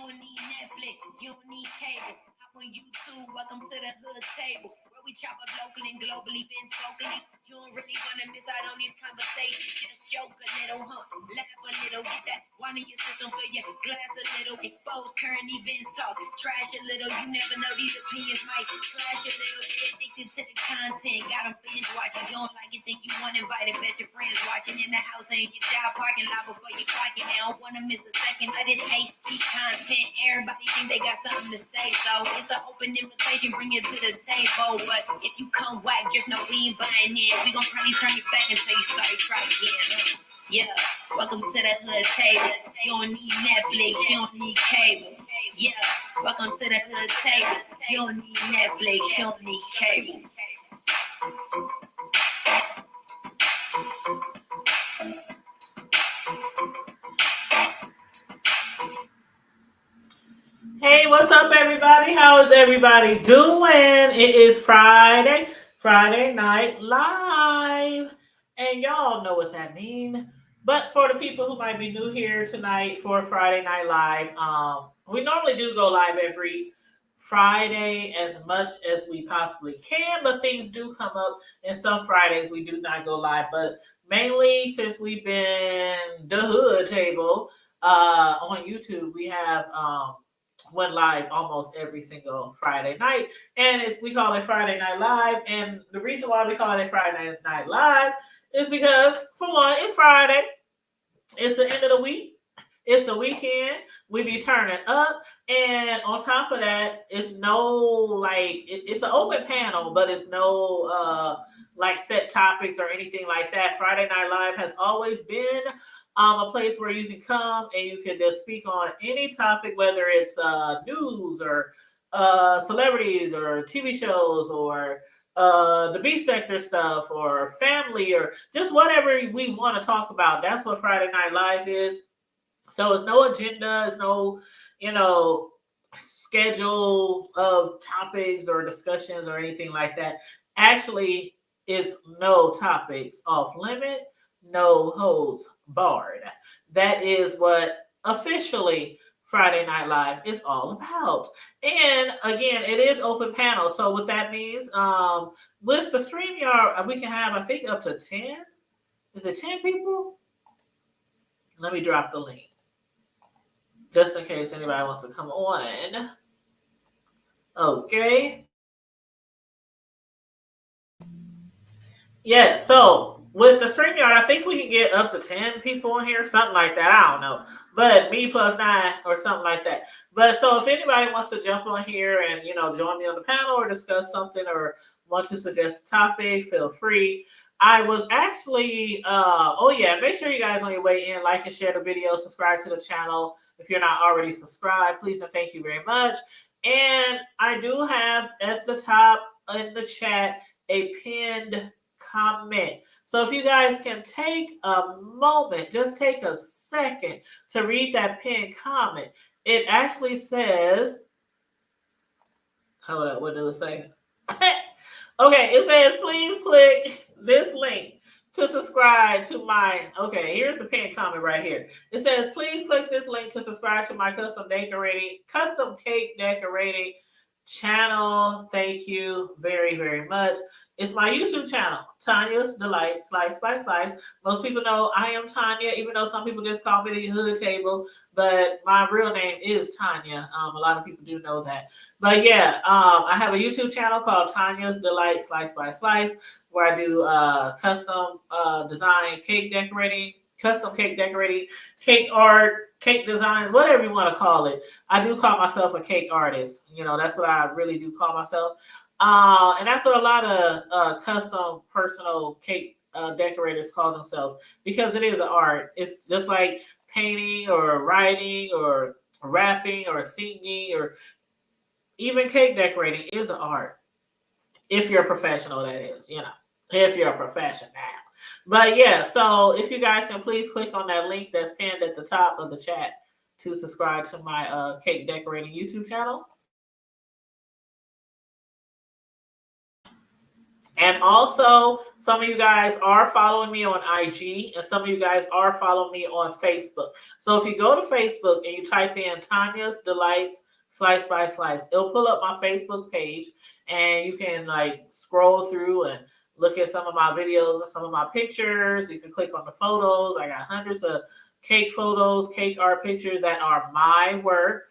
don't need Netflix, you don't need cable. Hop on YouTube, welcome to the hood table, where we chop up local and global events locally. You don't really wanna miss out on these conversations. Just joke a little, laugh a little, get that one in your system, fill your glass a little, expose current events, talk trash a little. You never know, these opinions might clash a little. Get addicted to the content, got them binge watching. You don't like it, think you want invited, bet your friends watching in the house and your job parking lot before you clocking. They don't wanna miss a second of this HD content. Everybody think they got something to say, so it's an open invitation, bring it to the table. But if you come whack, just know we ain't buying in. We gon' probably turn you back and tell you sorry, try again. Yeah, welcome to the hood table. You don't need Netflix, you don't need cable. Yeah, welcome to the hood table. You don't need Netflix, you don't need cable. Hey, what's up, everybody? How is everybody doing? It is Friday Night Live. And y'all know what that means. But for the people who might be new here tonight for Friday Night Live, we normally do go live every Friday as much as we possibly can, but things do come up, and some Fridays we do not go live. But mainly since we've been the hood table on YouTube, we have went live almost every single Friday night, and we call it Friday Night Live. And the reason why we call it Friday Night Live is because, for one, it's Friday, it's the end of the week, it's the weekend, we be turning up, and on top of that, it's no it's an open panel, but it's no like set topics or anything like that. Friday Night Live has always been a place where you can come and you can just speak on any topic, whether it's news or celebrities or TV shows or the beef sector stuff or family or just whatever we want to talk about. That's what Friday Night Live is. So it's no agenda, it's no, schedule of topics or discussions or anything like that. Actually, it's no topics off limit, no holds barred. That is what officially Friday Night Live is all about. And again, it is open panel. So what that means, with the StreamYard, we can have, I think, up to 10. Is it 10 people? Let me drop the link, just in case anybody wants to come on. Okay. Yeah, so with the StreamYard, I think we can get up to 10 people in here, something like that. I don't know. But me plus 9 or something like that. But so if anybody wants to jump on here and, join me on the panel or discuss something or want to suggest a topic, feel free. I was actually, make sure you guys on your way in, like and share the video, subscribe to the channel. If you're not already subscribed, please and thank you very much. And I do have at the top in the chat a pinned comment. So if you guys can take a moment, just take a second to read that pinned comment. It actually says, hold up, what does it say? Okay, it says, please click this link to subscribe to my, okay, here's the pinned comment right here. It says, please click this link to subscribe to my custom cake decorating channel. Thank you very, very much. It's my YouTube channel, Tanya's Delight Slice by Slice. Most people know I am Tanya, even though some people just call me the hood table, but my real name is Tanya. A lot of people do know that. But yeah, I have a YouTube channel called Tanya's Delight Slice by Slice, where I do custom design cake decorating, cake art, cake design, whatever you want to call it. I do call myself a cake artist. That's what I really do call myself. And that's what a lot of custom personal cake decorators call themselves, because it is an art. It's just like painting or writing or rapping or singing, or even cake decorating is an art. If you're a professional, that is, if you're a professional. But yeah, so if you guys can please click on that link that's pinned at the top of the chat to subscribe to my cake decorating YouTube channel. And also, some of you guys are following me on IG, and some of you guys are following me on Facebook. So if you go to Facebook and you type in Tanya's Delights Slice by Slice, it'll pull up my Facebook page, and you can like scroll through and look at some of my videos and some of my pictures. You can click on the photos. I got hundreds of cake photos, cake art pictures that are my work,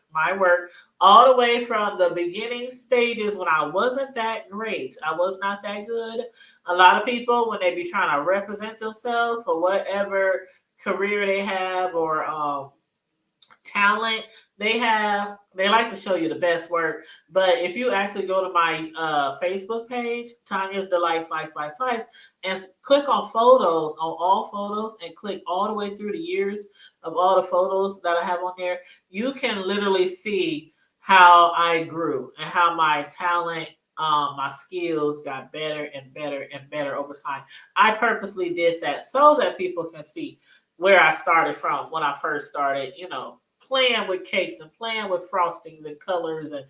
all the way from the beginning stages when I wasn't that great. I was not that good. A lot of people, when they be trying to represent themselves for whatever career they have or talent they have, they like to show you the best work. But if you actually go to my Facebook page, Tanya's Delight Slice by Slice, and click on photos, on all photos, and click all the way through the years of all the photos that I have on there, you can literally see how I grew and how my talent, my skills got better and better and better over time. I purposely did that so that people can see where I started from when I first started, playing with cakes and playing with frostings and colors and,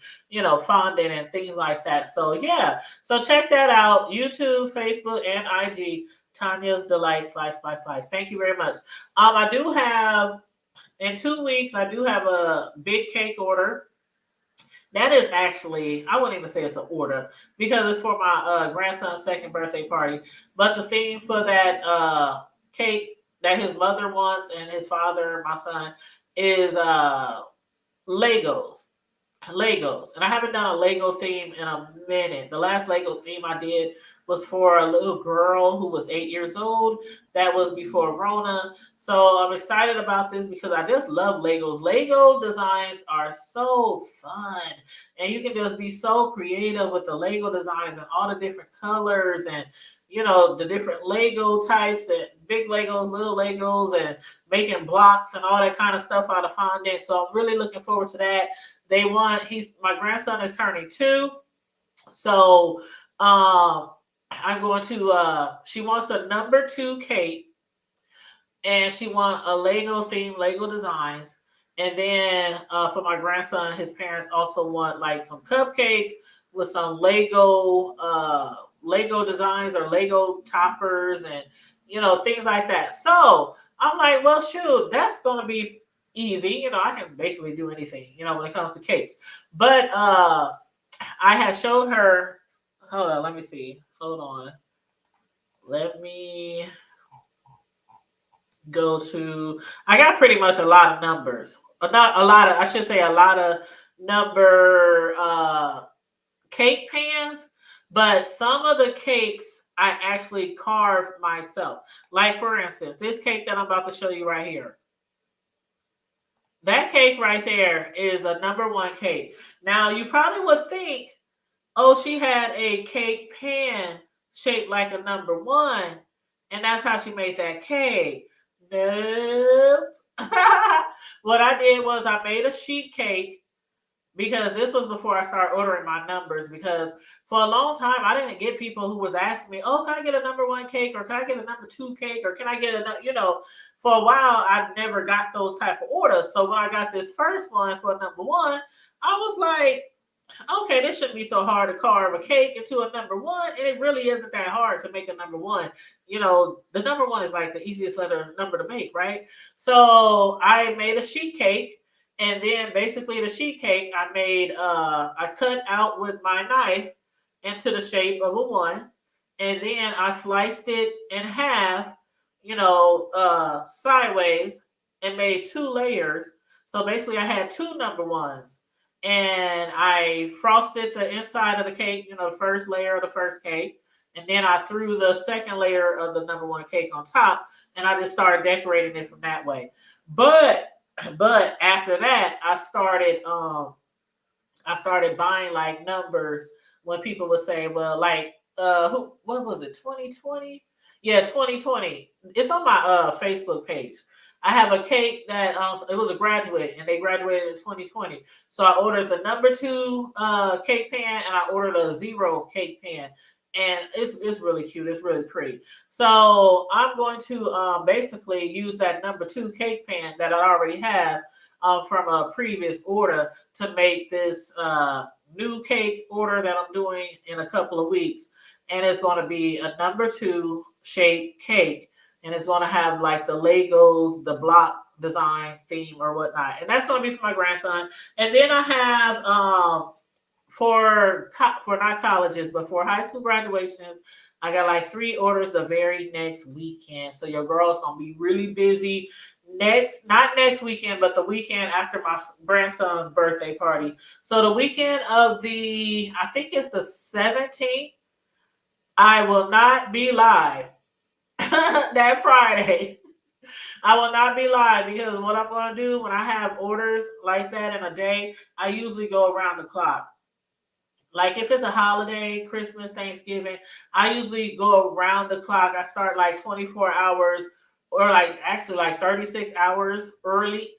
fondant and things like that. So, yeah. So, check that out. YouTube, Facebook, and IG, Tanya's Delight Slice by Slice. Thank you very much. I do have, in 2 weeks, I do have a big cake order. That is actually, I wouldn't even say it's an order because it's for my grandson's second birthday party. But the theme for that cake that his mother wants and his father, my son, is Legos. Legos. And I haven't done a Lego theme in a minute. The last Lego theme I did was for a little girl who was 8 years old. That was before Rona. So I'm excited about this because I just love Legos. Lego designs are so fun. And you can just be so creative with the Lego designs and all the different colors and the different Lego types and big Legos, little Legos, and making blocks and all that kind of stuff out of fondant. So I'm really looking forward to that. My grandson is turning 2. So I'm going to she wants a number 2 cake, and she wants a Lego theme, Lego designs. And then for my grandson, his parents also want like some cupcakes with some Lego designs or Lego toppers and things like that. So I'm like, well, shoot, that's gonna be easy. I can basically do anything, when it comes to cakes. But I had showed her. Hold on, let me see. Hold on. Let me go to. I got pretty much a lot of numbers. Not a lot of. I should say a lot of number cake pans. But some of the cakes I actually carved myself. Like for instance, this cake that I'm about to show you right here. That cake right there is a number 1 cake. Now you probably would think, oh, she had a cake pan shaped like a number 1, and that's how she made that cake. Nope. What I did was I made a sheet cake because this was before I started ordering my numbers, because for a long time I didn't get people who was asking me, oh, can I get a number 1 cake, or can I get a number 2 cake, or can I get for a while I never got those type of orders. So when I got this first one for number 1, I was like, okay, this shouldn't be so hard to carve a cake into a number 1, and it really isn't that hard to make a number 1. The number 1 is like the easiest letter number to make, right? So I made a sheet cake. And then basically the sheet cake I cut out with my knife into the shape of a 1. And then I sliced it in half, sideways, and made 2 layers. So basically I had 2 number 1s. And I frosted the inside of the cake, the first layer of the first cake. And then I threw the second layer of the number 1 cake on top. And I just started decorating it from that way. But after that, I started buying like numbers when people would say, well, like what was it, 2020? Yeah, 2020. It's on my Facebook page. I have a cake that it was a graduate, and they graduated in 2020. So I ordered the number 2 cake pan, and I ordered a 0 cake pan. And it's really cute. It's really pretty. So I'm going to basically use that number 2 cake pan that I already have from a previous order to make this new cake order that I'm doing in a couple of weeks. and it's going to be a number 2 shaped cake, and it's going to have like the Legos, the block design theme or whatnot, and that's going to be for my grandson. And then I have for not colleges, but for high school graduations, I got like 3 orders the very next weekend. So your girl's gonna be really busy not next weekend, but the weekend after my grandson's birthday party. So the weekend of I think it's the 17th, I will not be live that Friday. I will not be live because what I'm going to do when I have orders like that in a day, I usually go around the clock. Like if it's a holiday, Christmas, Thanksgiving, I usually go around the clock. I start like 24 hours or like actually like 36 hours early.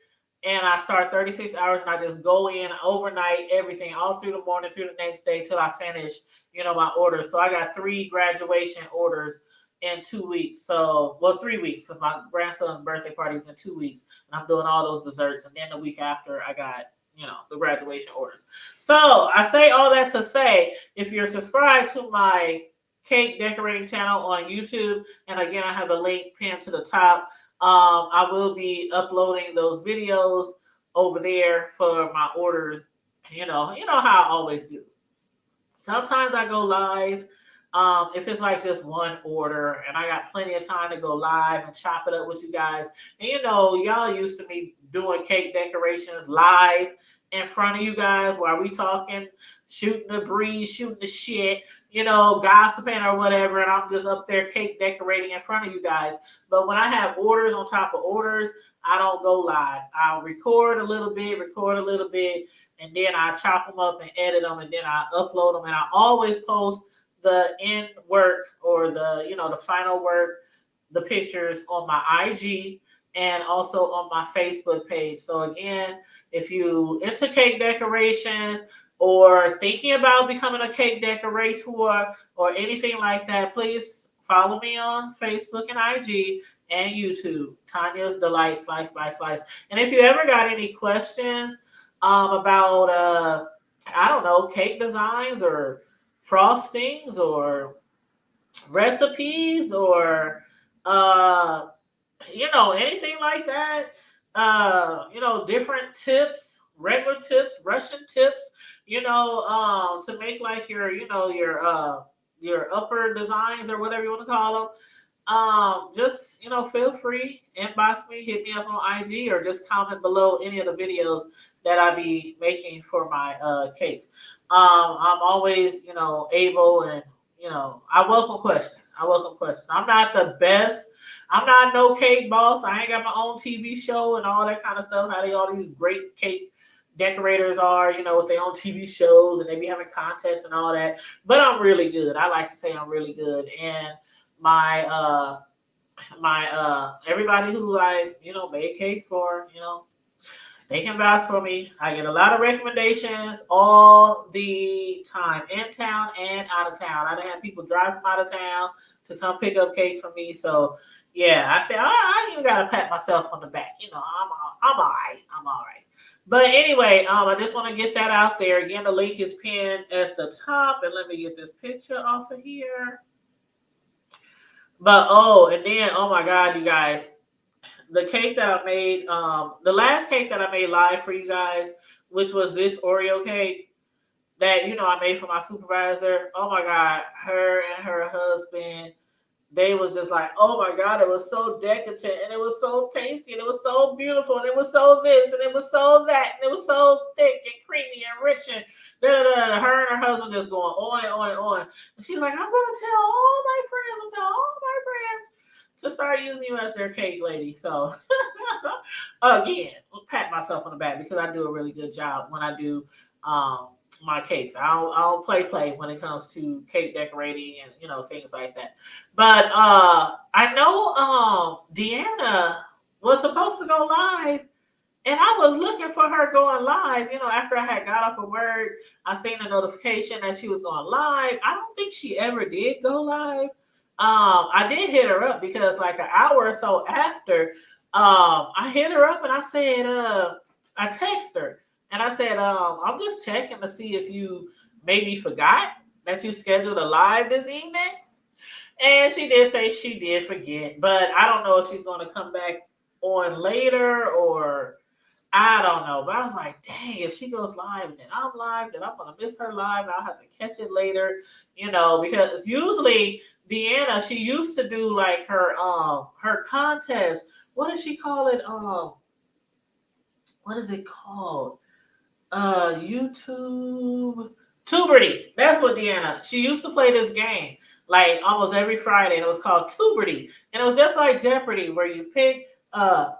And I start 36 hours and I just go in overnight, everything all through the morning, through the next day till I finish, my orders. So I got 3 graduation orders in 2 weeks. So, well, 3 weeks because my grandson's birthday party is in 2 weeks. And I'm doing all those desserts. And then the week after, I got the graduation orders. So I say all that to say, if you're subscribed to my cake decorating channel on YouTube, and again, I have the link pinned to the top, I will be uploading those videos over there for my orders. How I always do. Sometimes I go live if it's like just one order and I got plenty of time to go live and chop it up with you guys. And y'all used to me doing cake decorations live in front of you guys while we talking, shooting the breeze, shooting the shit, gossiping or whatever. And I'm just up there cake decorating in front of you guys. But when I have orders on top of orders, I don't go live. I'll record a little bit, and then I chop them up and edit them, and then I upload them. And I always post the end work or the final work, the pictures on my IG and also on my Facebook page. So again, if you into cake decorations or thinking about becoming a cake decorator or anything like that, please follow me on Facebook and IG and YouTube, Tanya's Delight Slice by Slice. And if you ever got any questions about I don't know, cake designs or frostings or recipes or anything like that, different tips, regular tips, Russian tips, to make like your upper designs or whatever you want to call them. Just feel free, inbox me, hit me up on IG, or just comment below any of the videos that I be making for my cakes. I'm always able, and I welcome questions. I'm not the best. I'm not no cake boss. I ain't got my own TV show and all that kind of stuff. How all these great cake decorators are, with their own TV shows and they be having contests and all that. But I'm really good. I like to say I'm really good. And my everybody who I made cakes for, they can vouch for me. I get a lot of recommendations all the time, in town and out of town. I done had people drive from out of town to come pick up cakes from me. So yeah, I think I even gotta pat myself on the back. I'm all right. I'm all right. But anyway, I just want to get that out there. Again, the link is pinned at the top, and let me get this picture off of here. But and then my God, you guys, the cake that I made, the last cake that I made live for you guys, which was this Oreo cake that I made for my supervisor. Oh my God, her and her husband, they was just like, oh my God, it was so decadent and it was so tasty and it was so beautiful and it was so this and it was so that and it was so thick and creamy and rich and her and her husband just going on and on and on. And she's like, I'm gonna tell all my friends to start using you as their cake lady. So again, pat myself on the back because I do a really good job when I do my cakes. I don't play when it comes to cake decorating and things like that. But I know Deanna was supposed to go live, and I was looking for her going live. After I had got off of work, I seen a notification that she was going live. I don't think she ever did go live. I did hit her up because like an hour or so after, I hit her up and I said, I texted her and I said, I'm just checking to see if you maybe forgot that you scheduled a live this evening? And she did say she did forget, but I don't know if she's going to come back on later or I don't know. But I was like, dang, if she goes live and then I'm live, then I'm going to miss her live. And I'll have to catch it later, because usually Deanna, she used to do like her contest. What does she call it? What is it called? YouTube Tuberty. That's what Deanna. She used to play this game like almost every Friday, and it was called Tuberty, and it was just like Jeopardy, where you pick a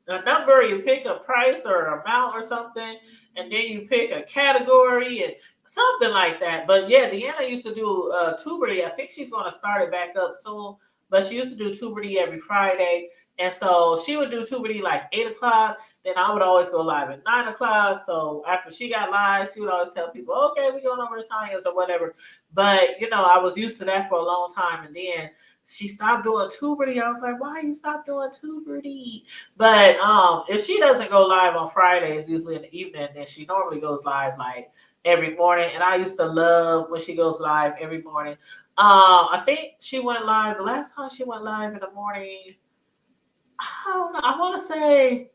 number, you pick a price or amount or something, and then you pick a category and something like that. But yeah, Deanna used to do Tuberty. I think she's going to start it back up soon. But she used to do Tuberty every Friday. And so she would do Tuberty like 8 o'clock. Then I would always go live at 9 o'clock. So after she got live, she would always tell people, okay, we're going over to Tanya's or whatever. But, I was used to that for a long time. And then she stopped doing Tuberty. I was like, why you stop doing Tuberty? But if she doesn't go live on Fridays, usually in the evening, then she normally goes live like every morning. And I used to love when she goes live every morning. I think she went live the last time she went live in the morning. I don't know. I want to say,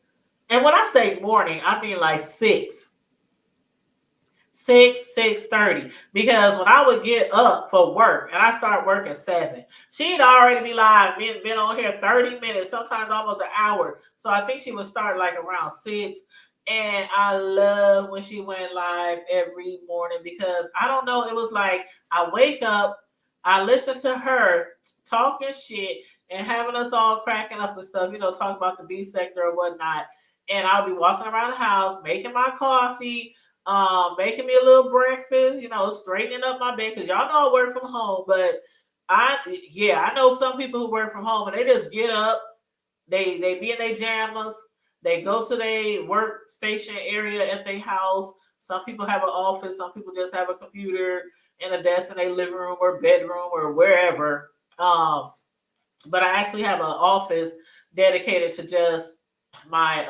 and when I say morning, I mean like 6:30. Because when I would get up for work and I start work at 7, she'd already be live, been on here 30 minutes, sometimes almost an hour. So I think she would start like around 6. And I love when she went live every morning because I don't know, it was like I wake up, I listen to her talking shit and having us all cracking up and stuff, talking about the B sector or whatnot. And I'll be walking around the house, making my coffee, making me a little breakfast, straightening up my bed because y'all know I work from home. But I know some people who work from home and they just get up, they be in their jammers, they go to their workstation area at their house. Some people have an office, some people just have a computer and a desk in their living room or bedroom or wherever. But I actually have an office dedicated to just my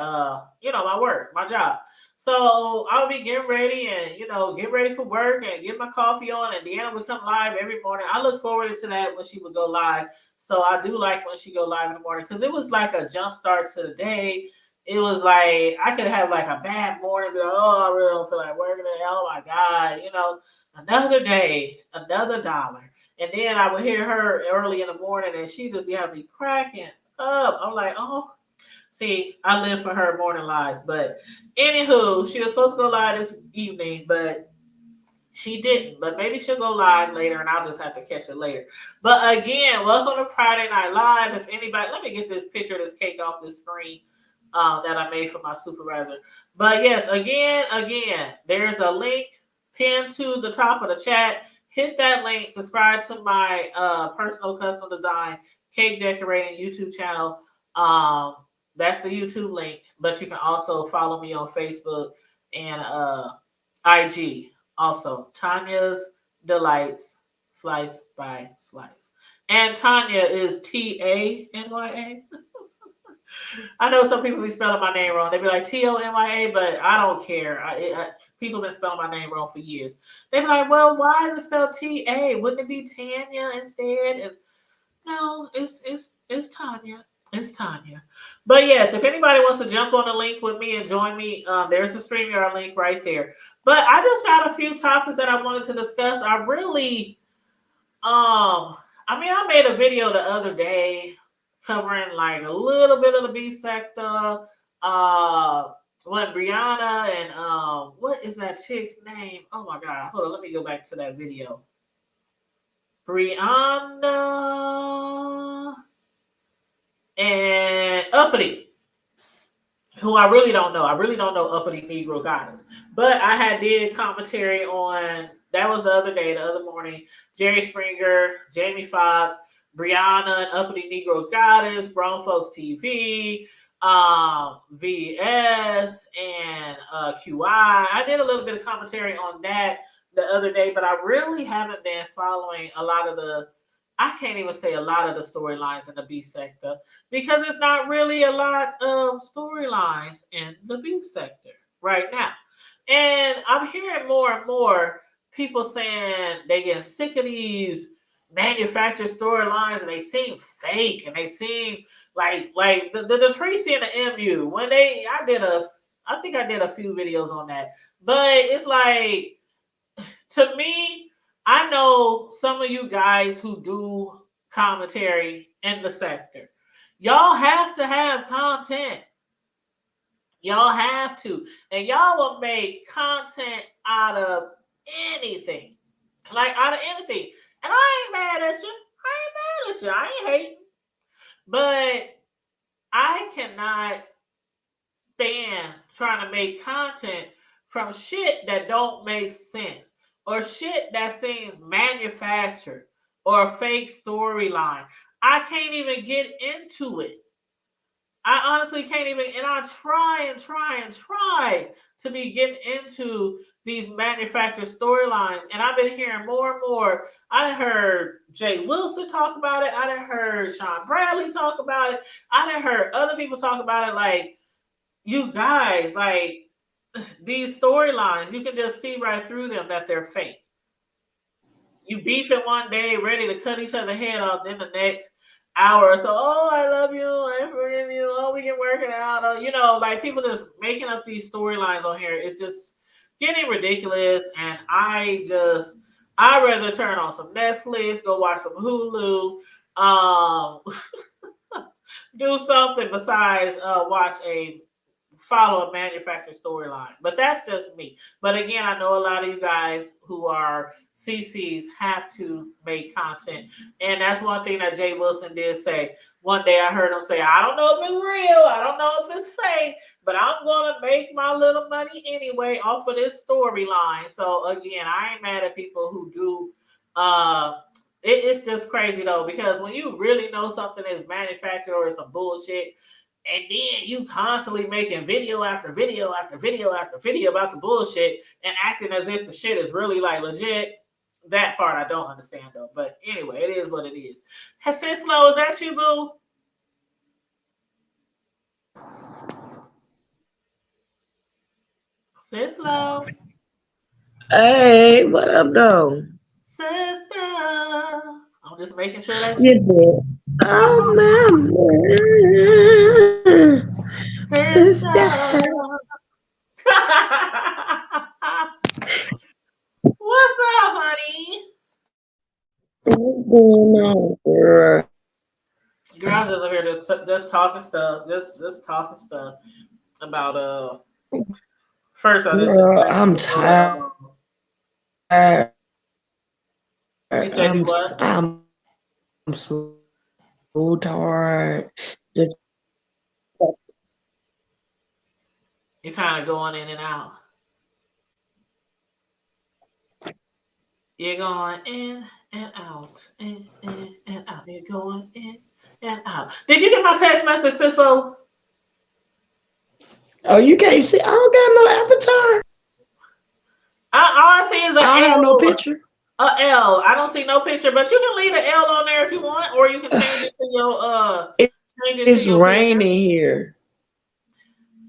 my work, my job. So I'll be getting ready and get ready for work and get my coffee on, and Deanna would come live every morning. I look forward to that when she would go live. So I do like when she go live in the morning because it was like a jump start to the day. It was like I could have like a bad morning, be like, oh, I really don't feel like working today. Oh my God, another day, another dollar. And then I would hear her early in the morning and she just be having me cracking up. I'm like, oh, see, I live for her morning lives. But anywho, she was supposed to go live this evening, but she didn't. But maybe she'll go live later and I'll just have to catch it later. But again, welcome to Friday Night Live. If anybody, let me get this picture of this cake off this screen that I made for my supervisor. But yes, again, there's a link pinned to the top of the chat. Hit that link, subscribe to my personal custom design cake decorating YouTube channel. That's the YouTube link, but you can also follow me on Facebook and IG. Also, Tanya's Delights Slice by Slice. And Tanya is Tanya. I know some people be spelling my name wrong. They be like Tonya, but I don't care. People been spelling my name wrong for years. They be like, well, why is it spelled Ta? Wouldn't it be Tanya instead? And no, it's Tanya. It's Tanya. But yes, if anybody wants to jump on the link with me and join me, there's the StreamYard link right there. But I just got a few topics that I wanted to discuss. I made a video the other day covering like a little bit of the B sector. When Brianna and what is that chick's name? Oh my God. Hold on, let me go back to that video. Brianna and Uppity, who I really don't know. I really don't know Uppity Negro Goddess. But I did commentary on, that was the other day, the other morning, Jerry Springer, Jamie Foxx, Brianna and Uppity Negro Goddess, Grown Folks TV, VS, and QI. I did a little bit of commentary on that the other day, but I really haven't been following I can't even say a lot of the storylines in the B sector because it's not really a lot of storylines in the beef sector right now. And I'm hearing more and more people saying they get sick of these manufactured storylines and they seem fake and they seem like the Tracy and the MU when I think I did a few videos on that, but it's like to me, I know some of you guys who do commentary in the sector. Y'all have to have content. Y'all have to. And y'all will make content out of anything. Like out of anything. And I ain't mad at you. I ain't mad at you. I ain't hating. But I cannot stand trying to make content from shit that don't make sense or shit that seems manufactured or a fake storyline. I can't even get into it. I honestly can't even, and I try to be getting into these manufactured storylines. And I've been hearing more and more. I done heard Jay Wilson talk about it. I done heard Sean Bradley talk about it. I done heard other people talk about it. Like, you guys, like these storylines, you can just see right through them that they're fake. You beefing one day, ready to cut each other head off, then the next hour or so, oh, I love you, I forgive you, oh, we can work it out. Oh, you know, like people just making up these storylines on here. It's just getting ridiculous. And I'd rather turn on some Netflix, go watch some Hulu, um, do something besides watch a follow a manufactured storyline. But that's just me. But again, I know a lot of you guys who are CCs have to make content. And that's one thing that Jay Wilson did say. One day I heard him say, I don't know if it's real, I don't know if it's fake, but I'm going to make my little money anyway off of this storyline. So again, I ain't mad at people who do it's just crazy though, because when you really know something is manufactured or it's some bullshit, and then you constantly making video after video after video after video about the bullshit and acting as if the shit is really like legit. That part I don't understand though. But anyway, it is what it is. Slow, is that you, boo? Slow. Hey, what up, though? Sister. I'm just making sure that You you. did. Oh, mama. Sister. Sister. What's up, honey? What's going on, girl? Girls just over here just talking stuff, just talking stuff about First I just took Girl, back I'm control tired. of I'm, you said you what? I'm so tired. Just, You're kind of going in and out. You're going in and out, in and out. You're going in and out. Did you get my text message, Sislo? oh, you can't see. I don't got no avatar. All I see is I don't have no an L. picture. A L. I don't see no picture, but you can leave the L on there if you want, or you can It, change it to it's your picture. raining here.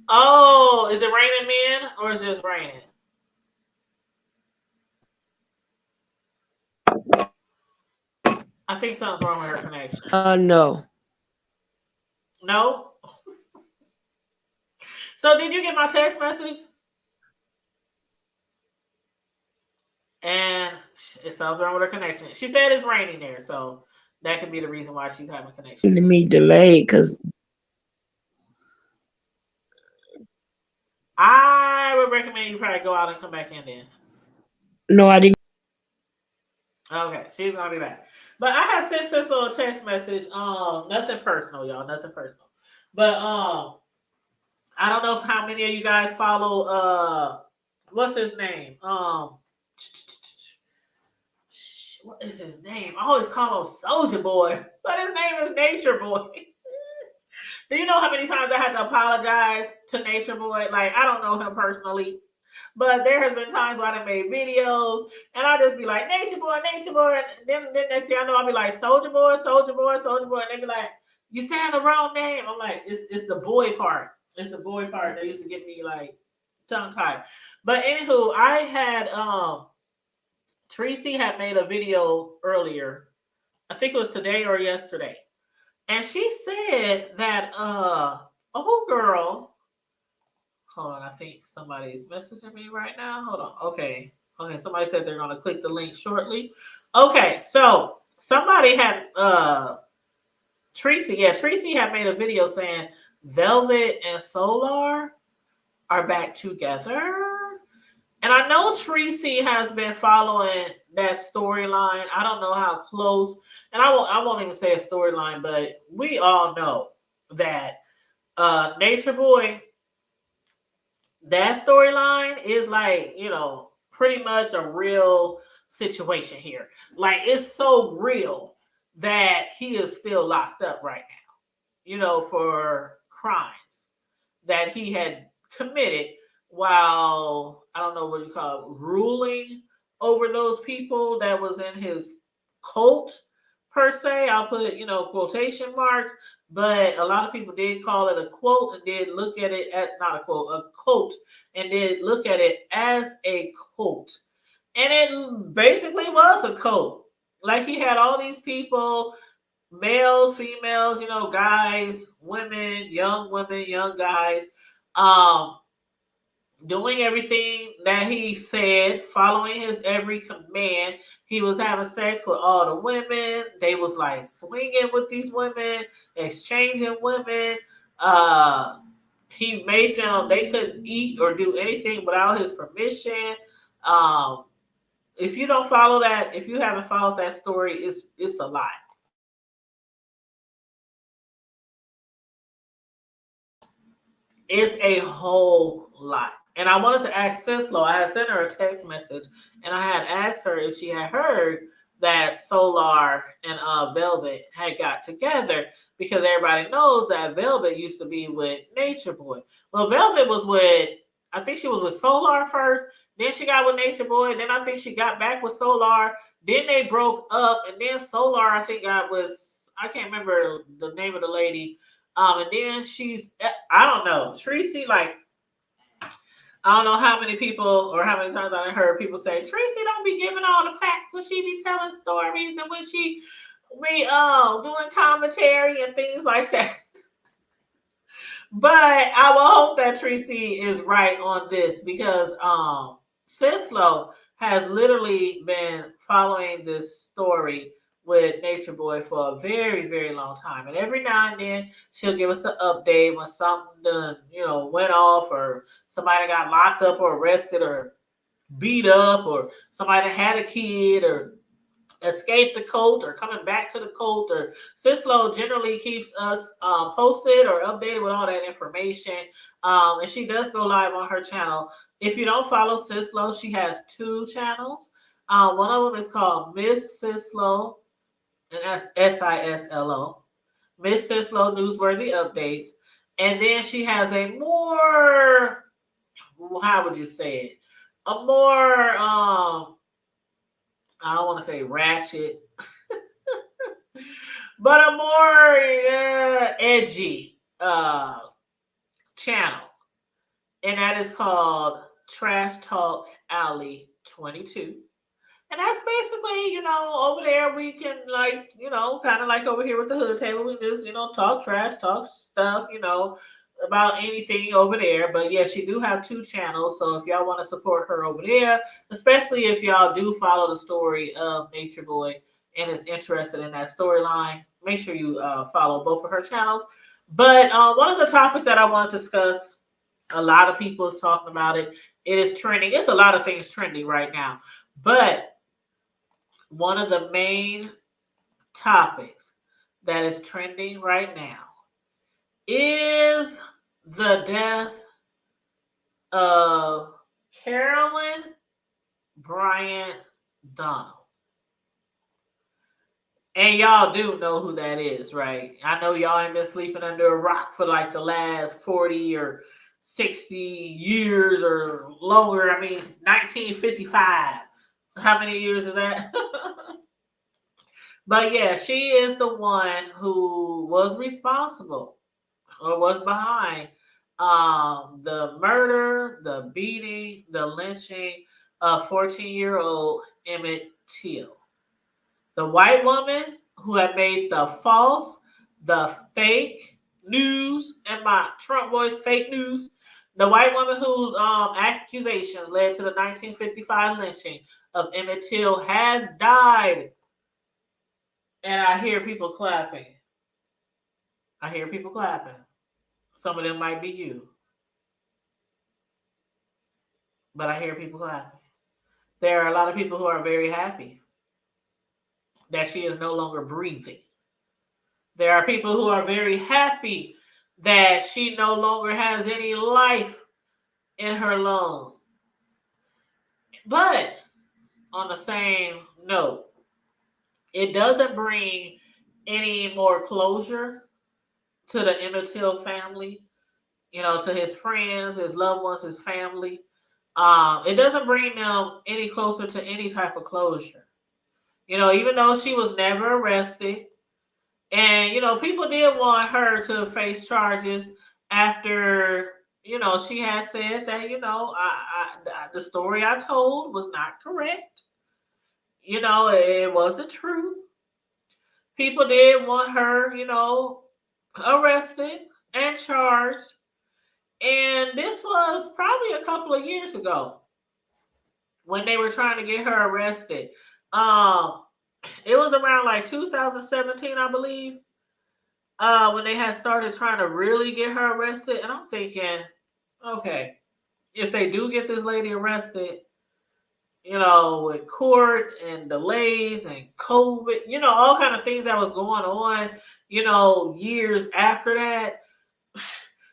Oh, is it raining men or is it just raining? I think something's wrong with her connection. No. No? So did you get my text message? And it's something wrong with her connection. She said it's raining there, so that could be the reason why she's having connection To me issues. delayed because I would recommend you probably go out and come back in then. no, I didn't. Okay, she's gonna be back. But I had sent this little text message. Nothing personal, y'all. Nothing personal. But I don't know how many of you guys follow what's his name? What is his name? I always call him Soldier Boy, but his name is Nature Boy. Do you know how many times I had to apologize to Nature Boy? Like, I don't know him personally, but there has been times where I made videos and I just be like, Nature Boy, Nature Boy. And then next thing I know, I'll be like, Soldier Boy, Soldier Boy, Soldier Boy. And they be like, you saying the wrong name. I'm like, it's the boy part. It's the boy part that used to get me like tongue tied. But anywho, I had Tracy had made a video earlier. I think it was today or yesterday. And she said that old girl, hold on, I think somebody's messaging me right now. Hold on. Okay. Okay, somebody said they're gonna click the link shortly. Okay, so somebody had Tracy, yeah, Tracy had made a video saying Velvet and Solar are back together. And I know Tracy has been following that storyline. I don't know how close, and I won't even say a storyline, but we all know that Nature Boy, that storyline is like, pretty much a real situation here. Like it's so real that he is still locked up right now, for crimes that he had committed while, I don't know what you call it, ruling over those people that was in his cult per se. I'll put, quotation marks, but a lot of people did call it a quote and did look at it as not a quote, a cult, and did look at it as a cult. And it basically was a cult. Like he had all these people, males, females, guys, women, young guys, um, doing everything that he said, following his every command. He was having sex with all the women. They was like swinging with these women, exchanging women. Uh, he made them, they couldn't eat or do anything without his permission. Um, if you don't follow that, if you haven't followed that story, it's a lot. It's a whole lot. And I wanted to ask Sislo. I had sent her a text message and I had asked her if she had heard that Solar and Velvet had got together, because everybody knows that Velvet used to be with Nature Boy. Well, Velvet was with, I think she was with Solar first, then she got with Nature Boy, then I think she got back with Solar, then they broke up, and then Solar, I think, got with, I can't remember the name of the lady. And then I don't know, Tracy, like, I don't know how many people or how many times I heard people say, Tracy don't be giving all the facts when she be telling stories and when she be doing commentary and things like that. But I will hope that Tracy is right on this, because Sislo has literally been following this story with Nature Boy for a very, very long time. And every now and then she'll give us an update when something done, went off, or somebody got locked up or arrested or beat up, or somebody had a kid or escaped the cult or coming back to the cult. Or Sislo generally keeps us posted or updated with all that information. And she does go live on her channel. If you don't follow Sislo, she has two channels. One of them is called Miss Sislo, and that's Sislo. Miss Sislo Newsworthy Updates. And then she has a more, how would you say it? A more, I don't want to say ratchet, but a more edgy channel. And that is called Trash Talk Alley 22. And that's basically, over there we can, like, kind of like over here with the hood table, we just, talk trash, talk stuff, about anything over there. But yeah, she do have two channels. So if y'all want to support her over there, especially if y'all do follow the story of Nature Boy and is interested in that storyline, make sure you follow both of her channels. But one of the topics that I want to discuss, a lot of people is talking about it. It is trending. It's a lot of things trending right now. But one of the main topics that is trending right now is the death of Carolyn Bryant Donald. And y'all do know who that is, right? I know y'all ain't been sleeping under a rock for like the last 40 or 60 years or longer. I mean, 1955. How many years is that? But yeah, she is the one who was responsible or was behind the murder, the beating, the lynching of 14-year-old Emmett Till. The white woman who had made the false, the fake news, and my Trump voice fake news, the white woman whose accusations led to the 1955 lynching of Emmett Till has died. And I hear people clapping. I hear people clapping. Some of them might be you, but I hear people clapping. There are a lot of people who are very happy that she is no longer breathing. There are people who are very happy that she no longer has any life in her lungs. But on the same note, it doesn't bring any more closure to the Emmett Till family, to his friends, his loved ones, his family. It doesn't bring them any closer to any type of closure. Even though she was never arrested, and people did want her to face charges after she had said that the story I told was not correct. It wasn't true. People did want her, arrested and charged. And this was probably a couple of years ago when they were trying to get her arrested. Um, it was around like 2017, I believe, when they had started trying to really get her arrested. And I'm thinking, okay, if they do get this lady arrested, with court and delays and COVID, all kind of things that was going on, years after that,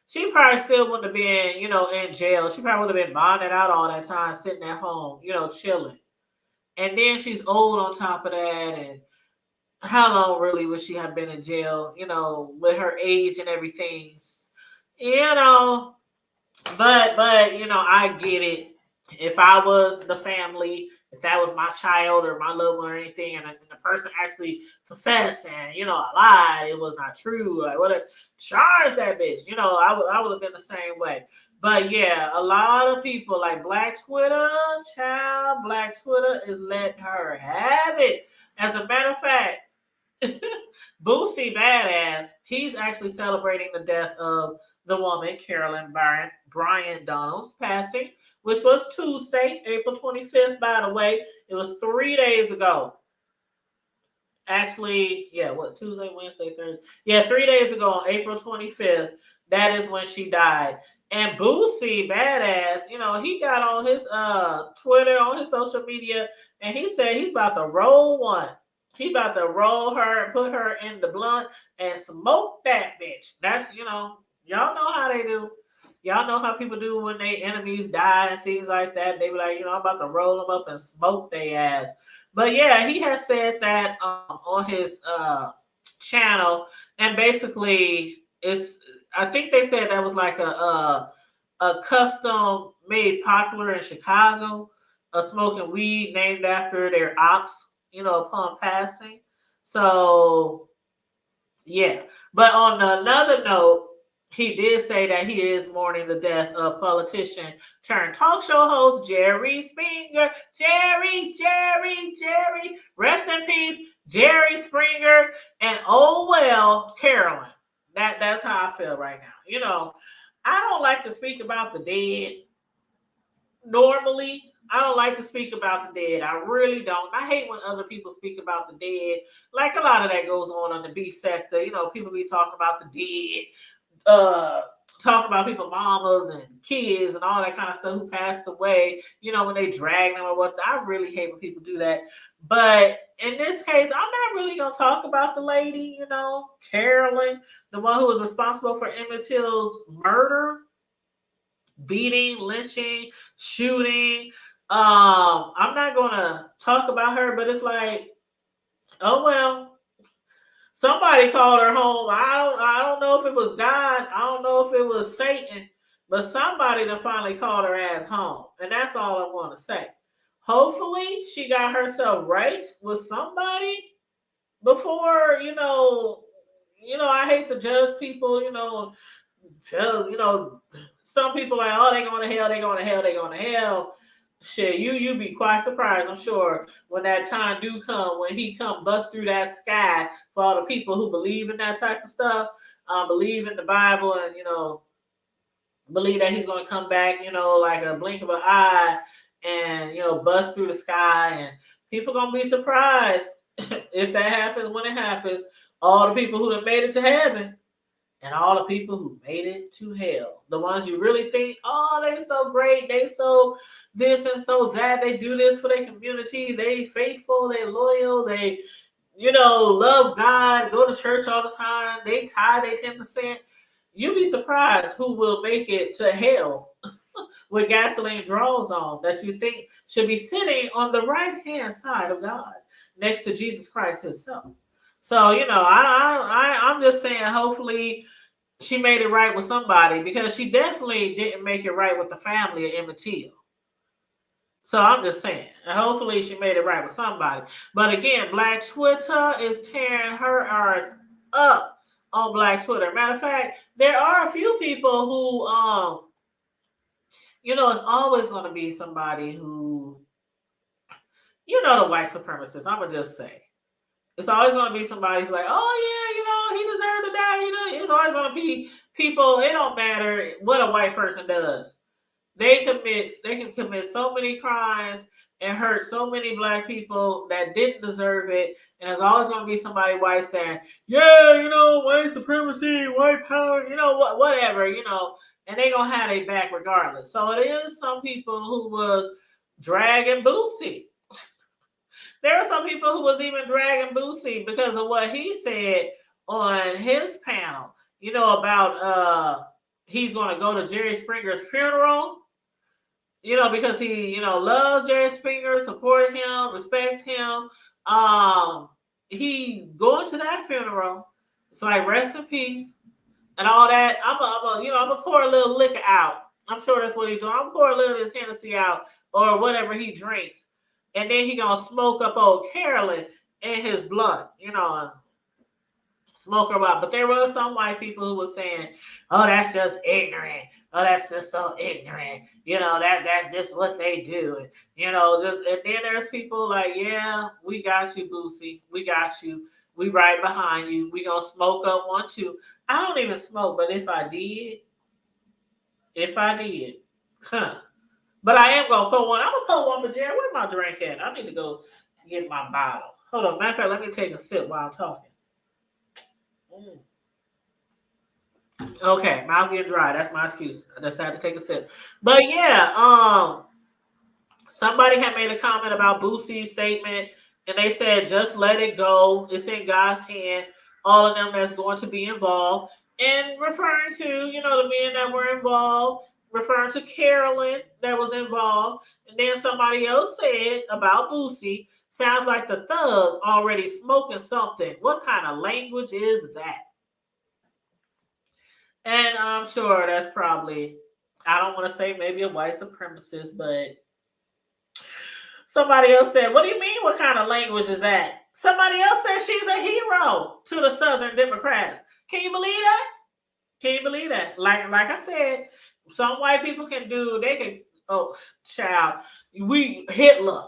she probably still wouldn't have been, in jail. She probably would have been bonded out all that time, sitting at home, chilling. And then she's old on top of that. And how long really would she have been in jail, with her age and everything? You know, but I get it. If I was the family, if that was my child or my loved one or anything, and the person actually confessed and I lied, it was not true. Like, what? Charge that bitch. I would have been the same way. But yeah, a lot of people like Black Twitter, child. Black Twitter is letting her have it. As a matter of fact, Boosie Badass, he's actually celebrating the death of the woman, Carolyn Bryant Donald's passing, which was Tuesday, April 25th, by the way. It was 3 days ago. Actually, yeah, Tuesday, Wednesday, Thursday. Yeah, 3 days ago on April 25th, that is when she died. And Boosie Badass, he got on his Twitter, on his social media, and he said he's about to roll one. He's about to roll her and put her in the blunt and smoke that bitch. That's, y'all know how they do. Y'all know how people do when they enemies die and things like that. They be like, I'm about to roll them up and smoke their ass. But yeah, he has said that on his channel, and basically, I think they said that was like a custom made popular in Chicago, smoking weed named after their ops, upon passing. So yeah, but on another note, he did say that he is mourning the death of politician turned talk show host Jerry Springer. Jerry. Rest in peace, Jerry Springer. And oh well, Carolyn. That's how I feel right now. I don't like to speak about the dead. Normally, I don't like to speak about the dead. I really don't. I hate when other people speak about the dead. Like a lot of that goes on the B sector. People be talking about the dead, talking about people, mamas and kids and all that kind of stuff who passed away, when they drag them or what. I really hate when people do that. But in this case, I'm not really going to talk about the lady, Carolyn, the one who was responsible for Emmett Till's murder, beating, lynching, shooting. I'm not going to talk about her, but it's like, oh well, somebody called her home. I don't know if it was God. I don't know if it was Satan, but somebody that finally called her ass home. And that's all I want to say. Hopefully she got herself right with somebody before, I hate to judge people, some people like, oh, they going to hell, they going to hell, they going to hell. Shit, you be quite surprised, I'm sure, when that time do come, when he come bust through that sky for all the people who believe in that type of stuff, believe in the Bible, and believe that he's gonna come back, like a blink of an eye, and bust through the sky, and people gonna be surprised if that happens. When it happens, all the people who have made it to heaven and all the people who made it to hell. The ones you really think, oh, they so great, they so this and so that, they do this for their community, they faithful, they loyal, they, love God, go to church all the time, they tithe they 10%. You'd be surprised who will make it to hell with gasoline draws on that you think should be sitting on the right hand side of God next to Jesus Christ himself. So, I'm just saying, hopefully she made it right with somebody, because she definitely didn't make it right with the family of Emmett Till. So I'm just saying, hopefully she made it right with somebody. But again, Black Twitter is tearing her arse up on Black Twitter. Matter of fact, there are a few people who, it's always going to be somebody who, the white supremacists. I'm gonna just say, it's always going to be somebody who's like, oh yeah, he deserved to die. It's always going to be people. It don't matter what a white person does. They can commit so many crimes and hurt so many black people that didn't deserve it. And there's always going to be somebody white saying, yeah, white supremacy, white power, whatever, and they going to have their back regardless. So it is some people who was dragging Boosie. There are some people who was even dragging Boosie because of what he said on his panel, about he's going to go to Jerry Springer's funeral, because he, loves Jerry Springer, supported him, respects him. He going to that funeral. So like, rest in peace and all that. I'm gonna pour a little liquor out. I'm sure that's what he's doing. I'm gonna pour a little of this Hennessy out or whatever he drinks. And then he gonna smoke up old Carolyn in his blunt, smoke her out. But there was some white people who were saying, oh, that's just ignorant. Oh, that's just so ignorant. That's just what they do. And then there's people like, yeah, we got you, Boosie. We got you. We right behind you. We gonna smoke up one too. I don't even smoke, but if I did, huh. But I am gonna put one. I'm gonna put one for Jared. Where's my drink at? I need to go get my bottle. Hold on. Matter of fact, let me take a sip while I'm talking. Okay, mouth getting dry. That's my excuse. I just had to take a sip. But yeah, somebody had made a comment about Boosie's statement, and they said, just let it go. It's in God's hand. All of them that's going to be involved. And referring to, the men that were involved, referring to Carolyn that was involved. And then somebody else said about Boosie, sounds like the thug already smoking something. What kind of language is that? And I'm sure that's probably, I don't want to say maybe a white supremacist, but somebody else said, what do you mean? What kind of language is that? Somebody else said she's a hero to the Southern Democrats. Can you believe that? Can you believe that? Like I said, some white people child, Hitler.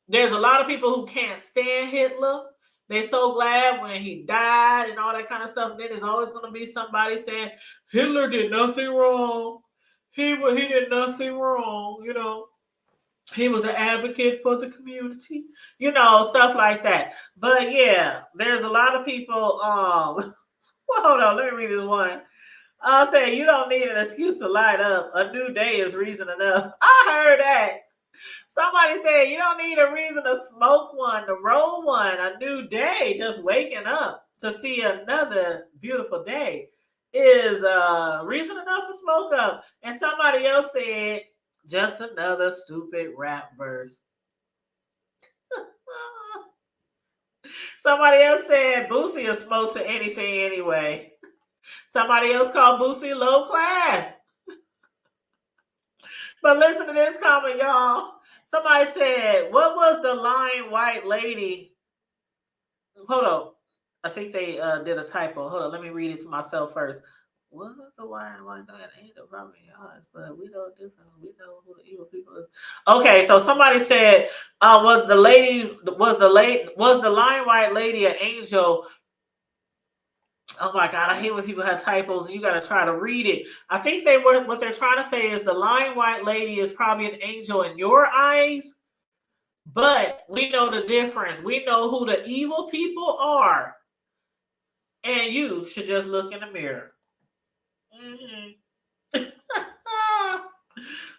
There's a lot of people who can't stand Hitler. They're so glad when he died and all that kind of stuff. Then there's always going to be somebody saying, Hitler did nothing wrong. He did nothing wrong, He was an advocate for the community, stuff like that. But yeah, there's a lot of people. Well, hold on, let me read this one. I'll say, you don't need an excuse to light up. A new day is reason enough. I heard that. Somebody said, you don't need a reason to smoke one, to roll one. A new day, just waking up to see another beautiful day is reason enough to smoke up. And somebody else said, just another stupid rap verse. Somebody else said, Boosie will smoke to anything anyway. Somebody else called Boosie low class. But listen to this comment, y'all. Somebody said, what was the lying white lady? Hold on. I think they did a typo. Hold on. Let me read it to myself first. Was it the white that ain't the Robert Yards? But we know the difference. We know who the evil people is. Okay, so somebody said, was the lion white lady an angel? Oh my God, I hate when people have typos and you got to try to read it. I think what they're trying to say is the lion white lady is probably an angel in your eyes, but we know the difference. We know who the evil people are, and you should just look in the mirror. Mhm.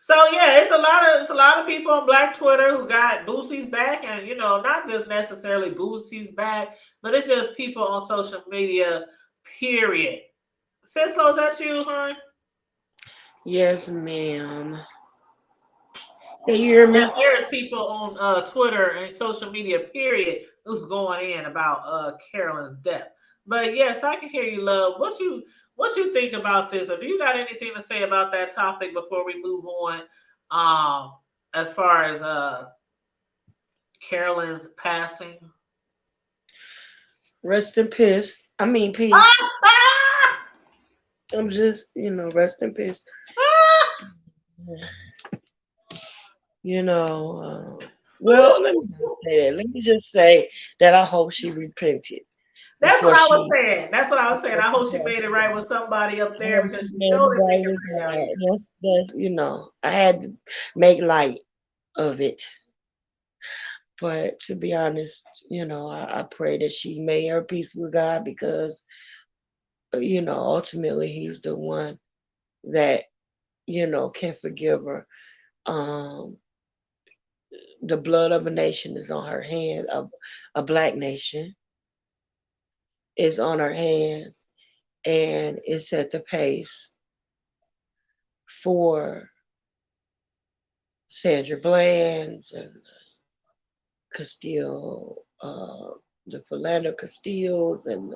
So yeah, it's a lot of people on Black Twitter who got Boosie's back, and not just necessarily Boosie's back, but it's just people on social media. Period. Cislo, is that you, hon? Yes, ma'am. Can you hear me? Yes, there's people on Twitter and social media. Period, who's going in about Carolyn's death. But yes, I can hear you, love. What you think about this, or do you got anything to say about that topic before we move on? As far as Carolyn's passing. Rest in peace. I mean, peace. Ah! Ah! I'm just, rest in peace. Ah! Well, let me not say that. Let me just say that I hope she repented That's what before I was she saying. That's what I was saying. before I she hope she passed made it right away. with somebody up I there hope she because she made it showed it right make it with right down God. here. I had to make light of it. But to be honest, I pray that she made her peace with God because, ultimately He's the one that, can forgive her. Um, the blood of a nation is on her hand. A black nation is on her hands, and it set the pace for Sandra Bland's and Castile, the Philando Castiles and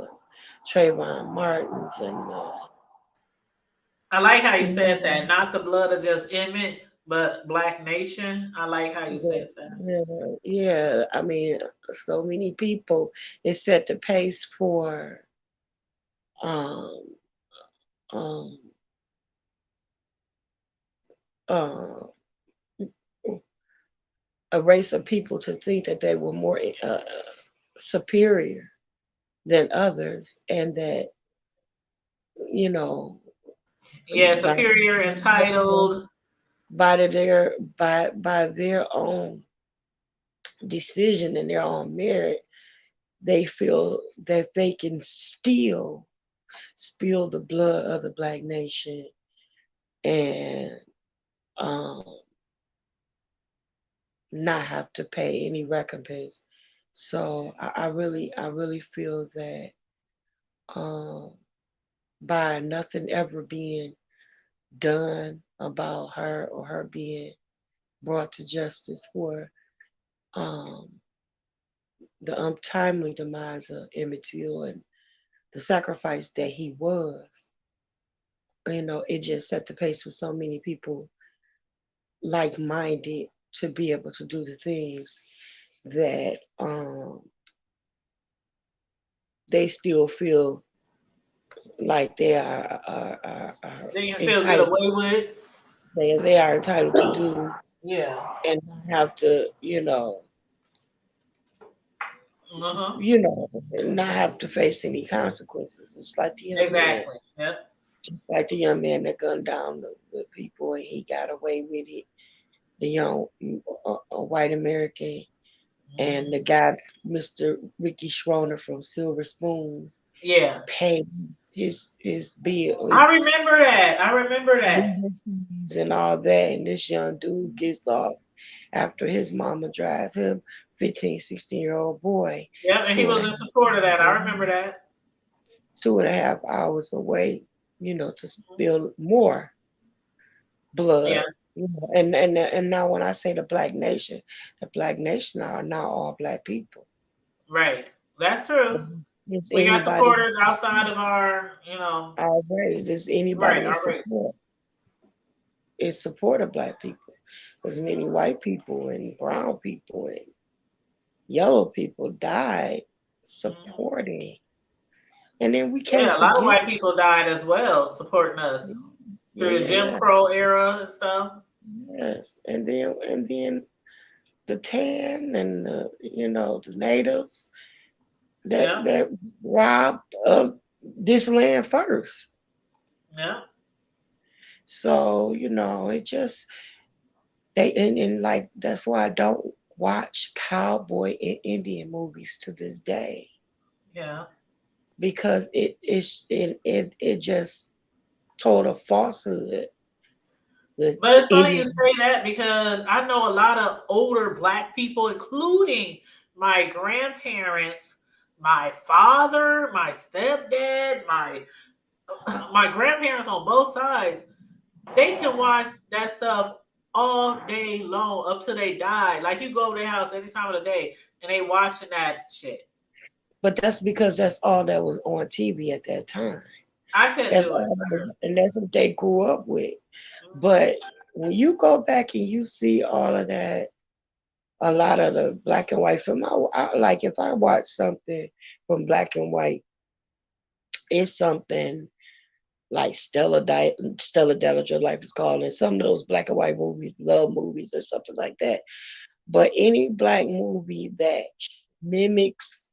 Trayvon Martins I like how you said that. and Not the blood of just Emmett, but Black Nation. I like how you said that. yeah. I mean, so many people. It set the pace for um, um, uh, a race of people to think that they were more superior than others, and that you know Yeah, by superior, entitled. by their own decision and their own merit, they feel that they can still spill the blood of the black nation and um, not have to pay any recompense. So I really feel that um, by nothing ever being done about her or her being brought to justice for um, the untimely demise of Emmett Till and the sacrifice that he was, it just set the pace for so many people like minded to be able to do the things that they still feel like they are They can still get entitled. away with. They are entitled to do Yeah. and not have to, Uh huh. not have to face any consequences. It's like Exactly. Yep. the young man that gunned down the people and he got away with it. The young white American and the Hmm. guy, Mr. Ricky Schroner from Silver Spoons, Yeah. paid his bill, I his remember that. I remember that. legal fees and all that. And this young dude gets off after his mama drives him, 15, 16-year-old boy, Yep. And he two and a was half in support of that. I remember that. 2.5 hours away, to spill more Yeah. blood. And now when I say the black nation are not all black people. Right. That's true. It's We got anybody supporters outside of our. our race. It's Right, anybody in our race. support. It's support of black people. Because many white people and brown people and yellow people died Hmm. supporting And then we can't Yeah, a lot of forget, white people died as well, supporting us yeah, through the yeah, Jim yeah, Crow era and stuff. yes. And then the tan and the natives Yeah, that robbed this land first. yeah, So, it just and like that's why I don't watch cowboy and Indian movies to this day yeah. because it just told a falsehood. The But it's funny you Indian say that because I know a lot of older black people, including my grandparents, my father, my stepdad, my grandparents on both sides. They can watch that stuff all day long up till they die. Like you go over their house any time of the day and they watching that shit. but that's because that's all that was on TV at that time. I couldn't That's do it. all that was, and that's what they grew up with. Mhm. But when you go back and you see all of that, a lot of the black and white film, like if I watch something from black and white, it's something like Stella Dellinger Life is Called, and some of those black and white movies, love movies or something like that. But any black movie that mimics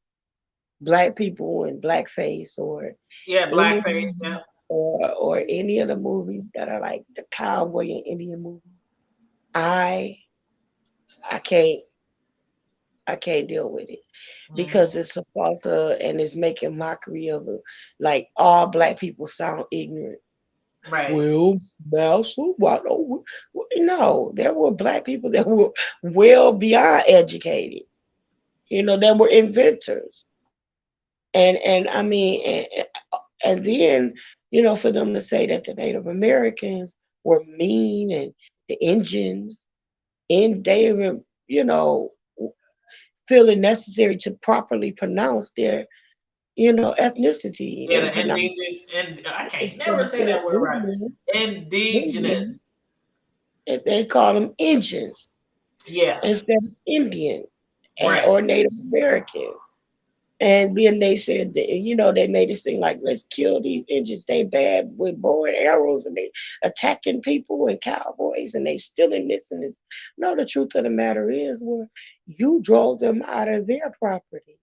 black people in blackface, or Yeah, any blackface. Yeah, or any of the movies that are like the cowboy and Indian movie, I I can't I can't deal with it because hmm it's a falsehood and it's making mockery of it. Like all black people sound ignorant. right. Well, Mouse, why don't no, there were black people that were well beyond educated, that were inventors. And I mean, and then, for them to say that the Native Americans were mean and the Indians, and they were, feeling necessary to properly pronounce their, ethnicity Yeah, and the pronounce indigenous, and I can't instead never of say saying that word right. Indian, Indian, Indigenous. they call them Indians Yeah, instead of Indian right. or Native American. And then they said that, they made it seem like let's kill these Indians. They bad with bow and arrows and they attacking people and cowboys and they stealing this and this. No, the truth of the matter is, well, you drove them out of their property.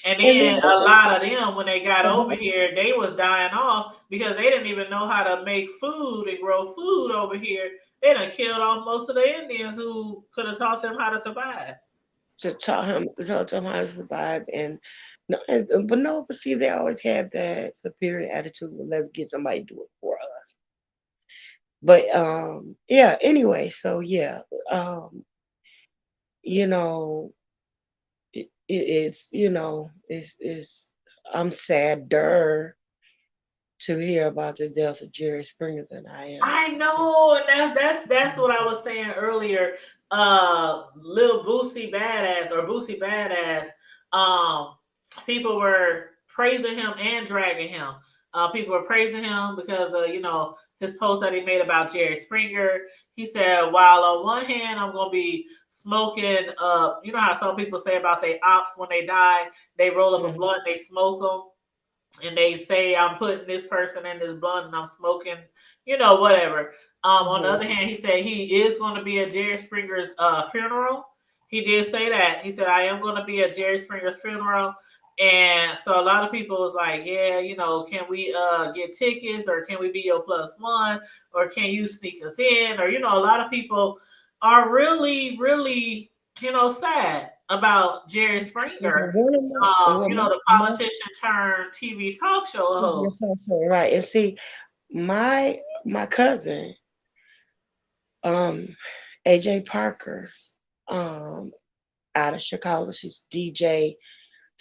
And And then then a lot of them, when they got over here, they was dying off because they didn't even know how to make food and grow food over here. They done killed off most of the Indians who could have taught them how to survive. to tell him how to survive and no, but no, but see, they always have that superior attitude. Well, let's get somebody to do it for us. But yeah. Anyway, so yeah, you know, it's it's I'm sadder to hear about the death of Jerry Springer than I am. I know, and that's what I was saying earlier. Lil Boosie Badass or Boosie Badass. Um, people were praising him and dragging him. People were praising him because his post that he made about Jerry Springer. He said, while on one hand I'm gonna be smoking. You know how some people say about their ops when they die, they roll up a Mhm, blunt, they smoke them and they say I'm putting this person in this blunt and I'm smoking, whatever. On the mhm, other hand, he said he is going to be at Jerry Springer's funeral. He did say that. He said I am going to be at Jerry Springer's funeral. And so a lot of people was like, yeah, can we get tickets or can we be your plus one or can you sneak us in? Or, a lot of people are really, really, sad about Jerry Springer, One of the politician turned TV talk show host. right. And see, my cousin, um, AJ Parker, um, out of Chicago, she's DJ,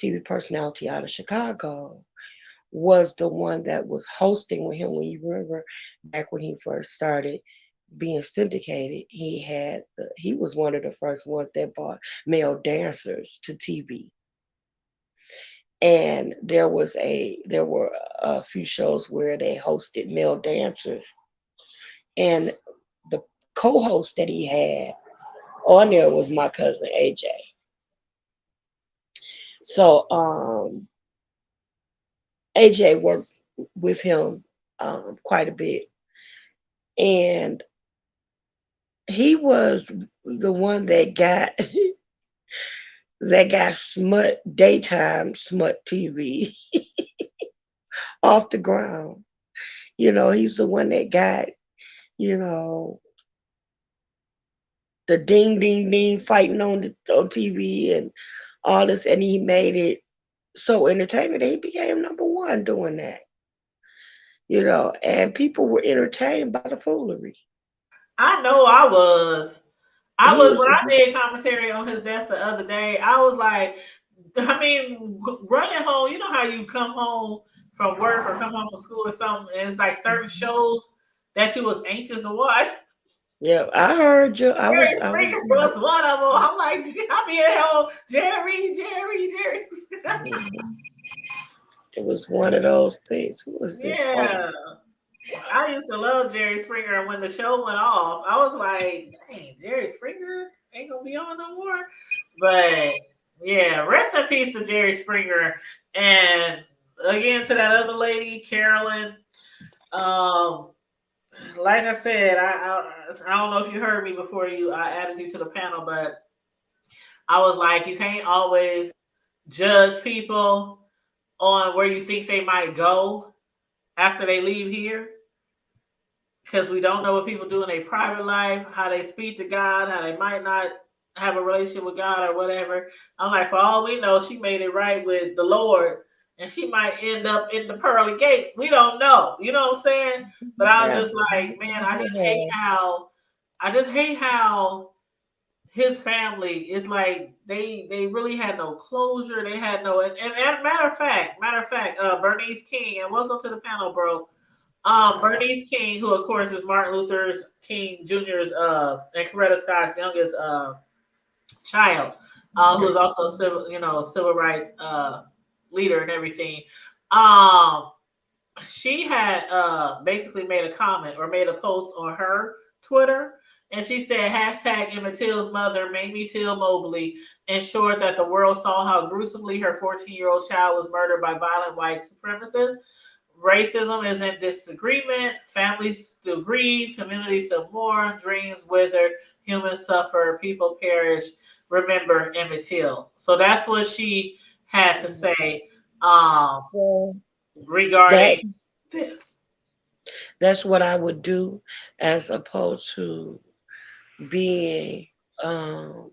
TV personality out of Chicago, was the one that was hosting with him when you remember back when he first started being syndicated. He was one of the first ones that brought male dancers to TV. And there were a few shows where they hosted male dancers, and the co-host that he had on there was my cousin AJ. So AJ worked with him quite a bit, and he was the one that got that got smut daytime smut TV off the ground. He's the one that got you know the ding ding ding fighting on TV and all this, and he made it so entertaining that he became number one doing that. And people were entertained by the foolery. I know I was. I He was was when I did commentary on his death the other day. I was like, I mean, running home. You know how you come home from work or come home from school or something, and it's like certain shows that you was anxious to watch. Yeah, I heard you. I Jerry was I was Springer was one of them. I'm like, I'm here at home, Jerry. it was one of those things. Who was this phone? Yeah. I used to love Jerry Springer, and when the show went off, I was like, "Dang, Jerry Springer ain't gonna be on no more." But yeah, rest in peace to Jerry Springer, and again to that other lady, Carolyn. Um, like I said, I don't know if you heard me before I added you to the panel, but I was like, you can't always judge people on where you think they might go after they leave here, because we don't know what people do in their private life, how they speak to God, how they might not have a relationship with God or whatever. I'm like, for all we know, she made it right with the Lord, and she might end up in the pearly gates. We don't know. You know what I'm saying? But I was Yeah. just like, man, I just hate how his family is like they really had no closure. They had no and matter of fact, Bernice King, and welcome to the panel, bro. Bernice King, who of course is Martin Luther King Jr.'s and Coretta Scott's youngest child, who is also civil rights leader and everything. Um, she had basically made a comment or made a post on her Twitter, and she said hashtag Emmett Till's mother, Mamie Till Mobley, ensured that the world saw how gruesomely her 14-year-old child was murdered by violent white supremacists. Racism is in disagreement. Families still grieve. Communities still mourn. Dreams wither. Humans suffer. People perish. Remember Emmett Till. So that's what she had to say Well, that regarding this. that's what I would do, as opposed to being um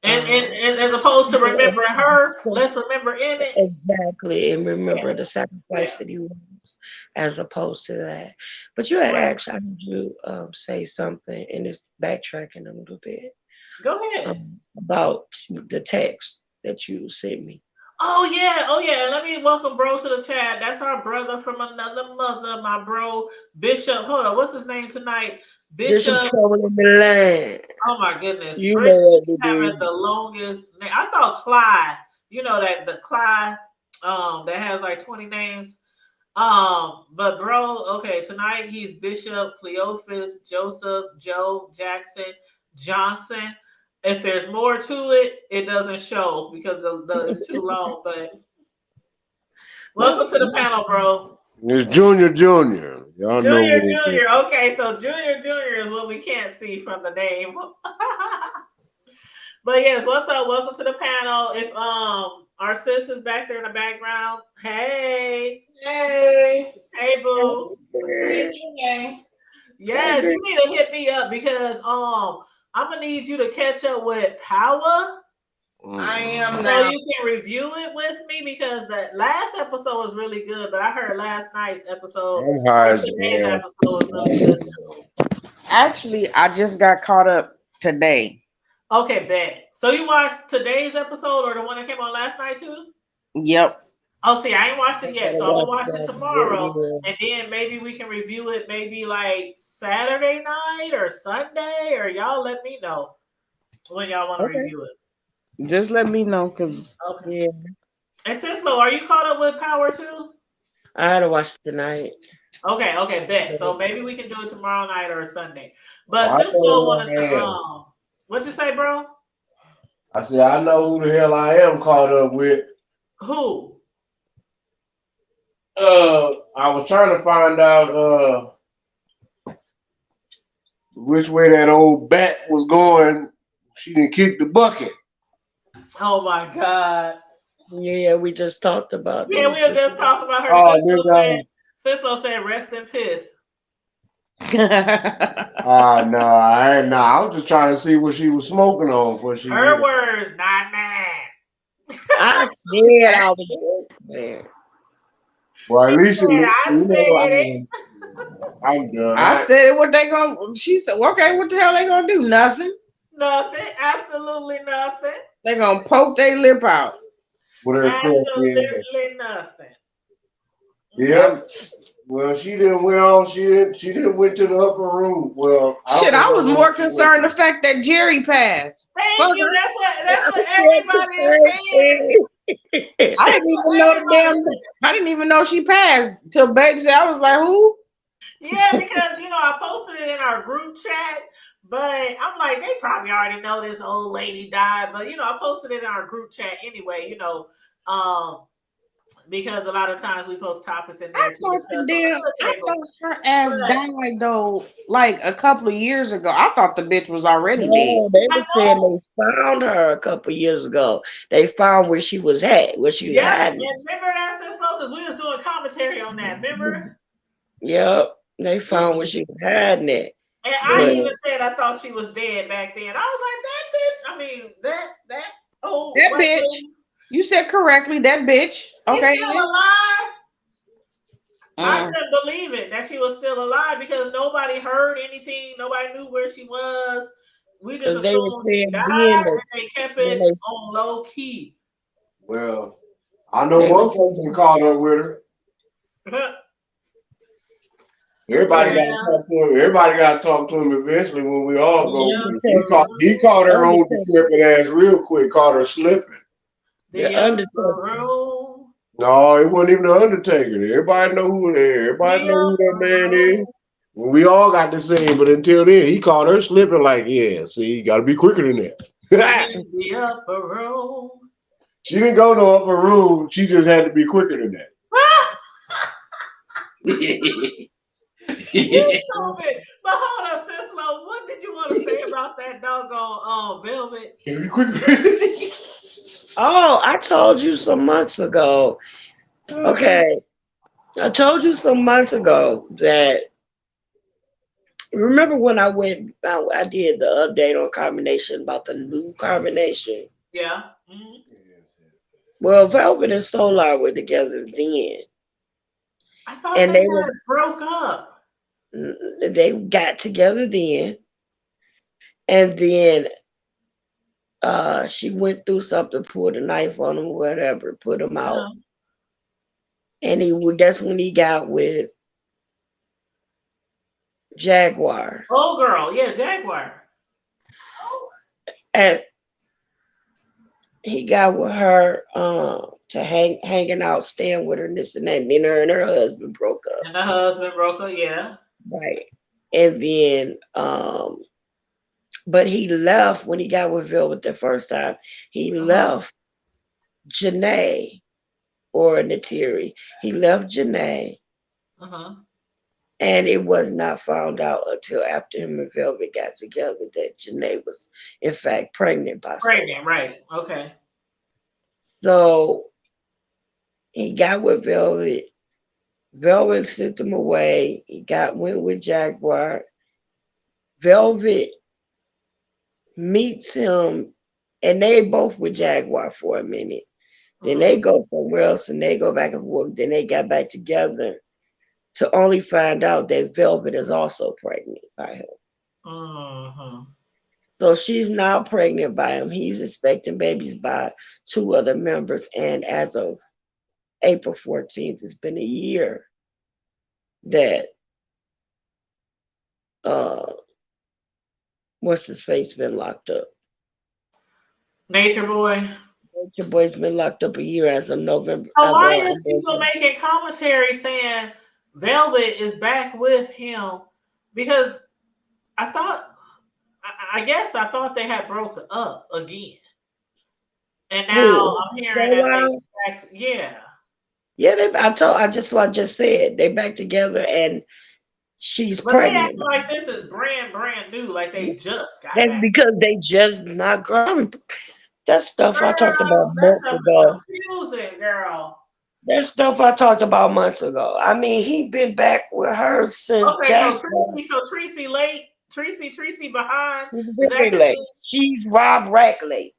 um And as opposed to people remembering her, upset. let's remember Emmett. Exactly, and Yeah, remember the yeah. sacrifice that he was, as opposed to that. But you had Right. asked, I heard you say something, and it's backtracking a little bit, Go ahead. about the text that you sent me. Oh yeah. Let me welcome bro to the chat. That's our brother from another mother, my bro Bishop. Hold on, what's his name tonight? Bishop Bishop. Trouble in the Land. Oh my goodness, You know Bishop what to having do. the longest name. I thought Clyde. You know that the Clyde that has like 20 names. But bro, okay, tonight he's Bishop Cleophas Joseph Joe Jackson Johnson. If there's more to it, it doesn't show because the it's too long. But welcome Well, to the panel, bro. It's Junior Junior. Y'all know Junior, what it is. Junior. Okay, so Junior is what we can't see from the name. But yes, what's up? Welcome to the panel. If our sis is back there in the background, hey, Hey, hey, boo. how you doing? hey, Yes, girl. you need to hit me up because I'm gonna need you to catch up with Power I Mm-mm. am so now. you can review it with me because the last episode was really good, but I heard last night's episode I'm high or as today's hell. episode was really good too. Actually, I just got caught up today. Okay, bet. So you watched today's episode or the one that came on last night too? Yep. Oh, see, I ain't watched I it yet, gotta so I'm gonna watch watch it that. tomorrow, Yeah. and then maybe we can review it maybe like Saturday night or Sunday, or y'all let me know when y'all want to Okay. review it. Just let me know, cause Okay. Yeah. And Cislo, are you caught up with Power too? I had to watch tonight. Okay, bet. So maybe we can do it tomorrow night or Sunday. But I thought Cislo it wanted to was hell. what you say, bro? I said, I know who the hell I am caught up with. Who? I was trying to find out which way that old bat was going. She didn't kick the bucket. Oh my God. Yeah, we just talked about Yeah, we this. were just talking about her. Oh, this Cislo said, rest in piss. no, I ain't. Nah, I was just trying to see what she was smoking on before she did Her it. words, not mine. I said I was there. Well, at She least said, I said it. I'm done. I said what they gonna. She said, okay, what the hell they gonna do? Nothing. Nothing. Absolutely nothing. They gonna poke their lip out. With her crusty ass. Absolutely nothing. Yep. Well, she didn't went on. She didn't went to the upper room. Well, Shit, I was more she went concerned to. the fact that Jerry passed. Thank Fuck you. her. That's I what said the everybody is same saying. thing. I That's didn't what even know the everybody damn. said. I didn't even know she passed till baby said. I was like, who? Yeah, because I posted it in our group chat, but I'm like, they probably already know this old lady died. But I posted it in our group chat anyway, because a lot of times we post topics in there to discuss on the hood I table. thought her ass But died though, like a couple of years ago. I thought the bitch was already dead. No, they I were saying know. they found her a couple years ago. They found where she was at, where she was Yep. hiding. And remember that, Cisco? Because we was doing commentary on that. Remember? Yep, they found where she was hiding it. And I But even said I thought she was dead back then. I was like, that bitch. I mean, that old That white bitch. lady. You said correctly. That bitch. She's Okay. still alive. I Mm. couldn't believe it that she was still alive because nobody heard anything. Nobody knew where she was. We just because they were assumed she saying died then and that they kept when it on low key. Well, I know they one were person caught up with her. Everybody got to Yeah. talk to him. Everybody got to talk to him eventually when we all go. Yeah. He caught her old Undertaker, decrepit ass real quick. Caught her slipping. The the upper Undertaker, room. No, it wasn't even the Undertaker. Everybody know who. Everybody The know who that upper man is. room. Well, we all got the same, but until then, he caught her slipping. Like, yeah, see, you got to be quicker than that. In the upper room. She didn't go to upper room. She just had to be quicker than that. You stupid. But hold on, Cislo. What did you want to say about that doggone Velvet? Be quicker. oh, I told you some months ago. Okay, I told you some months ago that remember when I did the update on combination about the new combination. Yeah. Mm-hmm. Well, Velvet and Solar were together then, I thought and they they were had broke up. they got together then, and then she went through something, pulled a knife on him, whatever, put him out, Uh-huh. and that's when he got with Jaguar, Oh, girl. Yeah, Jaguar. and he got with her to hanging out, staying with her, and this and that. And then her and her husband broke up, And the husband broke up. Yeah. right? And then but he left when he got with Velvet the first time. He Uh-huh. left Janae or Natiri. He left Janae, Uh-huh. and it was not found out until after him and Velvet got together that Janae was, in fact, pregnant by someone. Pregnant, right. Okay. So he got with Velvet. Velvet sent him away. Went with Jaguar. Velvet meets him, and they both with Jaguar for a minute. Then Uh-huh. they go somewhere else and they go back and forth. Then they got back together to only find out that Velvet is also pregnant by him. Uh-huh. So she's now pregnant by him. He's expecting babies by two other members. And as of April 14th, it's been a year that what's his face been locked up. Nature Boy. Your boy's been locked up a year as of November. So why is people making commentary saying Velvet is back with him? Because I guess I thought they had broken up again. And now Who? I'm hearing that they Caroline? back. Yeah. Yeah, I just said they back together and she's But they pregnant. acting like this is brand new, like they just got That's back. because they just not girl. That stuff I talked about Girl, that months stuff is ago. confusing, girl. That stuff I talked about months ago. I mean, he been back with her since Okay, so January. Tracy late, Tracy behind. She's Is that very the late. thing? She's Rob Rack late.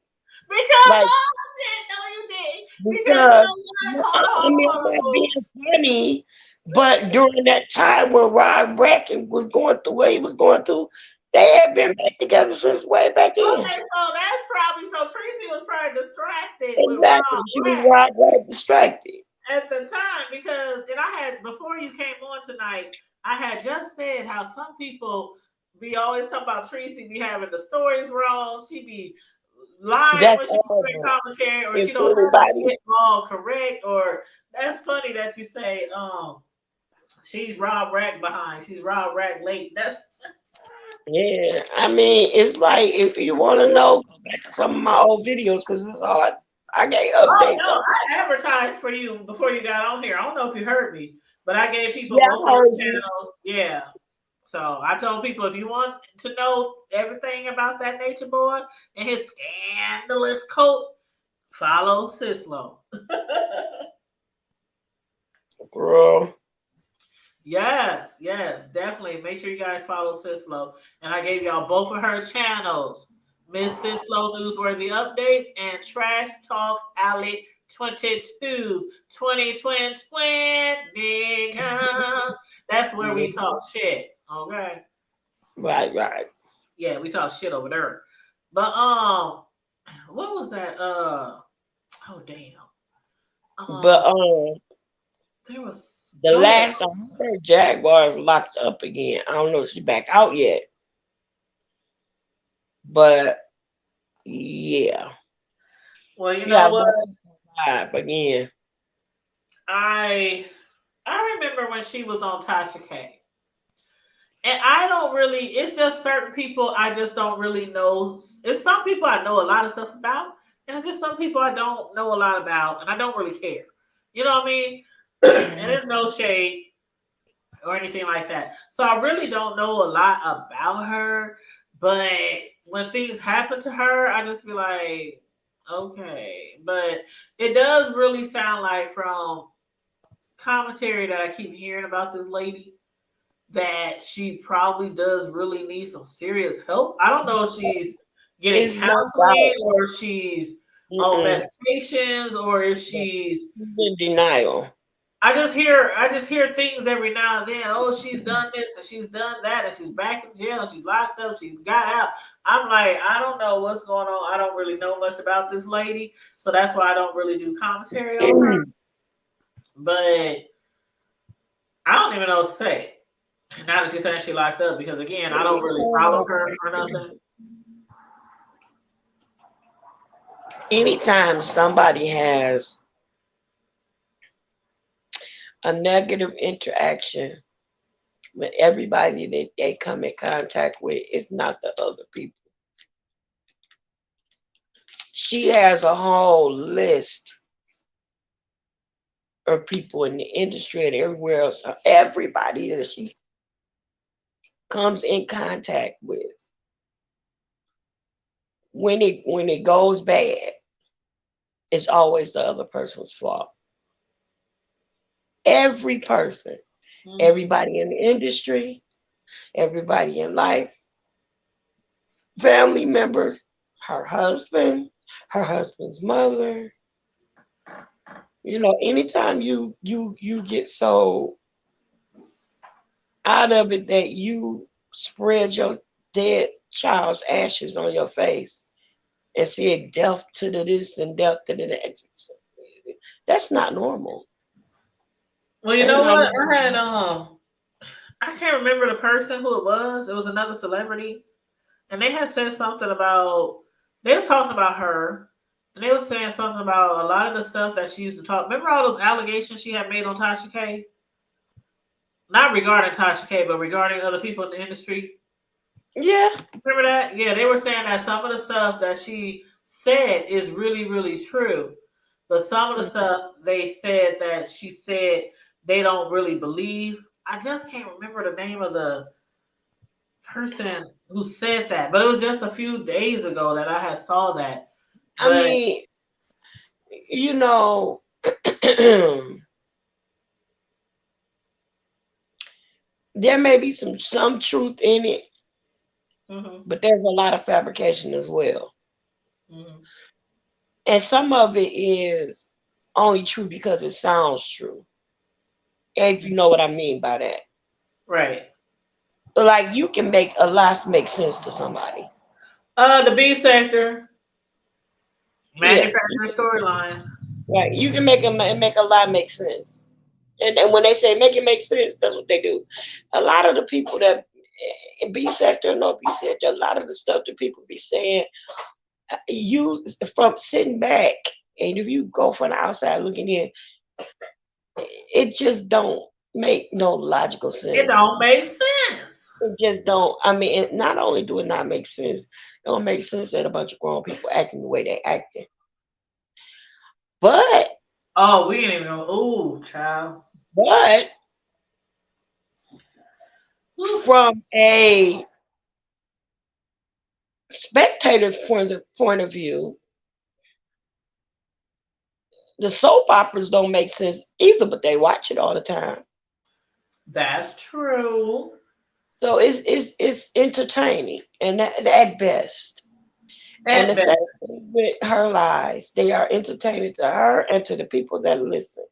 Because Like oh shit, no, you didn't. Because you because know what? no, Hold on, I hold mean on, I'm hold not on. being funny, but during that time when Rob Rack was going through what he was going through, they had been back together since way back then. Okay, so that's probably so Tracy was probably distracted with Exactly. Rob She was Black Rob Rack distracted. at the time because and I had before you came on tonight, I had just said how some people be always talking about Tracy be having the stories wrong. She be lying That's when she doing horrible. commentary, or If she don't have the anybody, shit all correct. Or that's funny that you say she's Rob Rack behind, she's Rob Rack late. That's yeah, I mean, it's like if you want to know, go back to some of my old videos because that's all I gave oh updates no, on. I advertised for you before you got on here. I don't know if you heard me, but I gave people Yeah, both I of her heard you. channels. Yeah. So I told people if you want to know everything about that nature boy and his scandalous coat, follow Sislo. Girl. Yes, definitely. Make sure you guys follow Sislo. And I gave y'all both of her channels. Miss Sislo Newsworthy Updates and Trash Talk Alley 22 2020. That's where Yeah, we talk shit. Okay. right. Yeah, we talk shit over there. But what was that? Oh damn. But Um there was the go ahead. last time I heard Jaguar's locked up again. I don't know if she's back out yet, but yeah, Well, you she know got what? live again. I I remember when she was on Tasha K. And I don't really, it's just certain people I just don't really know. It's some people I know a lot of stuff about, and it's just some people I don't know a lot about, and I don't really care. You know what I mean? And there's no shade or anything like that. So I really don't know a lot about her, but when things happen to her, I just be like, okay. But it does really sound like from commentary that I keep hearing about this lady that she probably does really need some serious help. I don't know if she's getting It's no counseling doubt. or she's on Mm-mm. medications or if Yeah, she's she's in denial. I just hear things every now and then. Oh, she's done this and she's done that and she's back in jail and she's locked up, she got out. I'm like, I don't know what's going on. I don't really know much about this lady. So that's why I don't really do commentary on her. But I don't even know what to say. Now that you're saying she locked up, because again, I don't really follow her or nothing. Anytime somebody has a negative interaction with everybody that they come in contact with, it's not the other people. She has a whole list of people in the industry and everywhere else, everybody that she comes in contact with. When it goes bad, it's always the other person's fault. Every person, Mm-hmm. everybody in the industry, everybody in life, family members, her husband, her husband's mother. Anytime you get so out of it that you spread your dead child's ashes on your face and say death to the this and death to the that. That's not normal. Well, you That's know not what? normal. I had I can't remember the person who it was. It was another celebrity, and they had said something about they was talking about her, and they was saying something about a lot of the stuff that she used to talk. Remember all those allegations she had made on Tasha K? Not regarding Tasha K, but regarding other people in the industry. Yeah. Remember that? Yeah, they were saying that some of the stuff that she said is really, really true. But some of the stuff they said that she said they don't really believe. I just can't remember the name of the person who said that, but it was just a few days ago that I had saw that. I But mean, you know, there may be some truth in it, mhm, but there's a lot of fabrication as well. mhm, And some of it is only true because it sounds true. If you know what I mean by that. right. Like you can make a lie make sense to somebody. The B sector Yeah, manufacturer storylines. right. You can make a lie make sense. And when they say make it make sense, that's what they do. A lot of the people that in B sector and no B sector, a lot of the stuff that people be saying, you from sitting back, and if you go from the outside looking in, it just don't make no logical It sense. don't make sense. It just don't. I mean, not only do it not make sense, it don't make sense that a bunch of grown people acting the way they acting. But Oh, we ain't even know. Ooh, child. but Ooh, from a spectator's point of view, the soap operas don't make sense either, but they watch it all the time. that's true. So it's entertaining and at best. And the At best. same thing with her lies. They are entertaining to her and to the people that listen.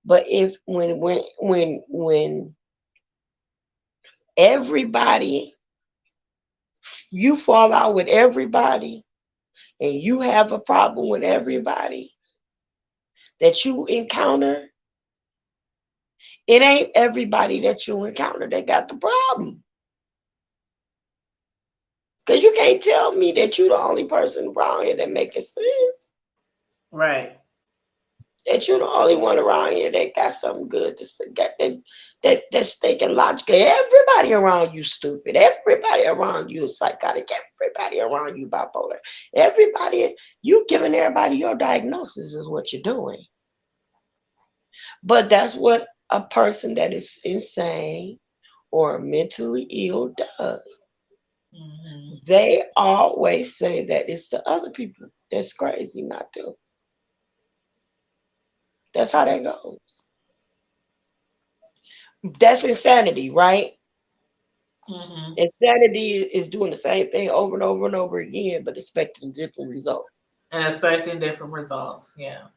But if when everybody you fall out with everybody and you have a problem with everybody that you encounter, it ain't everybody that you encounter that got the problem. Because you can't tell me that you the only person around here that making sense. Right. That you're the only one around here that got something good to say, that's thinking logically. Everybody around you stupid. Everybody around you is psychotic. Everybody around you bipolar. Everybody, you giving everybody your diagnosis is what you're doing. But that's what a person that is insane or mentally ill does. Mhm. They always say that it's the other people that's crazy, not them. That's how that goes. That's insanity, right? Mhm. Insanity is doing the same thing over and over and over again, but expecting different results. And expecting different results. Yeah.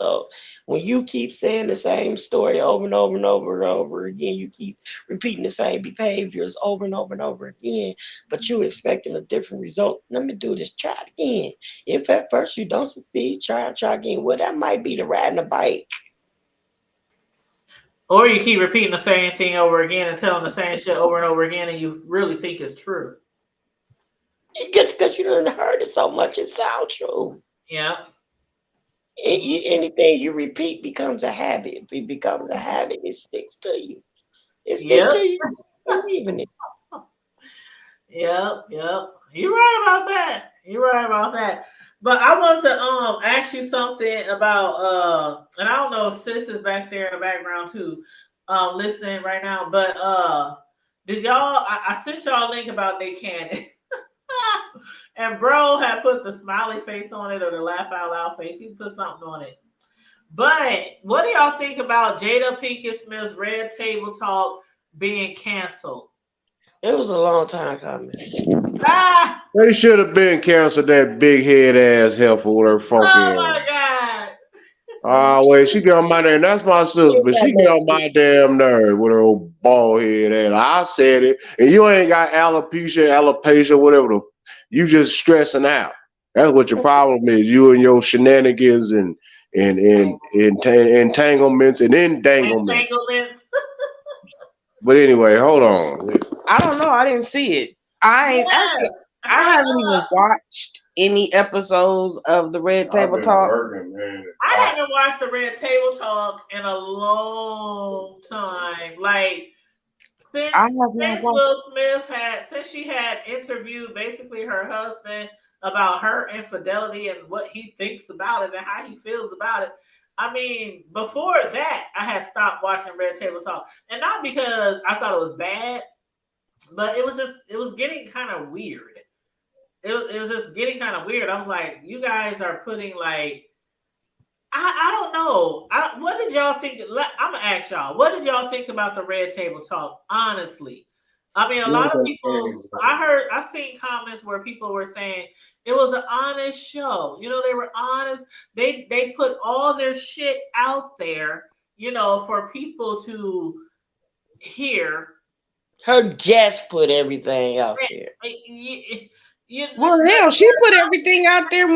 So when you keep saying the same story over and over and over and over again, you keep repeating the same behaviors over and over and over again, but you expecting a different result. Let me do this. Try it again. If at first you don't succeed, try again. Well, that might be the riding a bike. Or you keep repeating the same thing over again and telling the same shit over and over again, and you really think it's true. It gets because you done heard it so much, it sounds true. Yeah. Anything you repeat becomes a habit. If it becomes a habit, it sticks to you. It sticks Yep. to you. Believe in it. Yep. Yep. You're right about that. You're right about that. But I want to ask you something about and I don't know if sis is back there in the background too, listening right now. But did y'all I sent y'all a link about Nick Cannon. And bro had put the smiley face on it or the laugh out loud face. He put something on it. But what do y'all think about Jada Pinkett Smith's Red Table Talk being canceled? It was a long time coming. Ah! They should have been canceled that big head ass heifer with her funky Oh ass. my god! Ah, wait, she get on my nerve. That's my sister, Ain't but got she get nothing on to my damn nerve with her old bald head ass. I said it, and you ain't got alopecia, whatever. You just stressing out. That's what your problem is. You and your shenanigans and entanglements and entanglements. Entanglements. But anyway, hold on. I don't know. I didn't see it. I ain't Yes. actually. I Hold haven't even up. watched any episodes of the Red I've Table been Talk. working, man. I haven't watched the Red Table Talk in a long time. Like I since have not since watched. Will Smith she had interviewed basically her husband about her infidelity and what he thinks about it and how he feels about it. I mean, before that, I had stopped watching Red Table Talk, and not because I thought it was bad, but it was getting kind of weird. It was just getting kind of weird. I was like, you guys are putting like I don't know. What did y'all think? I'm gonna ask y'all. What did y'all think about the Red Table Talk? Honestly, I mean, a lot of people. I seen comments where people were saying it was an honest show. You know, they were honest. They put all their shit out there. You know, for people to hear. Her guest put everything out there. You, you, Well, hell, she put everything out there.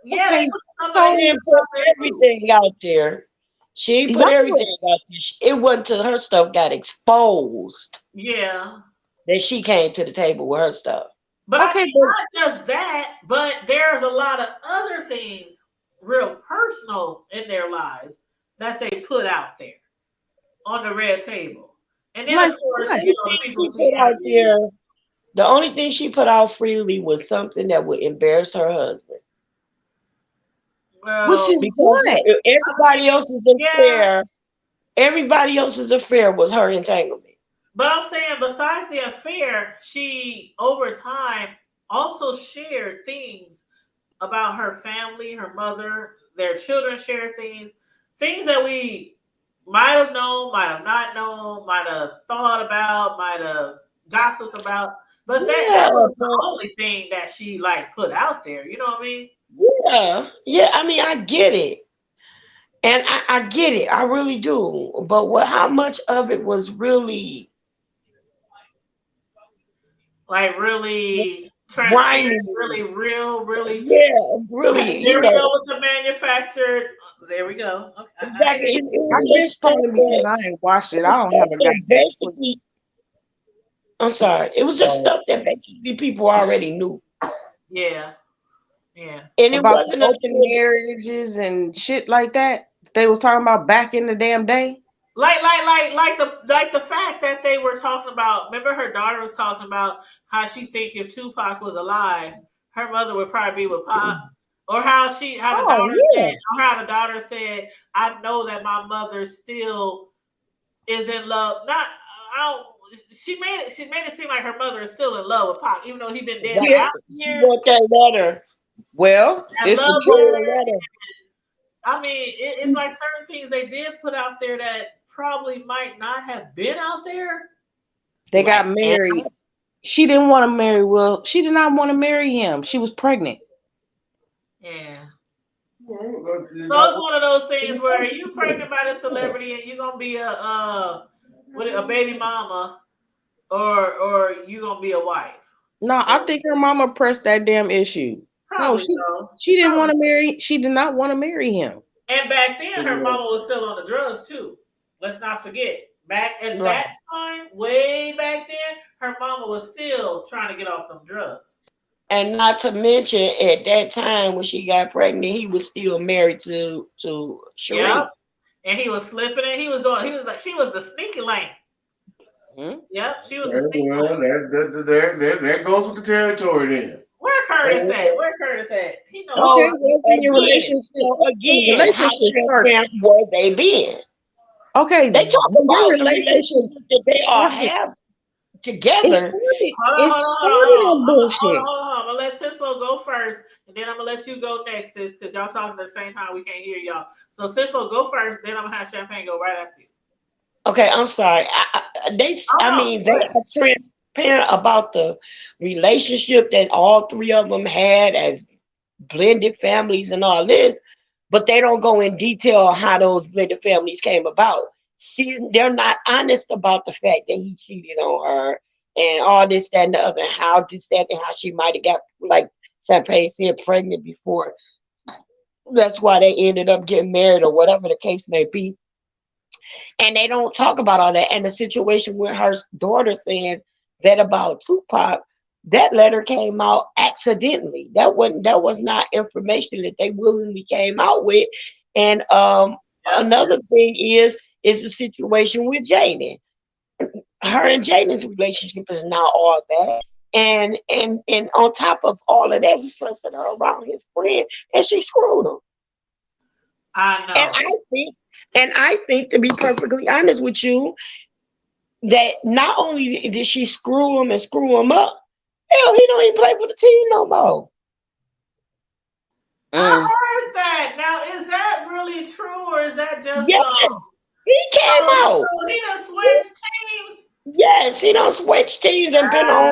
yeah, they Okay, put some of She so their didn't shit put out there too. everything out there. She put right. everything out there. It wasn't till her stuff got exposed Yeah. that she came to the table with her stuff. But I Okay, mean, but not just that, but there's a lot of other things, real personal in their lives that they put out there on the red table. And then, like of course, what? you know, the people She she put out interviewed. there, the only thing she put out freely was something that would embarrass her husband. Which is Well, Because what? I mean, everybody else's yeah, affair, everybody else's affair was her entanglement. but I'm saying besides the affair, she over time also shared things about her family, her mother, their children shared things that we might have known, might have not known, might have thought about, might have gossiped about. But that Yeah, was the but only thing that she like put out there. You know what I mean? yeah. I mean, I get it, and I get it. I really do. But how much of it was really Like really transparent, grimy? really real, really. Yeah, really. There we go with the manufactured. There we go. Okay, I hear Exactly. you. It I was can't just stuff claim because that I ain't watched it it. I was don't have stuff a that goddamn clue. basically. I'm sorry. It was just stuff that basically people already knew, Yeah, yeah. and it About the wasn't open until marriages and shit like that. They was talking about back in the damn day. Like the fact that they were talking about. Remember, her daughter was talking about how she think if Tupac was alive, her mother would probably be with Pop, or how the Oh daughter said, yeah. or how the daughter said, I know that my mother still is in love. Not, I don't. She made it seem like her mother is still in love with Pac, even though he been dead a Yeah. exactly, thousand she years. wrote that letter. Well, That it's the love She truth. wrote a letter. letter. I mean, it's like certain things they did put out there that probably might not have been out there. They Right. got And married. She didn't want to marry Will. She did not want to marry him. She was pregnant. Yeah. So it's one of those things where you pregnant by the celebrity and you're gonna be a baby mama or you gonna be a wife. No, I think her mama pressed that damn issue. No, Probably so. she didn't want Probably to so. marry. She did not want to marry him. And back then her mama was still on the drugs too. Let's not forget. Back at Right. that time, way back then, her mama was still trying to get off them drugs. not to mention at that time when she got pregnant, he was still married to Yep. Sheree. And he was slipping it. He was like she was the sneaky link. Hmm? Yep, she was the Okay, sneaky well, link. that goes with the territory then. Where Curtis And at? Where Curtis at? He know all Okay, so about well, then your again, relationship, so when the again, how relationship started. transparent were they being? Okay, They talk when your about the relationship relationship that they all started, have it together. started. Hold on, It hold on, hold on, started hold on. on bullshit. I'm gonna let Cislo go first, and then I'm gonna let you go next, sis, because y'all talking at the same time. We can't hear y'all. So Cislo go first, then I'm gonna have Champagne go right after you. Okay, I'm sorry. Oh I no, mean, go they ahead. are transparent about the relationship that all three of them had as blended families and all this, but they don't go in detail on how those blended families came about. They're not honest about the fact that he cheated on her and all this, that, and the other, and how this, that, and how she might have got, like Champagne said, pregnant before. That's why they ended up getting married or whatever the case may be. And they don't talk about all that. And the situation with her daughter saying that about Tupac, that letter came out accidentally. That was not information that they willingly came out with. And Yep. another thing is the situation with Jaden. her and Jaden's relationship is not all that. And on top of all of that, he trusted her around his friend, and she screwed him. I And know. I think, to be perfectly honest with you, that not only did she screw him and screw him up, hell, he don't even play for the team no more. I Mm. heard that. Now, is that really true, or is that just Yes, he came out. so he done switched teams? Yes, he don't switch teams and been on Uh,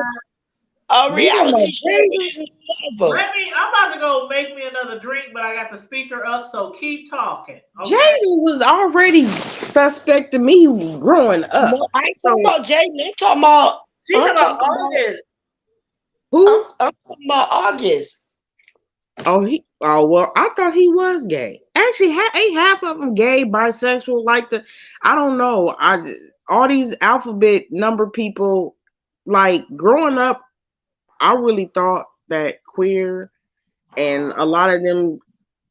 a You talking reality about show Jaden? with his lover. I'm about to go make me another drink, but I got the speaker up, so keep talking. Okay. Jaden was already suspect to me growing up. No, I ain't talking So about Jaden. I'm talking about. She talking I'm about talking about. August. who? I'm talking about August. Oh well, I thought he was gay. Actually, ain't half of them gay, bisexual, like the I don't know. All these alphabet number people, like growing up, I really thought that queer and a lot of them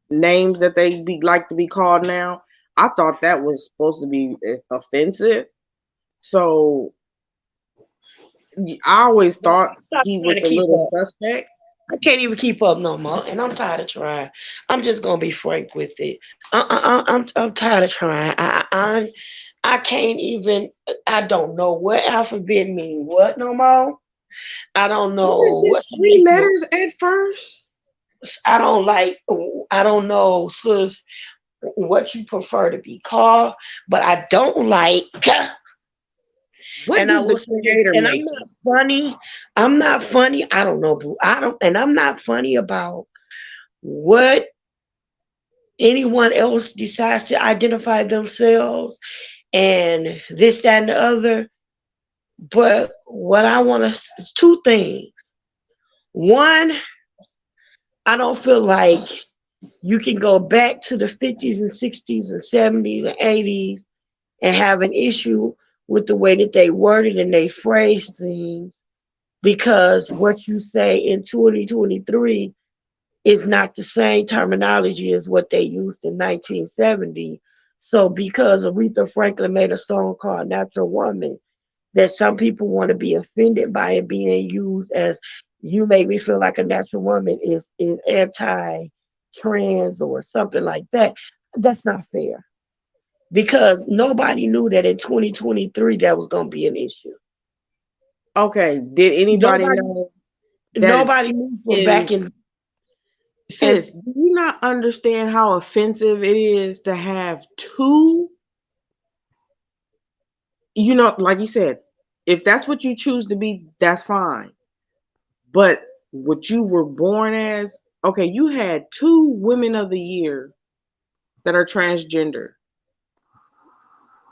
names that they be like to be called now, I thought that was supposed to be offensive. So I always thought Stop he trying was to a keep little up. suspect. I can't even keep up no more, and I'm tired of trying. I'm just gonna be frank with it. I'm tired of trying. I can't even. I don't know what alphabet mean what no more. I don't Was know it what's just the three name letters at first? I don't like. I don't know, sis, what you prefer to be called, but I don't like. What And I did the will say this, creator and make I'm not it? funny. I'm not funny. I don't know, boo. I don't, and I'm not funny about what anyone else decides to identify themselves and this, that, and the other. But what I want to, two things. One, I don't feel like you can go back to the 50s and 60s and 70s and 80s and have an issue with the way that they worded and they phrased things, because what you say in 2023 is not the same terminology as what they used in 1970. So because Aretha Franklin made a song called Natural Woman, that some people want to be offended by it being used as you make me feel like a natural woman is anti-trans or something like that. That's not fair, because nobody knew that in 2023 that was going to be an issue. Okay, did anybody Nobody know that nobody knew from in back in and sis, do you not understand how offensive it is to have two, like you said, if that's what you choose to be, that's fine. But what you were born as, okay, you had two women of the year that are transgender,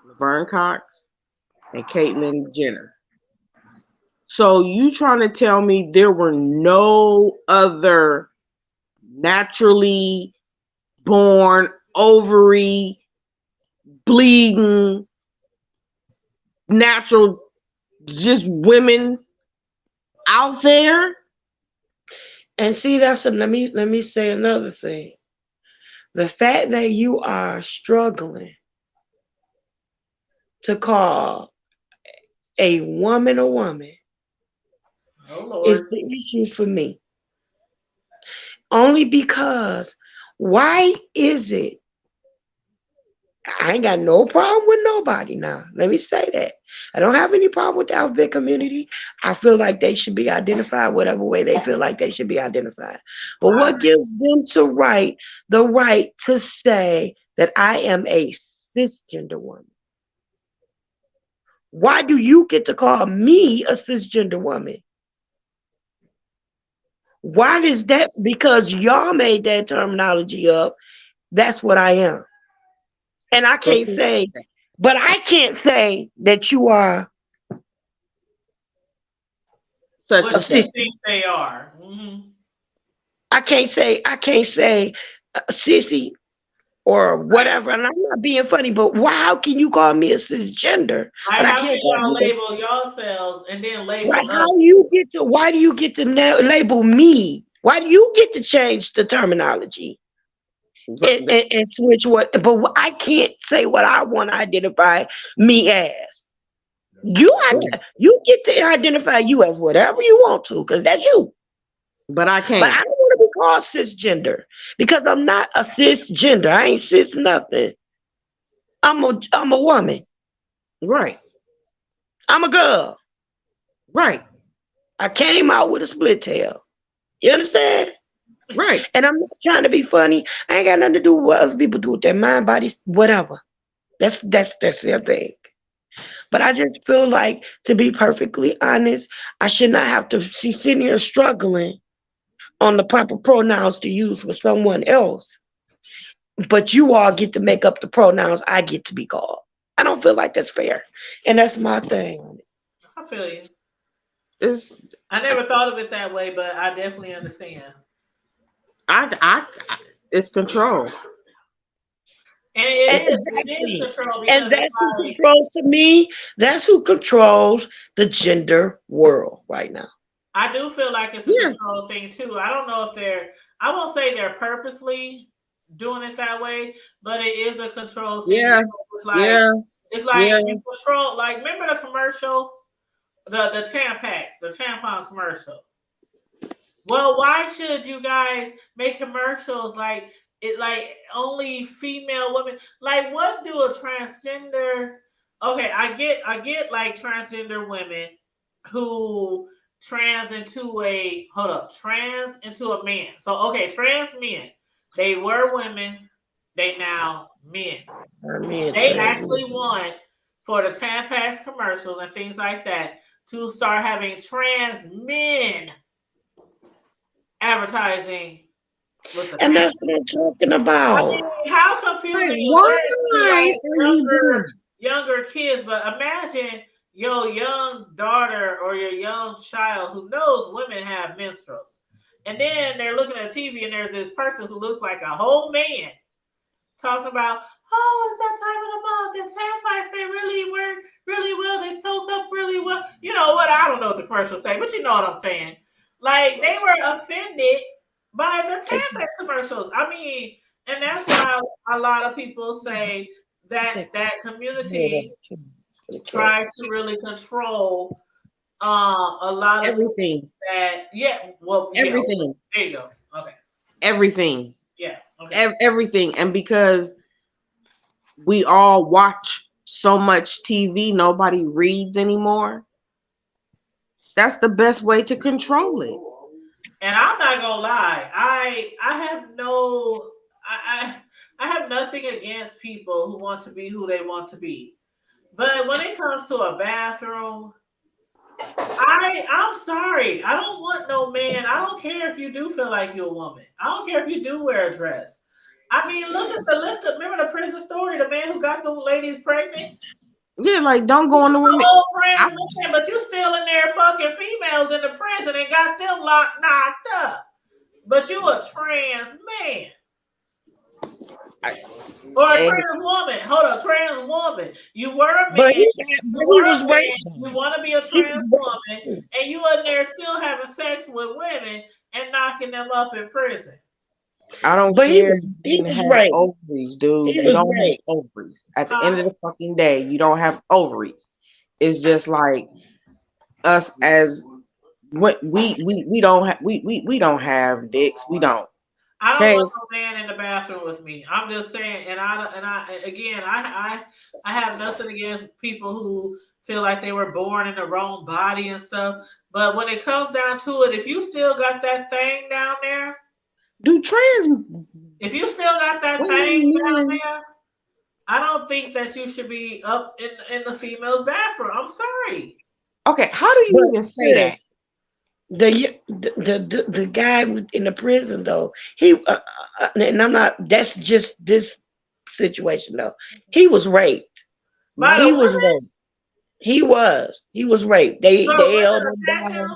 Laverne Cox and Caitlyn Jenner. So you trying to tell me there were no other naturally born ovary bleeding natural just women out there? see, that's a let me say another thing. The fact that you are struggling to call a woman Oh is Lord. the issue for me. Only because, why is it? I ain't got no problem with nobody now. Let me say that. I don't have any problem with the alphabet community. I feel like they should be identified whatever way they feel like they should be identified. But I what gives them the right to say that I am a cisgender woman? Why do you get to call me a cisgender woman? Why is that? Because y'all made that terminology up. That's what I am. And I can't Okay. say, but I can't say that you are Such what a and you such. cis. think they are. I can't say sissy or Right. whatever. And I'm not being funny, but why? How can you call me a cisgender? Like, But I how can can't call y'all you. label yourselves and then Right? label How us too? you get to? Why do you get to label me? Why do you get to change the terminology and switch what? But I can't say what I want to identify me as. You get to identify you as whatever you want to, because that's you. But I But I can't. don't want to be called cisgender because I'm not a cisgender. I ain't cis nothing. I'm a woman. Right. I'm a girl. Right. I came out with a split tail. You understand? Right. And I'm not trying to be funny. I ain't got nothing to do with what other people do with their mind, bodies, whatever. That's their thing. But I just feel like, to be perfectly honest, I should not have to see sitting here struggling on the proper pronouns to use for someone else. But you all get to make up the pronouns I get to be called. I don't feel like that's fair. And that's my thing. I feel you. It's I never thought of it that way, but I definitely understand. it's control. And And it is exactly. control And because it's that's who like controls, to me, that's who controls the gender world right now. I do feel like it's a Yeah. control thing too. I don't know if I won't say they're purposely doing it that way, but it is a control thing Yeah. because Yeah. it's Yeah. like you control. Like remember the commercial, the Tampax, the tampon commercial. Well, why should you guys make commercials like only female women? Like what do a transgender okay, I get like transgender women who trans into a man. So okay, trans men. They were women, they now men. I mean, They trans. actually want for the Tampax commercials and things like that to start having trans men advertising with the And pants. that's what I'm talking I about. mean, how Right. confusing is Why that to are like you doing younger kids? But imagine your young daughter or your young child who knows women have menstruals, and then they're looking at TV and there's this person who looks like a whole man talking about, oh, it's that time of the month and tampons they really work really well, they soak up really well. You know what? I don't know what the commercials say, but you know what I'm saying. Like they were offended by the Tampax commercials. I mean, and that's why a lot of people say that that community tries to really control a lot of things everything? that yeah, Everything. there you go. Okay. Everything. Yeah. Okay. Everything. And because we all watch so much TV, nobody reads anymore. That's the best way to control it. And I'm not gonna lie, I have no I have nothing against people who want to be who they want to be. But when it comes to a bathroom, I'm sorry. I don't want no man. I don't care if you do feel like you're a woman. I don't care if you do wear a dress. I mean, look at the list. Remember the prison story? The man who got the ladies pregnant. Yeah, like don't go in the women. The whole trans man, but you still in there fucking females in the knocked up. But you a trans man. Or a trans woman. Hold on, trans woman. You were a man. You were a man. You want to be a trans woman, and you in there still having sex with women and knocking them up in prison. I don't But care if he you was didn't have right. ovaries, dude. He You was don't have right. ovaries. At the end of the fucking day, you don't have ovaries. It's just like us as what we don't have we don't have dicks. We don't. I don't Okay. want no man in the bathroom with me. I'm just saying, and I again, I have nothing against people who feel like they were born in the wrong body and stuff. But when it comes down to it, if you still got that thing down there, Do trans if you still got that thing women down men there, I don't think that you should be up in the female's bathroom. I'm sorry. okay, how do you But even say that? the guy in the prison though, and I'm not. That's just this situation though. He was raped. By the He was women, raped. He was raped. They the women held him attacked down. him.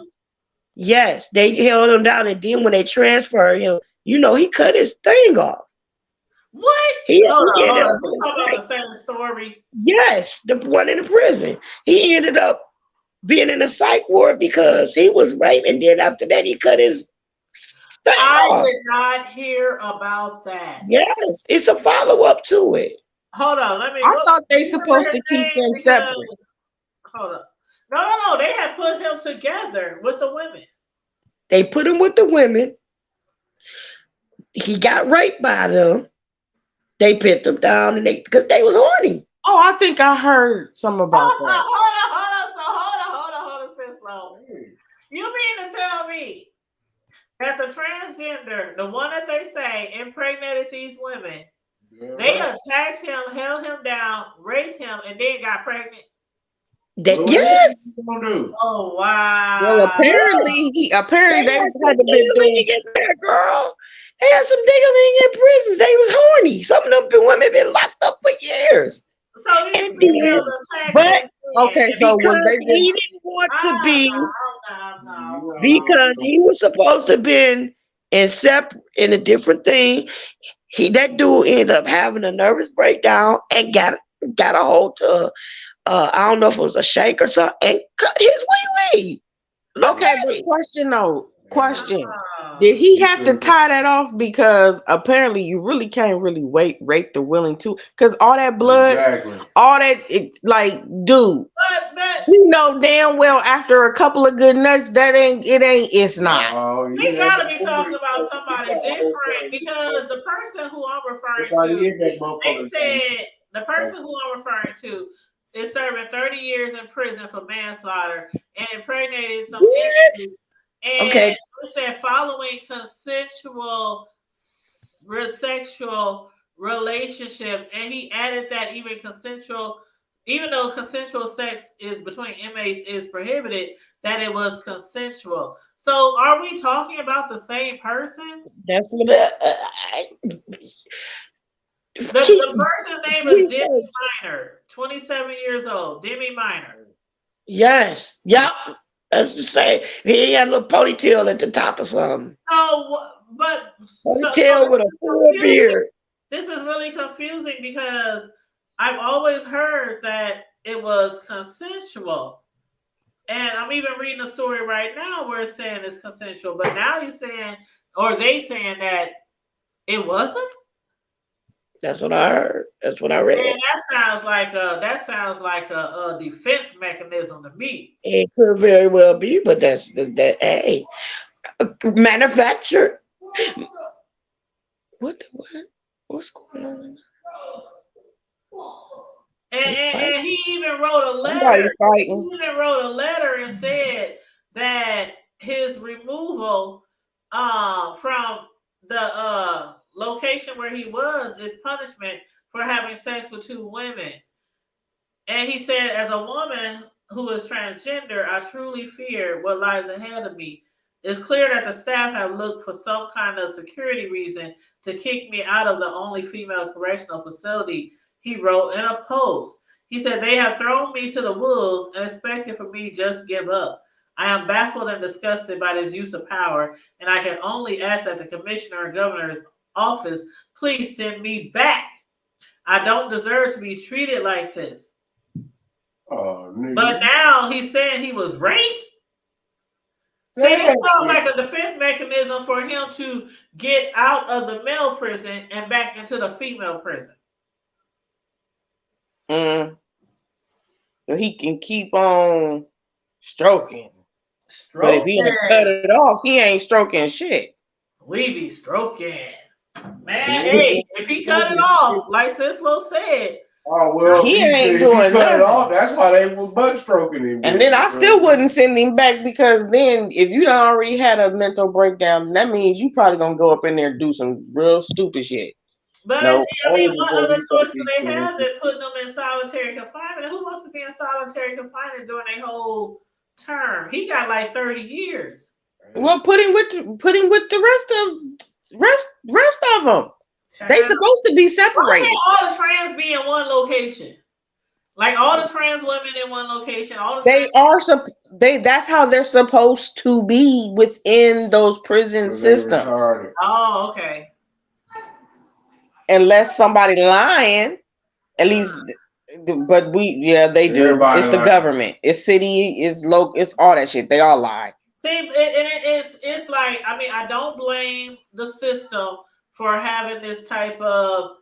Yes, they held him down, and then when they transferred him, he cut his thing off. What? He Hold ended on. up We being talking about raped. the same story. Yes, the one in the prison. He ended up being in a psych ward because he was raped, and then after that, he cut his thing I off. did not hear about that. Yes, it's a follow up to it. Hold on, let me. I thought Do they you remember supposed his to keep name? them Because separate. hold up. No. They had put him together with the women. They put him with the women. He got raped by them. They pinned him down and because they was horny. Oh, I think I heard some about that. Hold on, sis. You mean to tell me that the transgender, the one that they say impregnated these women, they attacked him, held him down, raped him, and then got pregnant? Yes. Oh wow. Well, apparently they had to be doing that girl. They had some diggling in prisons. They was horny. Some of them women been locked up for years. So these females attacked. But okay, so was they just? He didn't want to be because he was supposed to have been in a different thing. That dude ended up having a nervous breakdown and got a hold to I don't know if it was a shank or something, and cut his wee. Okay, but question. Did he have to tie that off? Because apparently you really can't really rape the willing too. Because all that blood, all that, dude, you know damn well after a couple of good nuts, it's not. We gotta be talking about somebody different because the person who I'm referring to, they said the person who I'm referring to is serving 30 years in prison for manslaughter and impregnated some inmates. And it said following consensual sexual relationships, and he added that even though consensual sex is between inmates is prohibited, that it was consensual. So are we talking about the same person? That's what the person's name is Demi Minor, 27 years old. Demi Minor. Yes. Yep. That's the same. He had a little ponytail at the top of something. Ponytail with a full beard. This is really confusing because I've always heard that it was consensual. And I'm even reading a story right now where it's saying it's consensual. But now you're saying, or they saying that it wasn't? That's what I heard. That's what I read. And that sounds like a defense mechanism to me. It could very well be, but that's hey, manufactured. What's going on? And he even wrote a letter. He even wrote a letter and said that his removal from the location where he was is punishment for having sex with two women. And he said, as a woman who is transgender, I truly fear what lies ahead of me. It's clear that the staff have looked for some kind of security reason to kick me out of the only female correctional facility, he wrote in a post. He said, they have thrown me to the wolves and expected for me just give up. I am baffled and disgusted by this use of power, and I can only ask that the commissioner and governor's office please send me back. I don't deserve to be treated like this. But now he's saying he was raped. See, that sounds like a defense mechanism for him to get out of the male prison and back into the female prison. So he can keep on stroking. But if he don't cut it off, he ain't stroking shit. We be stroking. Man, hey, if he cut it off, like Sislo said, he ain't doing nothing. That's why they was butt stroking him. And then I still wouldn't send him back because then if you done already had a mental breakdown, that means you probably gonna go up in there and do some real stupid shit. But what other choice do they have than putting them in solitary confinement? Who wants to be in solitary confinement during a whole term? He got like 30 years. Well, put him with the rest of them. They supposed to be separated. Why can't all the trans be in one location? Like all the trans women in one location. That's how they're supposed to be within those prison systems. Oh, okay. Unless somebody lying, at least. But they do. Everybody it's the government. It's city. It's local. It's all that shit. They all lie. See, it's like, I mean, I don't blame the system for having this type of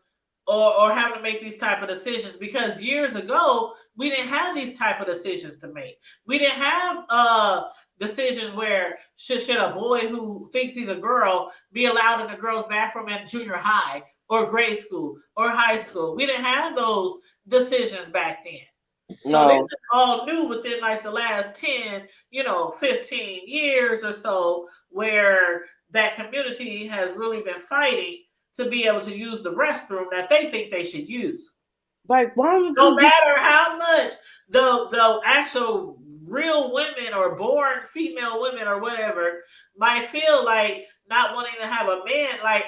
or having to make these type of decisions, because years ago we didn't have these type of decisions to make. We didn't have decisions where should a boy who thinks he's a girl be allowed in the girls' bathroom at junior high or grade school or high school. We didn't have those decisions back then. So this No. is all new within like the last 10, 15 years or so, where that community has really been fighting to be able to use the restroom that they think they should use. Like, why don't No you get matter how much the actual real women or born female women or whatever might feel like not wanting to have a man, like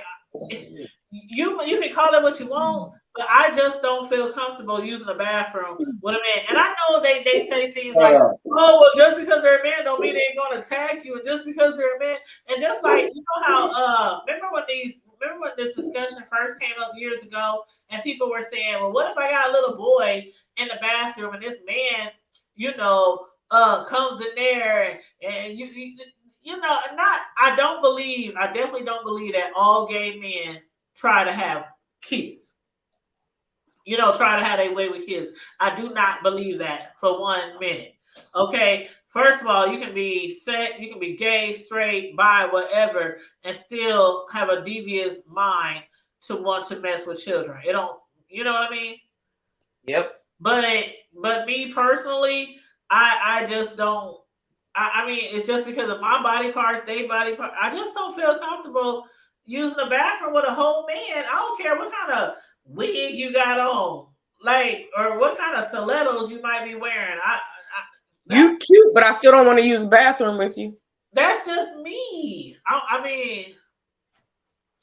you can call it what you want, but I just don't feel comfortable using the bathroom with a man. And I know they say things like, oh, well, just because they're a man don't mean they ain't gonna attack you, and just because they're a man, and just like how remember when this discussion first came up years ago, and people were saying, well, what if I got a little boy in the bathroom and this man, comes in there and I definitely don't believe that all gay men try to have kids. Try to have their way with kids. I do not believe that for 1 minute. Okay, first of all, you can be gay, straight, bi, whatever, and still have a devious mind to want to mess with children. It don't, you know what I mean? Yep. But me personally, I just don't. I mean, it's just because of my body parts, I just don't feel comfortable using the bathroom with a whole man. I don't care what kind of wig you got on, like, or what kind of stilettos you might be wearing. You cute, but I still don't want to use the bathroom with you. That's just me. I mean,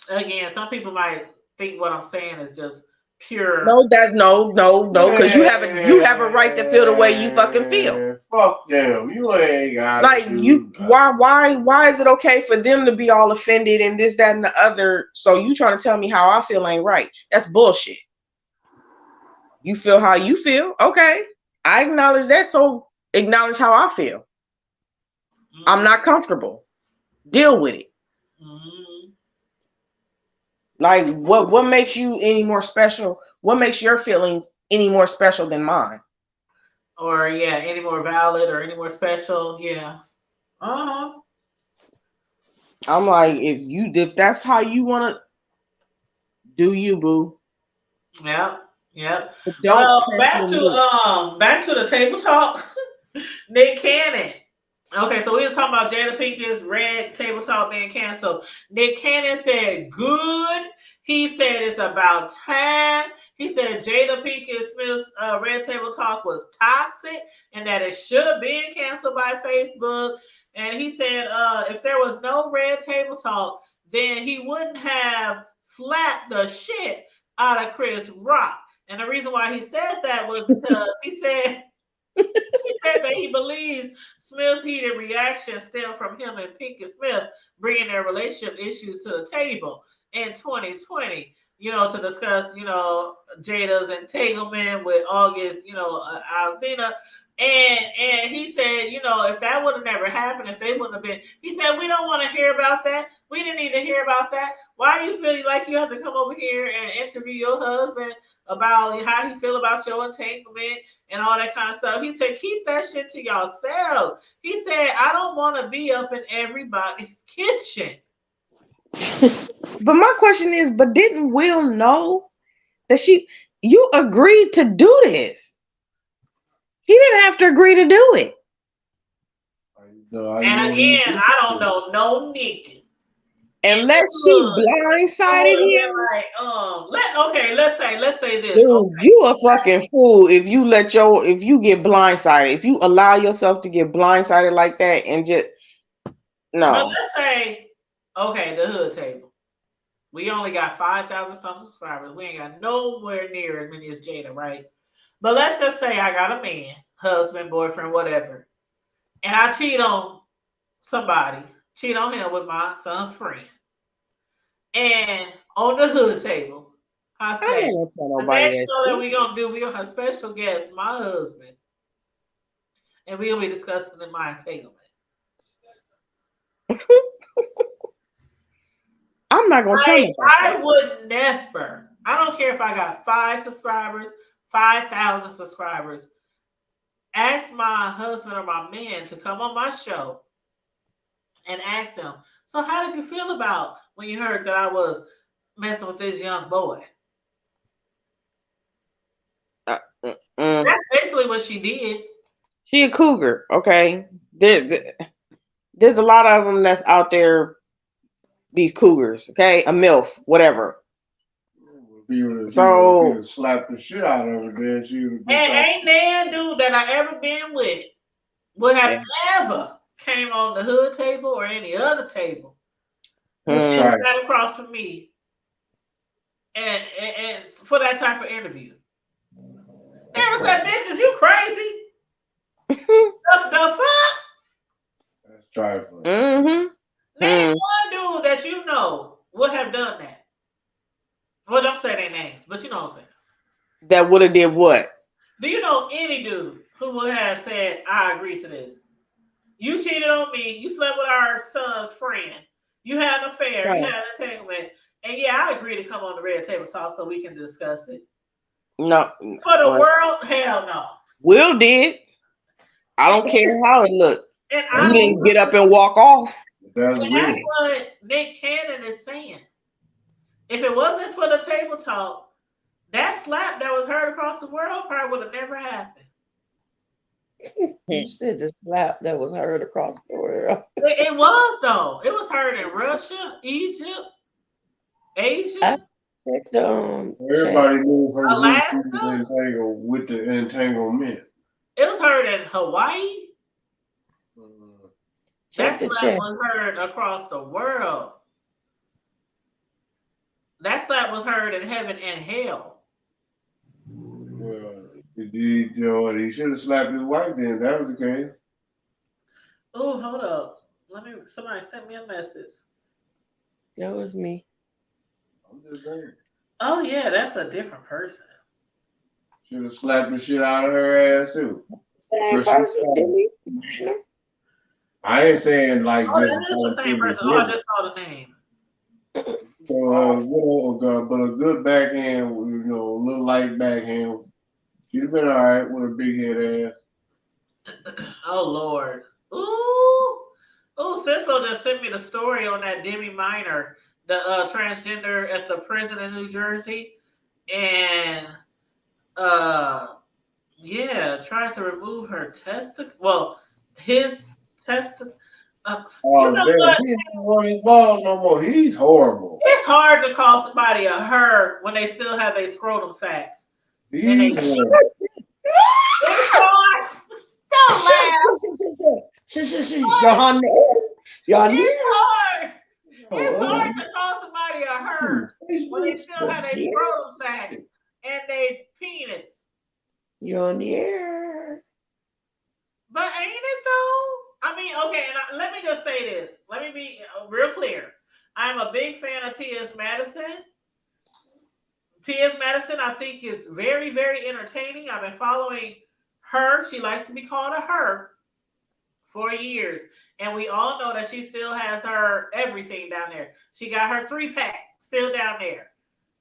again, some people might think what I'm saying is just pure. No, because you have a right to feel the way you fucking feel. Fuck them. You ain't got like you. Why is it okay for them to be all offended and this, that, and the other? So you trying to tell me how I feel ain't right? That's bullshit. You feel how you feel. Okay, I acknowledge that. So acknowledge how I feel. Mm-hmm. I'm not comfortable. Deal with it. Mm-hmm. Like what makes you any more special? What makes your feelings any more special than mine? Or any more valid or any more special? Yeah. Uh-huh. I'm like, if that's how you want to do, you boo. Yep. Well, back to the table talk. Nick Cannon. Okay, so we was talking about Jada Pinkett's Red Table Talk being canceled. Nick Cannon said, good. He said it's about time. He said Jada Pinkett Smith's Red Table Talk was toxic and that it should have been canceled by Facebook. And he said if there was no Red Table Talk, then he wouldn't have slapped the shit out of Chris Rock. And the reason why he said that was because he said that he believes Smith's heated reaction stemmed from him and Pinkett Smith bringing their relationship issues to the table in 2020, to discuss, Jada's entanglement with August, Alsina. And he said, if that would have never happened, if they wouldn't have been, he said, we don't want to hear about that. We didn't need to hear about that. Why you feel like you have to come over here and interview your husband about how he feel about your entanglement and all that kind of stuff? He said, keep that shit to yourself. He said, I don't want to be up in everybody's kitchen. But my question is, but didn't Will know that you agreed to do this? He didn't have to agree to do it. And again, I don't know no nigga. Unless she blindsided him. Like, let's say this. Dude, okay. You a fucking fool if you get blindsided. If you allow yourself to get blindsided like that and just no. But let's say, okay, the hood table. We only got 5,000 something subscribers. We ain't got nowhere near as many as Jada, right? But let's just say I got a man, husband, boyfriend, whatever, and I cheat on somebody, cheat on him with my son's friend. And on the hood table, I say, the next show that we're going to have special guest, my husband, and we'll be discussing my entanglement. I'm not going to tell you. I would never. I don't care if I got 5 subscribers, 5,000 subscribers. ask my husband or my man to come on my show and ask him, so how did you feel about when you heard that I was messing with this young boy? That's basically what she did. She a cougar, okay? There's a lot of them that's out there. These cougars, okay? A MILF, whatever. If So you slap the shit out of her, then she would be And ain't nan dude that I ever been with would have ever came on the hood table or any other table and sat across from me and for that type of interview. They was like, bitches, you crazy? the fuck? That's trifling. Name one dude that you know would have done that. Well, don't say their names, but you know what I'm saying. That would have did what? Do you know any dude who would have said, I agree to this? You cheated on me. You slept with our son's friend. You had an affair. Right. You had an entanglement. And yeah, I agree to come on the red table talk so we can discuss it. No. For the world, hell no. Will did. I don't care how it looked. And you didn't get up and walk off. That's what Nick Cannon is saying. If it wasn't for the table talk, that slap that was heard across the world probably would have never happened. You said the slap that was heard across the world. It was though. It was heard in Russia, Egypt, Asia. Everybody knew her Alaska with the entanglement. It was heard in Hawaii. That slap was heard across the world. That slap was heard in heaven and hell. Well, he should have slapped his wife then. That was the case. Oh, hold up. Somebody sent me a message. That was me. I'm just saying. Oh, yeah, that's a different person. Should have slapped the shit out of her ass, too. Same person, didn't he? I ain't saying like that is the same person. Oh, I just saw the name. So, but a good backhand, a little light backhand. She'd have been all right with a big head ass. Oh, Lord. Ooh, Cisco just sent me the story on that Demi Minor, the transgender at the prison in New Jersey. And, tried to remove her testicle. Well, his testicle. He don't want his balls no more. He's horrible. It's hard to call somebody a her when they still have their scrotum sacks. He's horrible. It's hard. Don't laugh. It's hard to call somebody a her when they still have their scrotum sacks and their penis. You're on the air. But ain't it though? I mean, okay, and let me just say this. Let me be real clear. I'm a big fan of T.S. Madison. T.S. Madison, I think, is very, very entertaining. I've been following her. She likes to be called a her for years. And we all know that she still has her everything down there. She got her 3-pack still down there.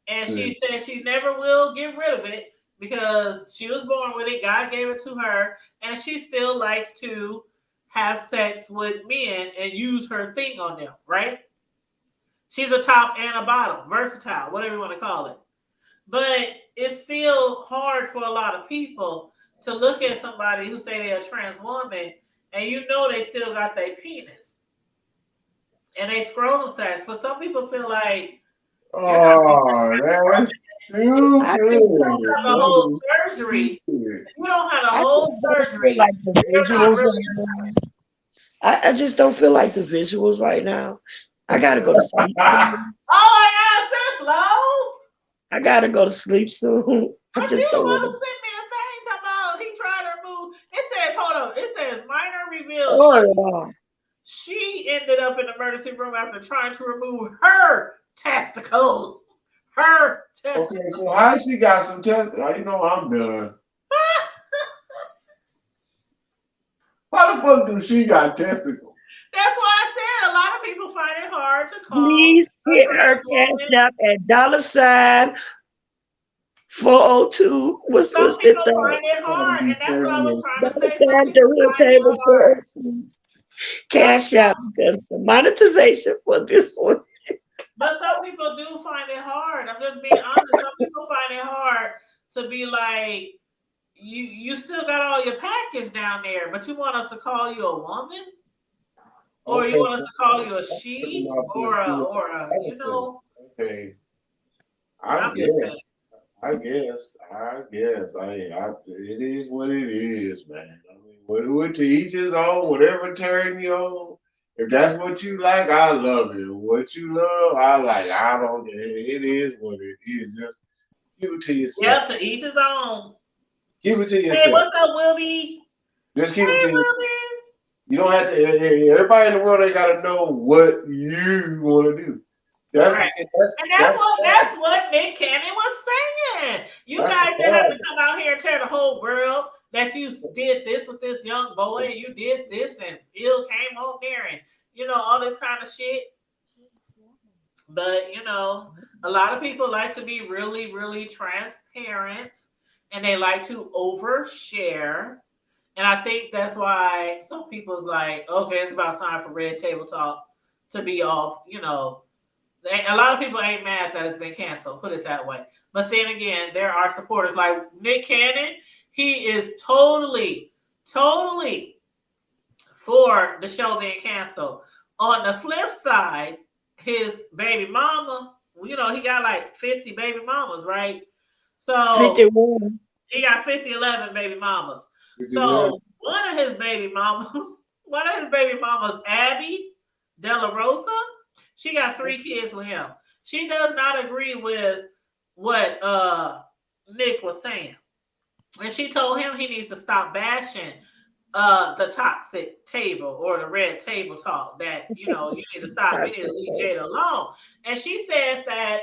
And she said she never will get rid of it because she was born with it. God gave it to her. And she still likes to have sex with men and use her thing on them, right? She's a top and a bottom, versatile, whatever you want to call it. But it's still hard for a lot of people to look at somebody who say they're a trans woman and you know they still got their penis and they scrotum sacks. But some people feel like, that's stupid. You don't have a whole surgery. You don't have a whole surgery. Like the visuals I just don't feel like the visuals right now. I gotta go to sleep. Oh my God, so slow. I gotta go to sleep soon. But you the one who sent me the thing talking about he tried to remove. It says, hold on. It says minor reveals she ended up in the emergency room after trying to remove her testicles. Her testicles. Okay, so how she got some testicles? You know I'm done. How the fuck do she got testicles? That's why I said a lot of people find it hard to call. Please hit her cash up at 402 Some was the people third. find it Gotta hard, be and that's what I was funny. trying By to the say. Some time the people hood find it table hard. 402, Some cash out because the monetization for this one. But some people do find it hard. I'm just being honest. Some people find it hard to be like, you still got all your package down there, but you want us to call you a woman, or you Okay, want us to call you a I'm putting she, off this food or a, nonsense. Okay, I I'm just guess. saying. It is what it is, man. I mean, what to each his own, whatever turn you on. If that's what you like, I love it. What you love, I like. I don't. It is what it is. Just keep it to yourself. Yep, to each his own. Keep it to Hey, yourself. what's up, Wilby? Just keep it Hey, to yourself. Wilbies. You don't have to. Everybody in the world ain't got to know what you want to do. That's Right. And that's that's what Nick Cannon was saying. You that's the guys that have to problem. come out here and tell the whole world that you did this with this young boy and you did this and Bill came on there and all this kind of shit. But a lot of people like to be really, really transparent and they like to overshare. And I think that's why some people's like, okay, it's about time for Red Table Talk to be off, a lot of people ain't mad that it's been canceled, put it that way. But then again, there are supporters like Nick Cannon. He is totally, totally for the show being canceled. On the flip side, his baby mama, he got like 50 baby mamas, right? So 51. he got 11 baby mamas. If you love, So one of his baby mamas, Abby De La Rosa, she got 3 kids with him. She does not agree with what Nick was saying. And she told him he needs to stop bashing the toxic table or the red table talk, that you need to stop, you need to leave Jada alone. And she said that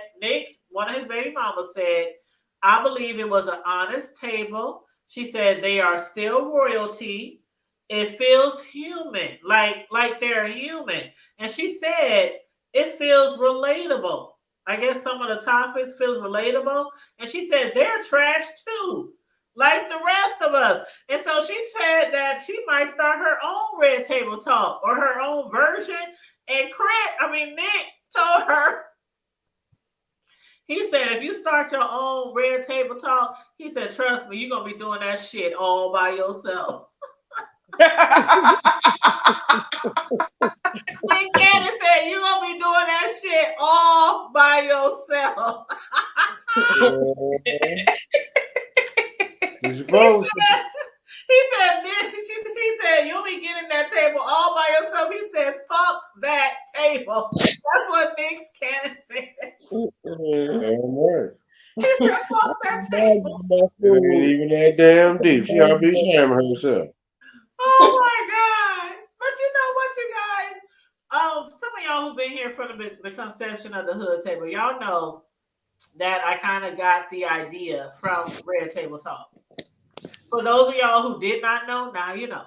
one of his baby mamas said, I believe it was an honest table. She said they are still royalty. It feels human, like they're human. And she said it feels relatable. I guess some of the topics feels relatable. And she said they're trash too, like the rest of us. And so she said that she might start her own red table talk or her own version. And Nick told her, he said, if you start your own red table talk, he said, trust me, you're going to be doing that shit all by yourself. Nick Cannon said, you're going to be doing that shit all by yourself. you're supposed to. He said, you'll be getting that table all by yourself. He said, fuck that table. That's what Nick Cannon said. Damn right. He said, fuck that table. It ain't even that damn deep. She ought to be shaming herself. Oh my God. But you know what, you guys? Some of y'all who've been here from the conception of the hood table, y'all know that I kind of got the idea from Red Table Talk. For those of y'all who did not know, now you know.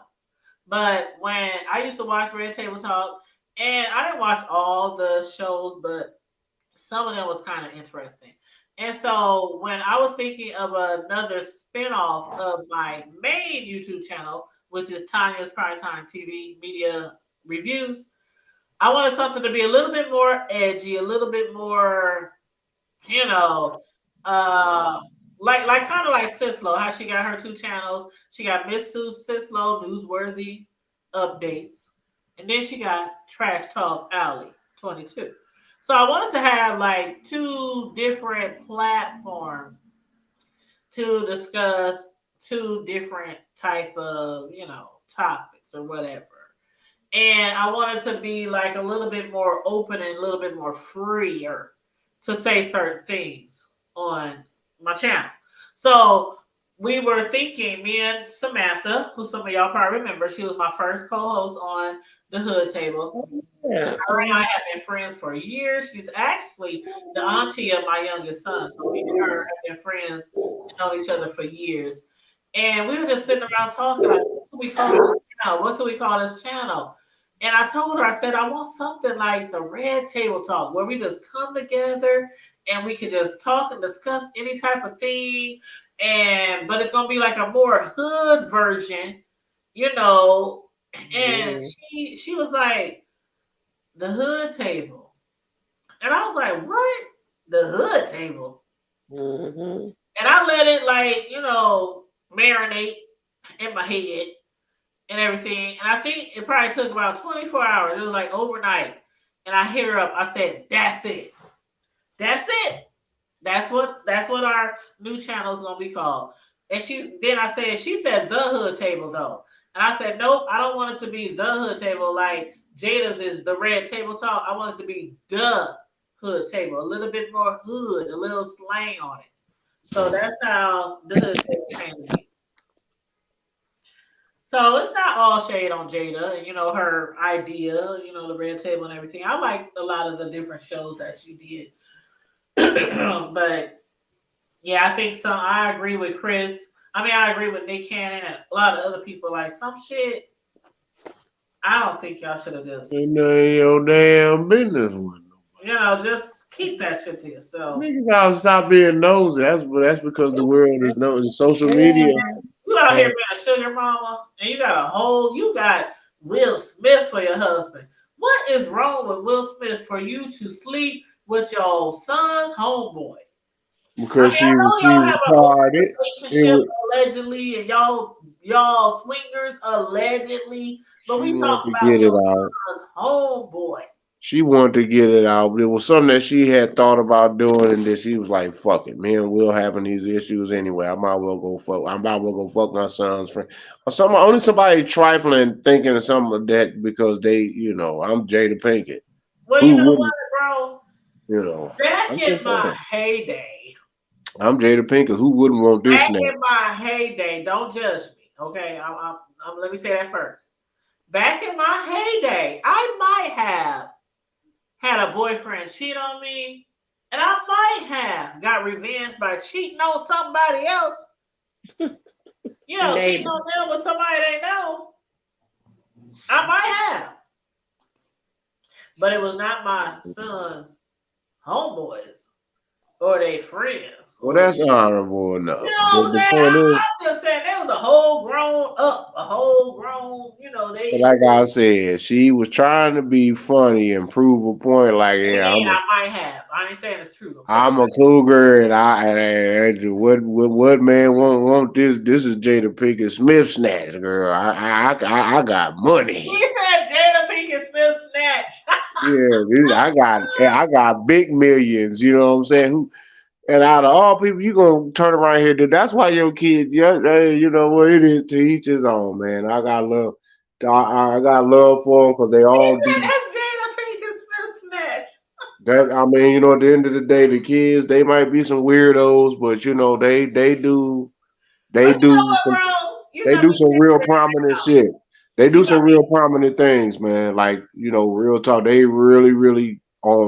But when I used to watch Red Table Talk, and I didn't watch all the shows, but some of them was kind of interesting. And so when I was thinking of another spinoff of my main YouTube channel, which is Tanya's PrimeTime TV Media Reviews, I wanted something to be a little bit more edgy, a little bit more, you know, like kind of like Sislo, how she got her 2 channels. She got Miss Sue Sislo Newsworthy Updates, and then she got Trash Talk Alley 22. So I wanted to have like 2 different platforms to discuss 2 different type of topics or whatever. And I wanted to be like a little bit more open and a little bit more freer to say certain things on my channel. So we were thinking, me and Samantha, who some of y'all probably remember, she was my first co-host on the Hood Table. Yeah. Her and I have been friends for years. She's actually the auntie of my youngest son. So me and her have been friends and known each other for years. And we were just sitting around talking like, what can we call this channel? What can we call this channel? And I told her, I said, I want something like the Red Table Talk, where we just come together and we can just talk and discuss any type of thing. But it's gonna be like a more hood version, you know. And Mhm. she was like, the hood table. And I was like, what? The hood table. Mhm. And I let it like, marinate in my head and everything. And I think it probably took about 24 hours. It was like overnight. And I hit her up. I said, that's it. That's it. That's what our new channel is gonna be called. And she said the hood table though. And I said, nope, I don't want it to be the hood table like Jada's is the red table talk. I want it to be the hood table. A little bit more hood, a little slang on it. So that's how the hood table came to be. So it's not all shade on Jada and her idea, the red table and everything. I like a lot of the different shows that she did. But yeah, I think so. I agree with Chris. I mean, I agree with Nick Cannon and a lot of other people. Like some shit, I don't think y'all should have Ain't just, none of your damn business with just keep that shit to yourself. niggas ought to stop being nosy. That's because the world is no social media. You out here has- being a sugar mama, and you got Will Smith for your husband. What is wrong with Will Smith for you to sleep with your son's homeboy? I because mean, I know she y'all have an open retarded. It relationship was, allegedly, and y'all swingers allegedly, but she we wanted talking to about get it your out. son's homeboy. She wanted to get it out. It was something that she had thought about doing, and then she was like, "Fuck it, me and Will having these issues anyway. I might well go fuck. I might well go fuck my son's friend, or some only somebody trifling thinking of something of that because I'm Jada Pinkett. Well, you Who know wouldn't? what, bro? You know, Back I'm in just my saying. heyday, I'm Jada Pinkett. Who wouldn't want this back now? in my heyday, don't judge me, okay? Let me say that first. Back in my heyday, I might have had a boyfriend cheat on me, and I might have got revenge by cheating on somebody else. Cheating Neighbor. on them with somebody they know. I might have, but it was not my son's homeboys or their friends. Well, that's honorable You enough. know what I'm The saying? point is, I'm just saying there was a whole grown up, a whole grown, they like I said, she was trying to be funny and prove a point. Like, yeah, again, I might have. I ain't saying it's true. I'm saying I'm a cougar, and what man want this? This is Jada Pinkett Smith snatch, girl. I got money. he said Jada Pinkett Smith snatch. Yeah, I got big millions. You know what I'm saying? And out of all people, you gonna turn around here, dude. That's why your kids, yeah, hey, you know what it is to each his own, man. I got love. I got love for them because they He all said do that's Jada Pinkett Smith snatch. that. I mean, at the end of the day, the kids they might be some weirdos, but they But you know do what, some bro? You they got do me some real picturing it prominent now. shit. They You do got some me. real prominent things, man. Like real talk. They really, really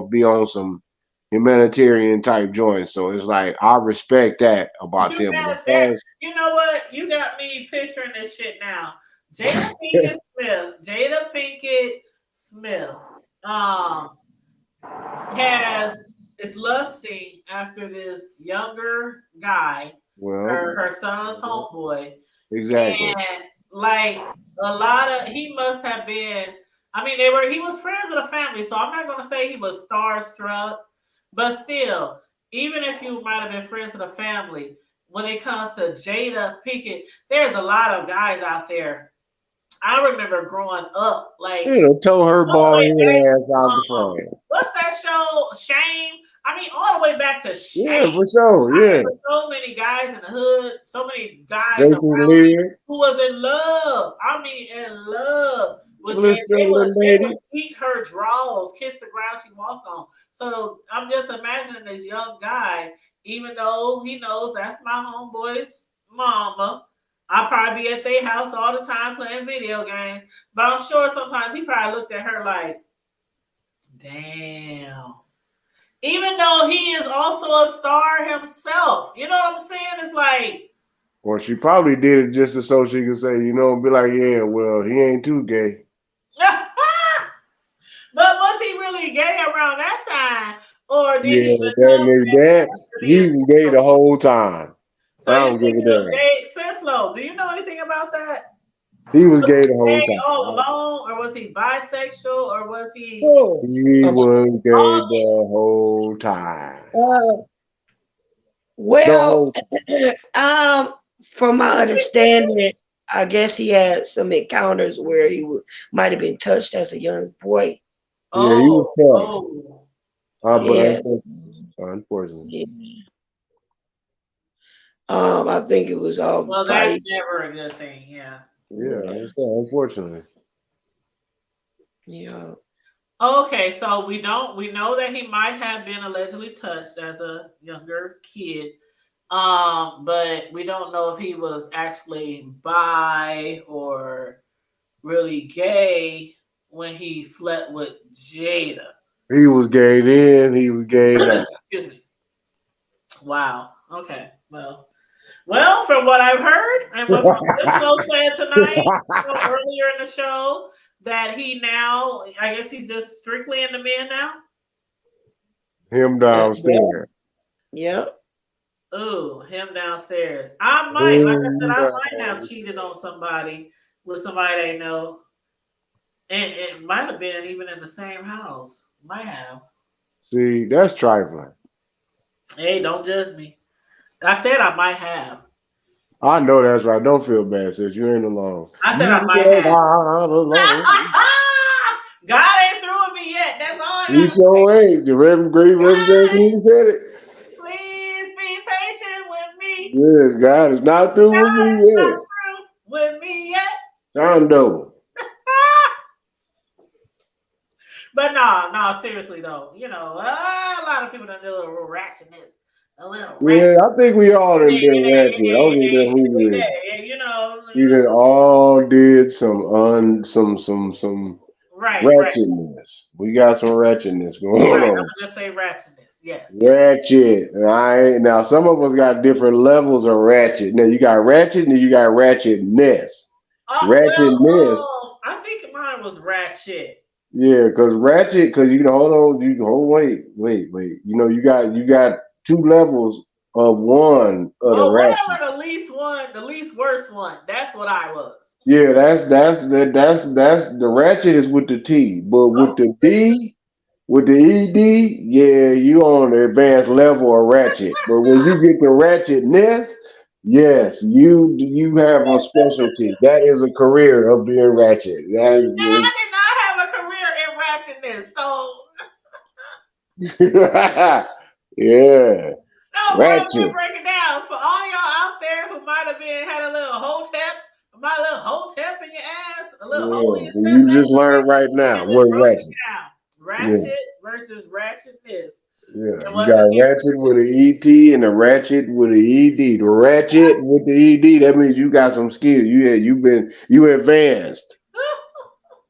be on some humanitarian type joints. So it's like I respect that about You them. But got as us far there. as You know what? You got me picturing this shit now. Jada Pinkett Smith. Jada Pinkett Smith. Um, has is lusting after this younger guy, well, her son's homeboy, exactly. and like a lot of he must have been. I mean, he was friends with the family, so I'm not gonna say he was starstruck, but still, even if you might have been friends with the family, when it comes to Jada Pinkett, there's a lot of guys out there. I remember growing up, like Tow her all the bald way back. head ass out the frame. What's that show? Shame. I mean, all the way back to Yeah, Shame. for sure. I Yeah, remember so many guys in the hood, so many guys Jason around me Lear, who was in love. I mean, in love with Jada. little little They lady. would eat her drawers, kiss the ground she walked on. So I'm just imagining this young guy, even though he knows that's my homeboy's mama. I probably be at their house all the time playing video games. But I'm sure sometimes he probably looked at her like, damn. Even though he is also a star himself. You know what I'm saying? It's like, Or she probably did it just so she could say, be like, yeah, well, he ain't too gay. really gay around that time, or did he Yeah, that become nigga, gay that after he being was gay the single? whole time. So I you don't give think a he was damn. gay, Senslow? Do you know anything about that? He was Was gay the he whole gay all time. along, or was he bisexual, or was he Oh, He about, was gay all? the whole time. uh, The well, whole time. from my understanding, I guess he had some encounters where might have been touched as a young boy. Yeah, he was Oh, tough. oh, But oh. Yeah, unfortunately. yeah. I think it was Well, that's probably, never a good thing. Yeah. Yeah, I yeah, understand. Unfortunately. yeah. Okay, so we know that he might have been allegedly touched as a younger kid. But we don't know if he was actually bi or really gay when he slept with Jada. He was gay then, he was gay now. Excuse me. Wow. Okay. Well, from what I've heard and what Francisco said tonight, earlier in the show, that he now, I guess he's just strictly into men now. Him Yeah, downstairs. yeah. Ooh, him downstairs. I might, like I said, Him I might have downstairs. cheated on somebody with somebody they know, and it might have been even in the same house. Might have. See, that's trifling. Hey, don't judge me. I said I might have. I know that's right. Don't feel bad, sis. You ain't alone. I said You I might are have. not alone. God ain't through with me yet. That's all I You gotta say. sure ain't. The Reverend Great Reverend God, Jackson said it. please be patient with me. Yes, God is not through with God me is not yet. through with me yet. Shondo. But no, seriously though, a lot of people done do a little ratchetness, a little ratchet. Yeah, I think we all done been ratchet. I don't give a damn who you is. We done all did some right, ratchetness. We got some ratchetness going right. I'm on. gonna just say ratchetness. Yes, yes. Ratchet. And I ain't, now some of us got different levels of ratchet. Now you got ratchet and you got ratchetness. Ratchetness. I think mine was ratchet. Yeah, because ratchet, because you know, hold on, wait. You know, you got two levels of one of the Oh, ratchet. whatever the least worst one. That's what I was. Yeah, that's the ratchet is with the T, but with Oh, the D, with the ED, yeah, you on the advanced level of ratchet. But when you get to ratchetness, yes, you have a specialty. That is a career of being ratchet. That now I did not have a career in ratchetness, so is yeah, no, bro, ratchet. break it down for all y'all out there who might have been had a little hotep in your ass, a little hole in Yeah, your you stepdad. just learned right now We what just broke ratchet. it down. Yeah, Ratchet versus ratchetness, yeah. and You what the got difference ratchet with is. an ET and a ratchet with an ED. The ratchet with the ED, that means you got some skills. You advanced.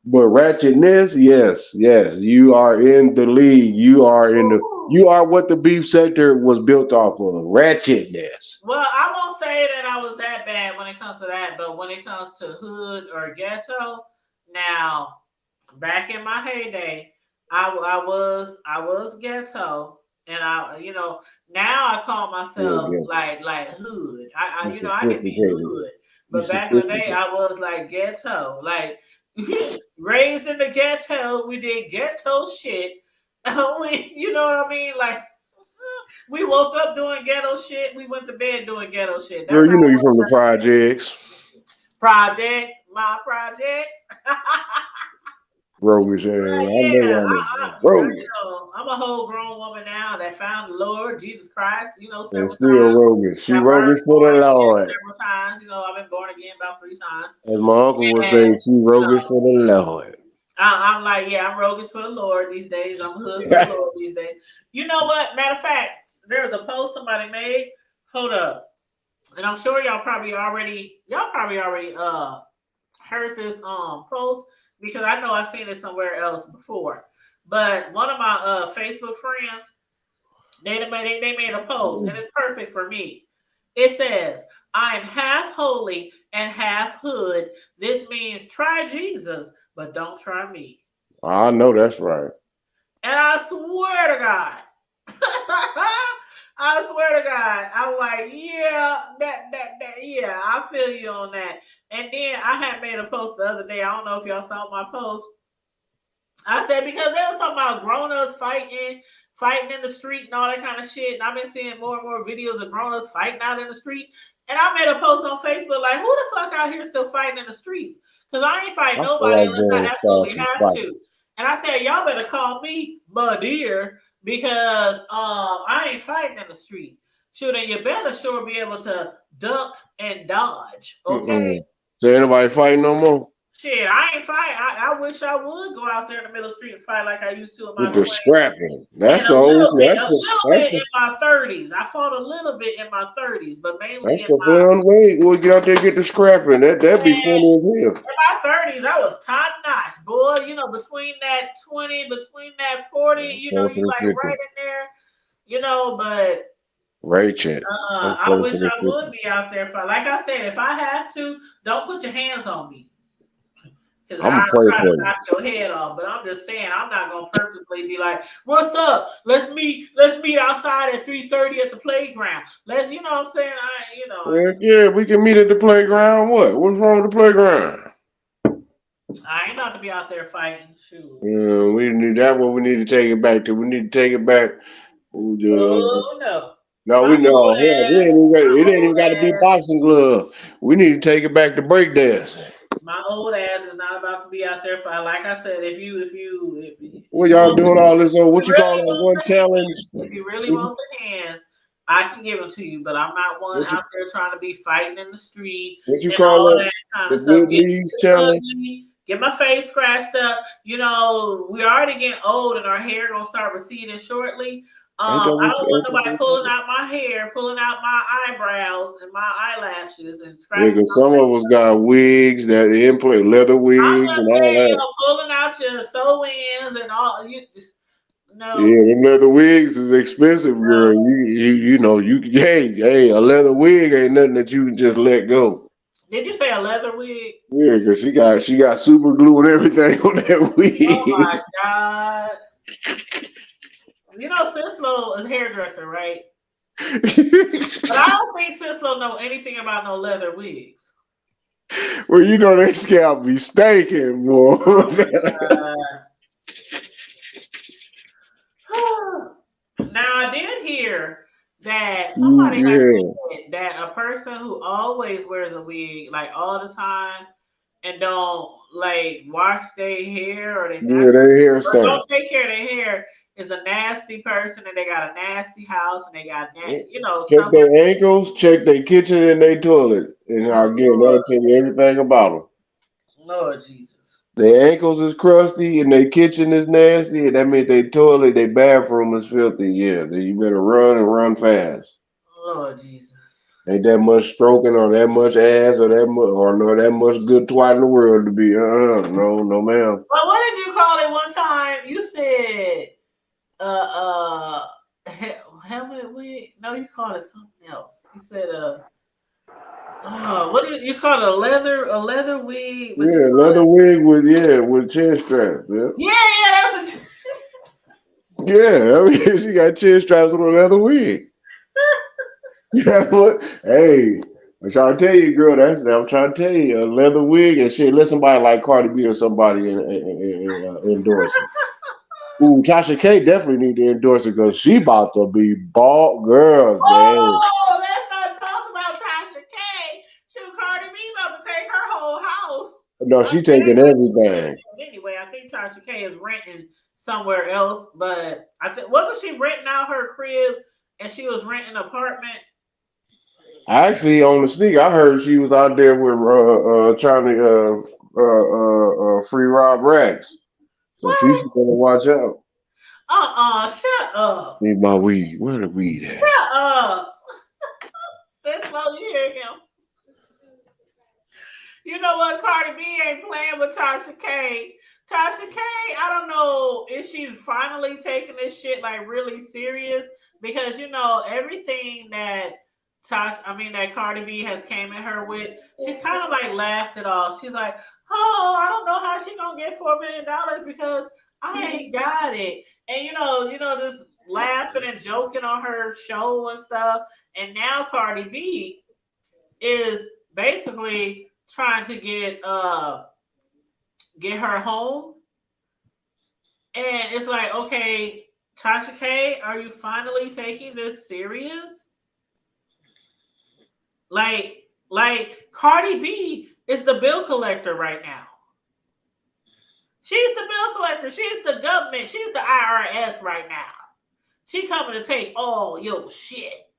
But ratchetness, yes, you are in the league. You are what the beef sector was built off of. Ratchetness. Well, I won't say that I was that bad when it comes to that, but when it comes to hood or ghetto, now back in my heyday, I was ghetto, and now I call Yeah, myself yeah. like hood. You're I can be sophisticated. hood, You but back in the day, sophisticated. I was like ghetto, like raised in the ghetto. We did ghetto shit. You know what I mean, like. We woke up doing ghetto shit. We went to bed doing ghetto shit. Girl, That's how you know you from the projects. projects, my projects. Roguish ass. I know Yeah, y'all know. Roguish. I'm a whole grown woman now that found the Lord Jesus Christ. And Several still times. roguish. She Got burned, roguish for born the again Lord. several times. I've been born again about 3 times. As my uncle would say, And she roguish for the Lord. I'm like, yeah, I'm roguish for the Lord these days. I'm hood for the Lord these days. You know what? Matter of fact, there was a post somebody made. Hold up. And I'm sure y'all probably already heard this post because I know I've seen it somewhere else before. But one of my Facebook friends, they made a post and it's perfect for me. It says, "I am half holy and half hood. This means try Jesus, but don't try me." I know that's right. And I swear to God, I swear to God, I'm like, yeah, yeah, I feel you on that. And then I had made a post the other day. I don't know if y'all saw my post. I said because they were talking about grown-ups fighting in the street and all that kind of shit. And I've been seeing more and more videos of grown-ups fighting out in the street. And I made a post on Facebook like, who the fuck out here still fighting in the streets? Because I ain't fighting I feel nobody like unless going I to start absolutely some have fighting. to. And I said, y'all better call me my dear because I ain't fighting in the street. Shoot, and you better sure be able to duck and dodge. Okay. So ain't nobody fighting no more? Shit, I ain't fight. I wish I would go out there in the middle of the street and fight like I used to in my With the 20s. scrapping. That's And the a old. little bit That's in my 30s. I fought a little bit in my 30s, but mainly in the fun way. We'll get out there and get the scrapping. That'd be funny as hell. my 30s. I was top notch, boy. You know, between that 20, between that 40, you know, Close to you the like 50. right in there, you know, but Right, chat. I wish I would be out there. Like I said, if I have to, don't put your hands on me. Because I'm gonna I'll pray try for to you. knock your head off. But I'm just saying, I'm not gonna purposely be like, "What's up? Let's meet outside at 3:30 at the playground." You know what I'm saying? Yeah, we can meet at the playground. What's wrong with the playground? I ain't about to be out there fighting. Shoot. Yeah, we need that. What we need to take it back to. We need to take it back. Oh no. No, My we know. old Hell, ass, it ain't even got to be boxing gloves. We need to take it back to breakdancing. my old ass is not about to be out there fighting. Like I said, if you What y'all doing all this on? What you call really that want one the challenge? hands, if you really want the hands, I can give them to you. But I'm not one out there trying to be fighting in the street What you and call all that? that kind The of stuff. good knees challenge? Get my face scratched up. You know, we already getting old and our hair gonna start receding shortly. Ain't that I what don't want nobody pulling out my hair, pulling out my eyebrows and my eyelashes and Yeah, scratching because my some of face. us got wigs that implant leather I'm wigs and just all saying, that. pulling out your sew-ins and all. Yeah, No, them leather wigs is expensive, girl. You know hey, a leather wig ain't nothing that you can just let go. Did you say a leather wig? Yeah, because she got super glue and everything on that Oh wig. my god! You know, Cislo is a hairdresser, right? But I don't think Cislo know anything about no leather wigs. Well, you know that scalp be stinking, boy. Now I did hear that somebody has Yeah, said that a person who always wears a wig, like all the time, and don't like wash their hair or they yeah, natural, they hair or stink. don't take care of their hair, is a nasty person, and they got a nasty house, and they got Check stuff like their ankles, check their kitchen and their toilet, and that. again, that'll tell you everything about them. Lord Jesus. Their ankles is crusty and their kitchen is nasty, and that means their toilet, their bathroom is filthy. Yeah, then you better run and run fast. Lord Jesus. Ain't that much stroking or that much ass or that much good twat in the world to be. No, ma'am. Well, what did you call it one time? You said uh helmet wig? No, you called it something else. You said what did you call it? A leather wig, but you Yeah, call leather it wig with chin straps. Yeah, yeah, yeah. I mean, she got chin straps on a leather wig. Yeah, what? Hey, I'm trying to tell you, girl. I'm trying to tell you, a leather wig and shit. Let somebody like Cardi B or somebody endorse it. Ooh, Tasha K definitely need to endorse it because she about to be bald, girl. Dang. Oh, let's not talk about Tasha K. Shoot, Cardi B about to take her whole house. No, she taking everything. Anyway, I think Tasha K is renting somewhere else, but I think wasn't she renting out her crib and she was renting an apartment? Actually, on the sneak, I heard she was out there with trying to free Rob Rags. So she's What? gonna watch out. Shut up. Need my weed. Where the weed at? Shut up. Cislo, you hear him. You know what? Cardi B ain't playing with Tasha K. Tasha K, I don't know if she's finally taking this shit like really serious because everything that that Cardi B has came at her with, she's kind of like laughed it off. She's like, "Oh, I don't know how she gonna get $4 million because I ain't got it." And just laughing and joking on her show and stuff. And now Cardi B is basically trying to get her home. And it's like, okay, Tasha K, are you finally taking this serious? Like Cardi B is the bill collector right now. She's the bill collector. She's the government. She's the IRS right now. She coming to take all your shit.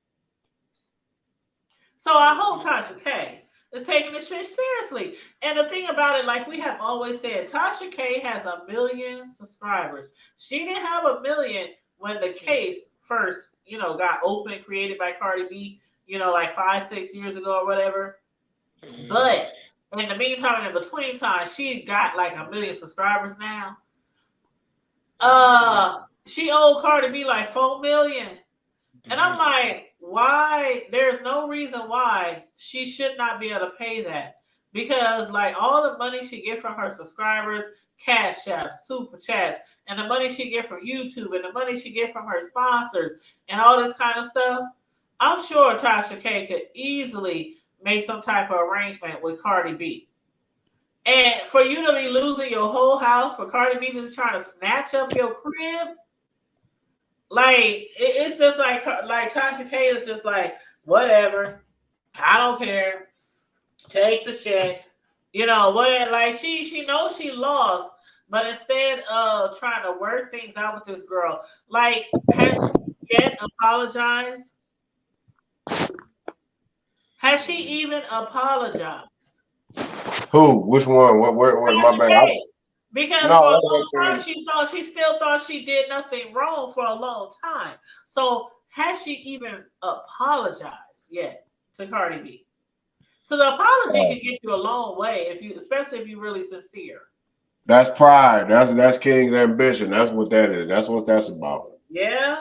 So I hope Tasha K is taking this shit seriously. And the thing about it, like we have always said, Tasha K has 1 million subscribers. She didn't have 1 million when the case first, got open, created by Cardi B, like 5-6 years ago or whatever. But in the meantime, in between time, she got like 1 million subscribers now. She owed Cardi B like 4 million. And I'm like, why? There's no reason why she should not be able to pay that. Because like all the money she get from her subscribers, cash apps, super chats, and the money she get from YouTube and the money she get from her sponsors and all this kind of stuff, I'm sure Tasha K could easily make some type of arrangement with Cardi B. And for you to be losing your whole house, for Cardi B to be trying to snatch up your crib, like it's just like Tasha K is just like, whatever, I don't care, take the shit, what? Like she knows she lost, but instead of trying to work things out with this girl, like has she yet apologized? Has she even apologized? Who? Which one? What my Tasha bad. K. Because No, for a that's long time okay. she still thought she did nothing wrong for a long time. So has she even apologized yet to Cardi B? Because an apology can get you a long way especially if you're really sincere. That's pride. That's King's ambition. That's what that is. That's what that's about. Yeah,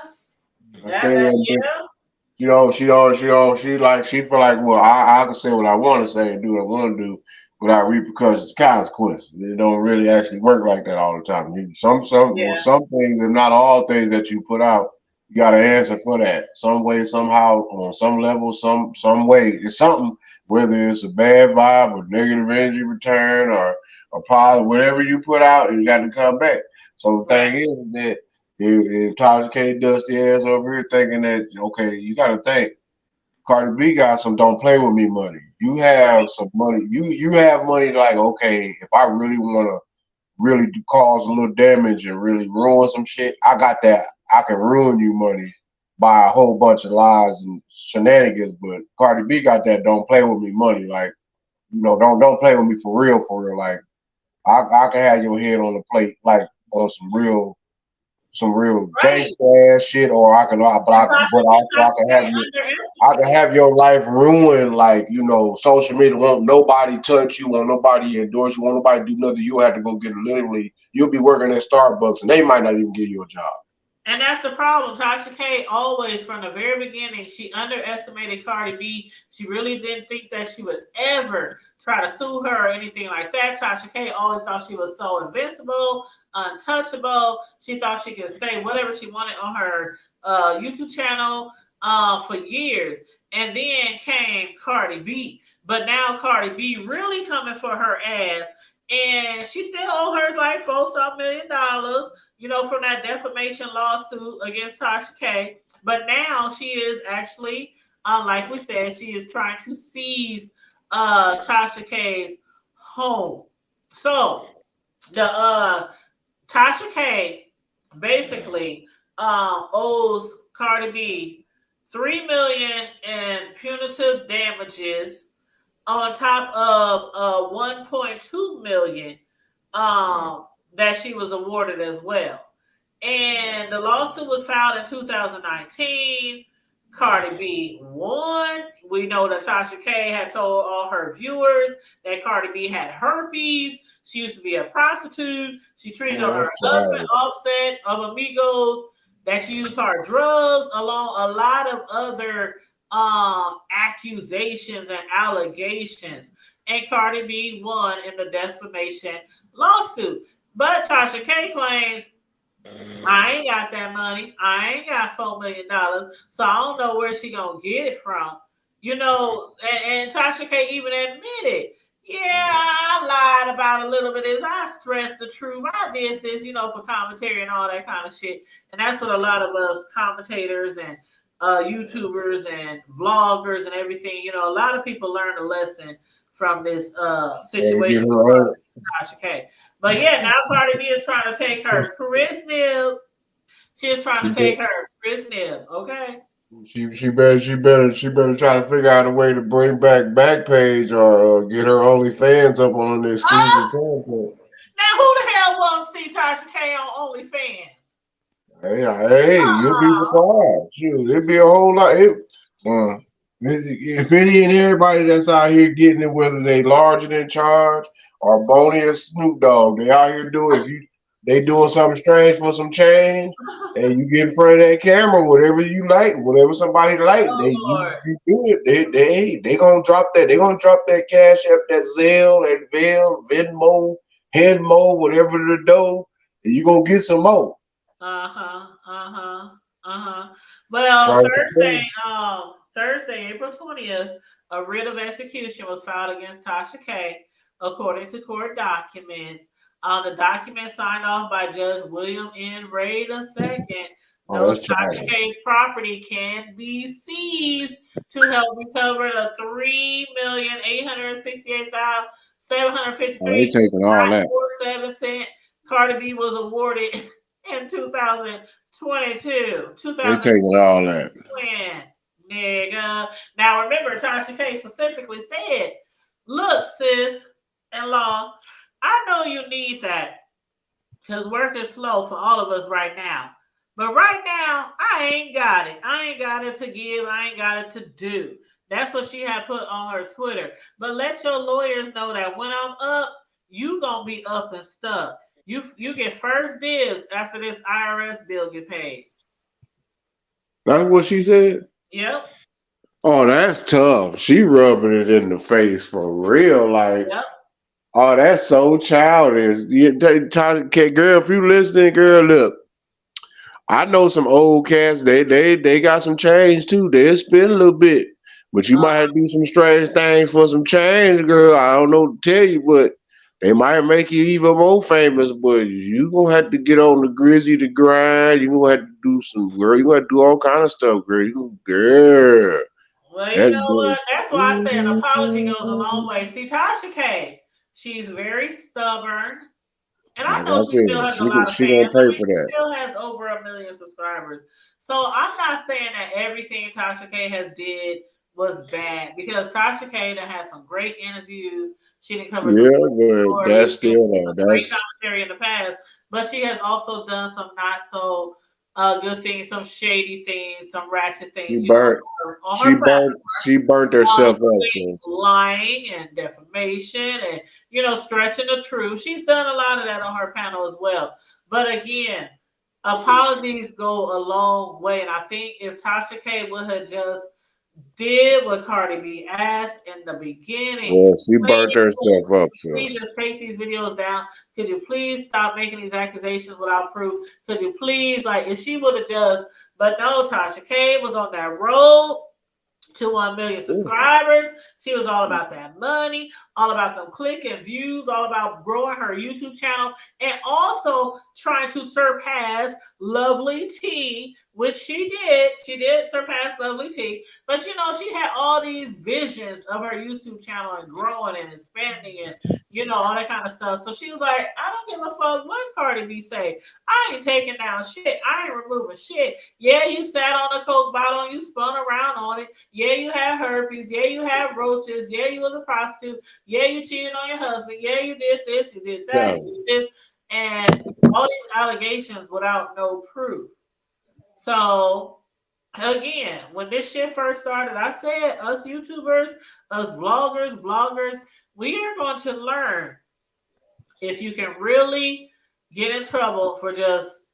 That's King's ambition. yeah, She feel like, well, I can say what I want to say and do what I want to do without repercussions, consequences. It don't really actually work like that all the time. yeah, Some things, if not all things that you put out, you got to answer for that. Some way, somehow, on some level, some way. It's something, whether it's a bad vibe or negative energy return or a positive, whatever you put out, you got to come back. So the right, thing is that if Tasha K dusty ass over here thinking that, okay, you got to think Cardi B got some don't play with me money. You have right, some money. You have money like, okay, if I really want to really cause a little damage and really ruin some shit, I got that. I can ruin you money by a whole bunch of lies and shenanigans. But Cardi B got that don't play with me money. Like, don't play with me for real, for real. Like, I can have your head on the plate, like on some real right. gangsta ass shit, or I can, And Tasha, but and also Tasha K I can underestimated have your life ruined. Like, social media won't nobody touch you, won't nobody endorse you, won't nobody do nothing. You'll have to go get it. Literally, you'll be working at Starbucks, and they might not even give you a job. And that's the problem. Tasha K always, from the very beginning, she underestimated Cardi B. She really didn't think that she would ever try to sue her or anything like that. Tasha K always thought she was so invincible, untouchable. She thought she could say whatever she wanted on her YouTube channel for years. And then came Cardi B. But now Cardi B really coming for her ass. And she still owe her like $4 million, from that defamation lawsuit against Tasha K. But now she is actually, like we said, she is trying to seize Tasha K's home. So the Tasha K basically owes Cardi B 3 million in punitive damages on top of 1.2 million that she was awarded as well. And the lawsuit was filed in 2019. Cardi B won. We know that Tasha K had told all her viewers that Cardi B had herpes. She used to be a prostitute. She treated on Yeah, her that's husband, sad. Offset of Amigos, that she used hard drugs, along a lot of other accusations and allegations. And Cardi B won in the defamation lawsuit. But Tasha K claims I ain't got that money. I ain't got $4 million, so I don't know where she gonna get it from. And Tasha K even admitted, yeah, I lied about a little bit of this. I stressed the truth. I did this, for commentary and all that kind of shit. And that's what a lot of us commentators and YouTubers and vloggers and everything, a lot of people learned a lesson from this Gotta get situation with her own. Tasha K. But yeah, now Cardi B is trying to take her. Chris Nib, she is trying She to bet, take her. Chris Nib, okay? she better try to figure out a way to bring back Backpage or get her OnlyFans up on the exclusive Oh, content. now who the hell wants to see Tasha K on OnlyFans? Hey, you'll be surprised. Shoot, it'd be a whole lot. Uh, if any and everybody that's out here getting it, whether they larger than charge or bony as Snoop Dogg, they out here doing. If you they doing something strange for some change, and you get in front of that camera, whatever you like, whatever somebody like, Oh Lord. you do it. They gonna drop that. They gonna drop that cash app, that Zelle, that Venmo, Headmo, whatever the dough, and you gonna get some more. Uh-huh. Uh-huh. Uh-huh. Well, Trying to Thursday, April 20th, a writ of execution was filed against Tasha K, according to court documents. The document signed off by Judge William N. Ray II Oh, notes that's Tasha childish. K's property can be seized to help recover the Oh, they taking all that. $3,868,753.47 Cardi B was awarded in 2022. They taking all that. When, nigga. Now remember, Tasha K specifically said, look, sis and law, I know you need that because work is slow for all of us right now. But right now, I ain't got it. I ain't got it to give. I ain't got it to do. That's what she had put on her Twitter. But let your lawyers know that when I'm up, you gonna be up and stuck. You get first dibs after this IRS bill get paid. That's what she said. Yep. Oh, that's tough. She rubbing it in the face for real. Like, Yep. oh, that's so childish. Girl, if you listening, girl, look. I know some old cats. They got some change too. They'll spend a little bit, but you might have to do some strange things for some change, girl. I don't know to tell you, but they might make you even more famous. But you gonna have to get on the grizzy to grind. You gonna have to do some girl. You gonna have to do all kind of stuff, girl. Girl, Well, you that's know good. what? That's why I say an apology goes a long way. See, Tasha K, she's very stubborn. And I Like know I she still said, has a lot of she gonna fans. I pay mean, for she that. still has over 1 million subscribers. So I'm not saying that everything Tasha K has did was bad because Tasha K done had some great interviews. She done covered some Yeah, great but that's stories. She still did some great that's commentary in the past, but she has also done some not so good things, some shady things, some ratchet she things, burnt on her platform, she burnt herself up. including So lying and defamation and stretching the truth. She's done a lot of that on her panel as well. But again, apologies go a long way. And I think if Tasha K would have just did what Cardi B asked in the beginning, well, she burnt please, herself up. So please just take these videos down. Could you please stop making these accusations without proof? Could you please, like, if she would have just, but no, Tasha K was on that road to 1 million subscribers. She was all about that money, all about them click and views, all about growing her YouTube channel, and also trying to surpass Lovely T, which she did. She did surpass Lovely T, but she had all these visions of her YouTube channel and growing and expanding and all that kind of stuff. So she was like, I don't give a fuck what Cardi B say. I ain't taking down shit. I ain't removing shit. Yeah, you sat on a Coke bottle, you spun around on it. Yeah, you had herpes. Yeah, you had roaches. Yeah, you was a prostitute. Yeah, you cheated on your husband. Yeah, you did this, you did that, yeah, you did this. And all these allegations without no proof. So again, when this shit first started, I said us YouTubers, us vloggers, bloggers, we are going to learn if you can really get in trouble for just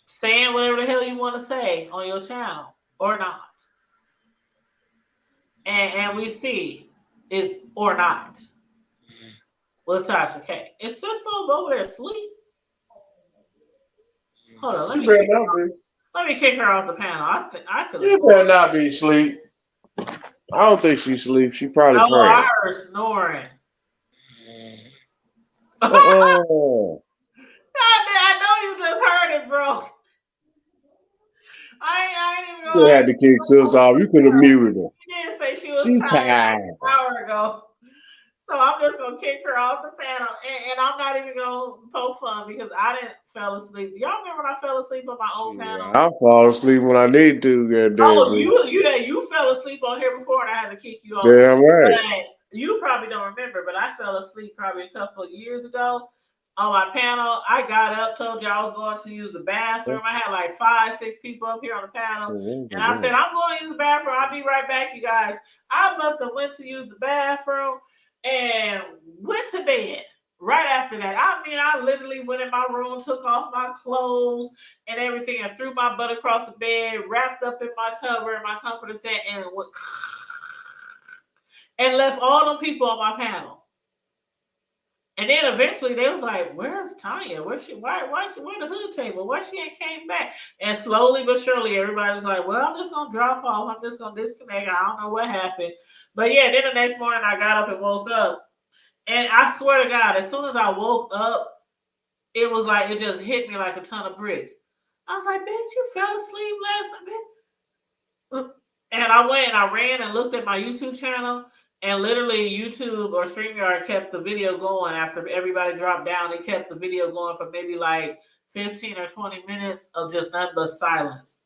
saying whatever the hell you want to say on your channel or not. And we see is or not with Tasha K. Is Cisco over there asleep? Hold on, She better not be. let me kick her off the panel. I feel She asleep. better not be asleep. I don't think she sleep. She probably Oh, I praying. heard her snoring. Uh-uh. I know you just heard it, bro. I ain't even You gonna had to kick sis off. You could have muted her. She did say she was She tired tired. like an hour ago. So I'm just gonna kick her off the panel, and I'm not even gonna poke fun because I didn't fell asleep. Do y'all remember when I fell asleep on my own Shit, panel? I'll fall asleep when I need to, goddamn Oh, me. you fell asleep on here before, and I had to kick you off. Damn But right. you probably don't remember, but I fell asleep probably a couple of years ago on my panel. I got up, told you I was going to use the bathroom. I had like 5, 6 people up here on the panel, and I said I'm going to use the bathroom. I'll be right back, you guys. I must have went to use the bathroom and went to bed. Right after that, I mean, I literally went in my room, took off my clothes and everything, and threw my butt across the bed, wrapped up in my cover and my comforter set, and went and left all them people on my panel. And then eventually they was like, "Where's Tanya? Where's she? Why she? Where the hood table? Why she ain't came back?" And slowly but surely, everybody was like, "Well, I'm just gonna drop off. I'm just gonna disconnect. I don't know what happened." But yeah, then the next morning I got up and woke up, and I swear to God, as soon as I woke up, it was like it just hit me like a ton of bricks. I was like, "Bitch, you fell asleep last night, bitch." And I went and I ran and looked at my YouTube channel, and literally YouTube or StreamYard kept the video going after everybody dropped down. They kept the video going for maybe like 15 or 20 minutes of just nothing but silence.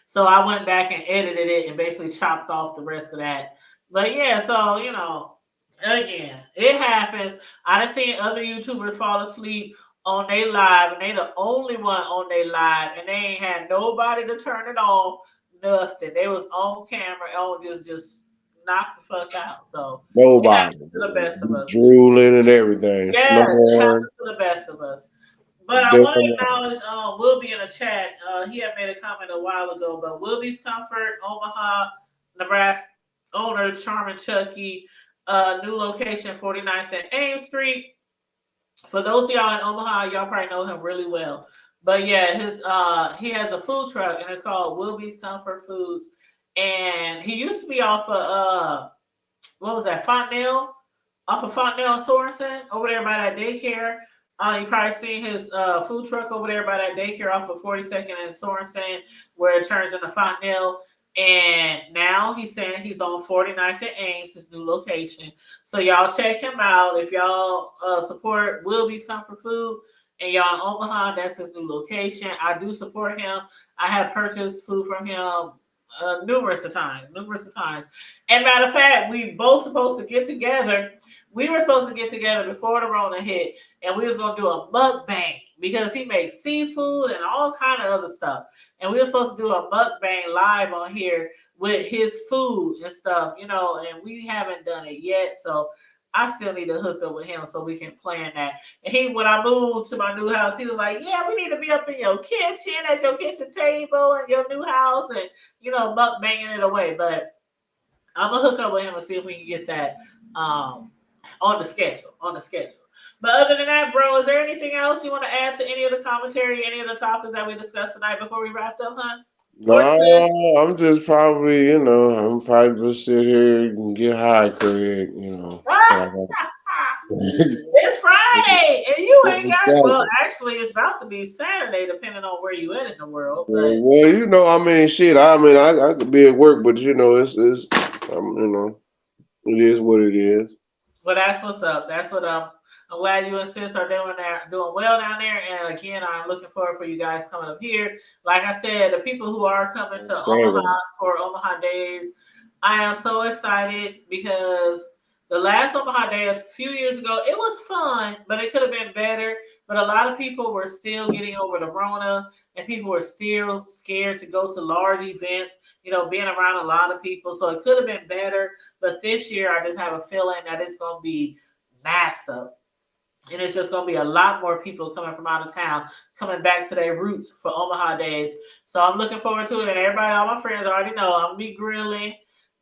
So I went back and edited it and basically chopped off the rest of that. But yeah, so again, it happens. I done seen other YouTubers fall asleep on their live, and they the only one on their live, and they ain't had nobody to turn it off. Nothing. They was on camera, on just knocked the fuck out. So it Nobody. happens to the best of us. Drooling and everything. Yes, it Snoring. happens to the best of us. But I want to Different. acknowledge Will be in the chat. He had made a comment a while ago, but Will Be's Comfort, Omaha, Nebraska, owner Charmin Chucky, new location 49th and Ames Street. For those of y'all in Omaha, y'all probably know him really well. But yeah, he has a food truck and it's called Wilby's Comfort Foods. And he used to be off of what was that, Fontenelle? Off of Fontenelle and Sorensen, over there by that daycare. You probably seen his food truck over there by that daycare off of 42nd and Sorensen, where it turns into Fontenelle. And now he's saying he's on 49th and Ames, his new location. So y'all check him out. If y'all support Wilby's Comfort Food and y'all in Omaha, that's his new location. I do support him. I have purchased food from him numerous of times. And matter of fact, we both supposed to get together. We were supposed to get together before the Rona hit, and we was gonna do a mukbang because he makes seafood and all kind of other stuff. And we were supposed to do a mukbang live on here with his food and stuff, and we haven't done it yet. So I still need to hook up with him so we can plan that. And when I moved to my new house, he was like, "Yeah, we need to be up in your kitchen at your kitchen table in your new house and mukbanging it away." But I'm gonna hook up with him and see if we can get that on the schedule. But other than that, bro, is there anything else you want to add to any of the commentary, any of the topics that we discussed tonight before we wrapped up, huh? No, I'm just probably, I'm probably just sit here and get high, Craig, It's Friday, and you ain't got. Well, actually, it's about to be Saturday, depending on where you at in the world. But Well, I mean, shit. I mean, I could be at work, but it is what it is. Well, that's what's up. That's what I'm glad you and sis are doing well down there. And again, I'm looking forward for you guys coming up here. Like I said, the people who are coming to Omaha for Omaha Days, I am so excited because the last Omaha Day a few years ago, it was fun, but it could have been better. But a lot of people were still getting over the Rona, and people were still scared to go to large events, being around a lot of people. So it could have been better. But this year, I just have a feeling that it's going to be massive. And it's just going to be a lot more people coming from out of town, coming back to their roots for Omaha Days. So I'm looking forward to it. And everybody, all my friends already know I'm going to be grilling.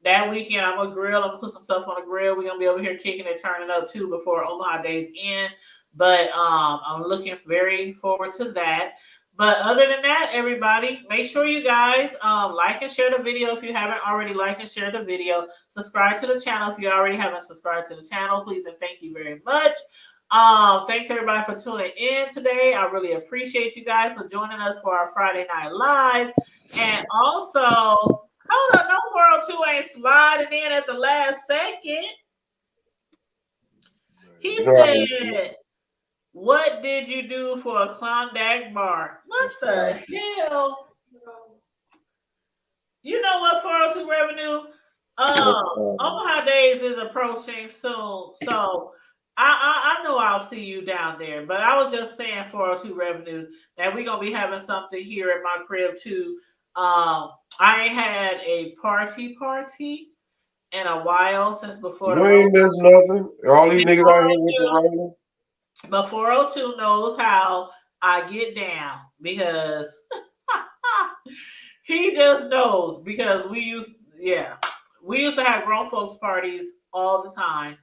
That weekend, I'm going to put some stuff on the grill. We're going to be over here kicking and turning up too before Omaha Days end. But I'm looking very forward to that. But other than that, everybody, make sure you guys like and share the video if you haven't already. Like and share the video. Subscribe to the channel if you already haven't subscribed to the channel, please and thank you very much. Thanks everybody for tuning in today. I really appreciate you guys for joining us for our Friday Night Live. And also, hold on, no 402 ain't sliding in at the last second. He said, what did you do for a Klondike bar? What the hell? You know what, 402 revenue? Omaha Days is approaching soon. So I know I'll see you down there. But I was just saying 402 revenue that we're gonna be having something here at my crib too. I ain't had a party in a while since before the You ain't road. missed nothing. All these niggas out here with the rolling. But 402 knows how I get down because he just knows because we used to have grown folks parties all the time,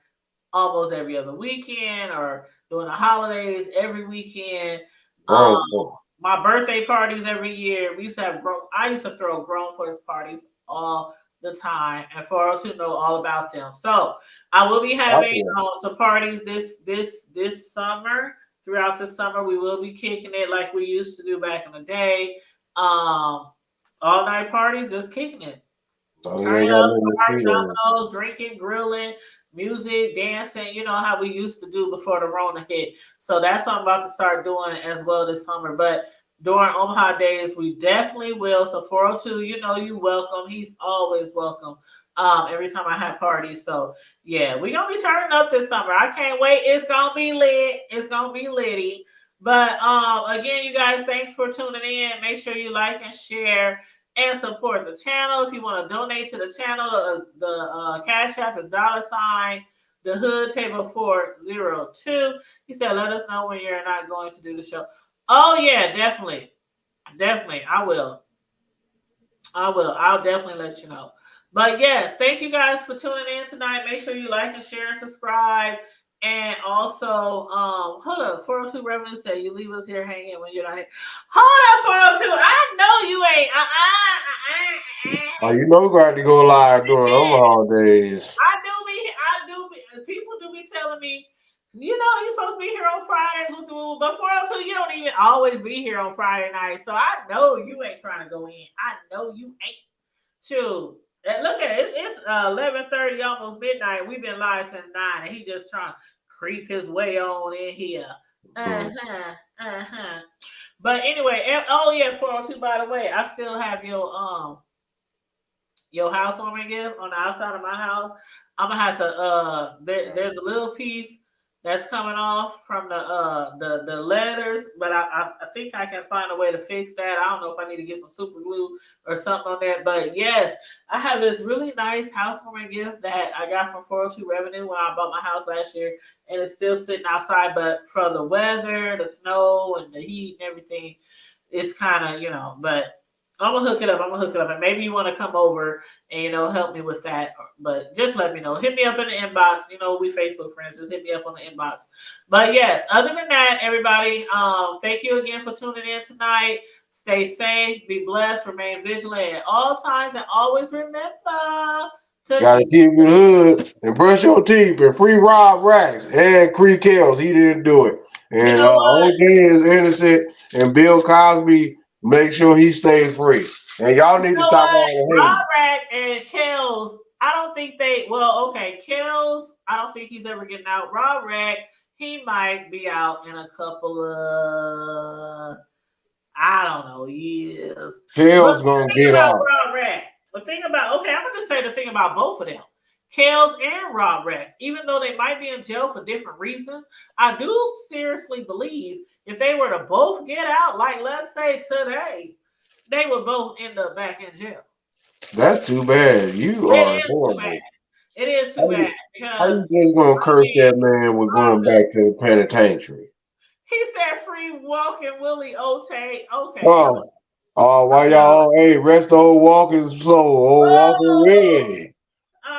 almost every other weekend or during the holidays every weekend. My birthday parties every year. I used to throw grown folks parties all the time, and 402 know all about them. So I will be having some parties this summer. Throughout the summer, we will be kicking it like we used to do back in the day. All night parties, just kicking it. Turn up, dominoes, drinking, grilling, music, dancing. You know how we used to do before the Rona hit. So that's what I'm about to start doing as well this summer. But during Omaha Days, we definitely will. So 402, you know you welcome. He's always welcome. Every time I have parties. So yeah, we're gonna be turning up this summer. I can't wait. It's gonna be lit. It's gonna be litty. But again, you guys, thanks for tuning in. Make sure you like and share and support the channel. If you want to donate to the channel, the Cash App is $ the hood table 402. He said, let us know when you're not going to do the show. Oh yeah, definitely. I will. I'll definitely let you know. But yes, thank you guys for tuning in tonight. Make sure you like and share and subscribe. And also, hold up, 402 revenue say you leave us here hanging when you're not here. Hold up, 402. I know you ain't. Oh, you know we got to go live during Omaha Days. I do be. People do be telling me, you know, you're supposed to be here on Fridays with the rule, but 402, you don't even always be here on Friday night. So I know you ain't trying to go in. I know you ain't. Shoot. Look at it. It's 11:30, almost midnight. We've been live since 9, and he just trying to creep his way on in here. But anyway, oh yeah, 402, by the way, I still have your housewarming gift on the outside of my house. I'm gonna have to there's a little piece that's coming off from the letters, but I think I can find a way to fix that. I don't know if I need to get some super glue or something on that. But yes, I have this really nice housewarming gift that I got from 402 Revenue when I bought my house last year, and it's still sitting outside. But for the weather, the snow, and the heat and everything, it's kind of, but I'm gonna hook it up. And maybe you want to come over and help me with that. But just let me know. Hit me up in the inbox. We Facebook friends. Just hit me up on the inbox. But yes, other than that, everybody, thank you again for tuning in tonight. Stay safe, be blessed, remain vigilant at all times, and always remember to gotta keep it hood and brush your teeth and free Rob Racks and Cree Kells. He didn't do it. And OJ is innocent, and Bill Cosby. Make sure he stays free. And y'all need to stop all the hate. Rob Rack and Kells, I don't think Kells, I don't think he's ever getting out. Rob Rack, he might be out in a couple of, I don't know, years. Kells gonna get out. Rob Rack. I'm gonna just say the thing about both of them. Kells and Rob Rex, even though they might be in jail for different reasons, I do seriously believe if they were to both get out, like let's say today, they would both end up back in jail. That's too bad. You are horrible. It is too bad because how you just gonna curse that man with going back to the penitentiary? He said free walking Willie Ote. Okay. Why y'all? Hey, rest old walking soul, old walking Willie.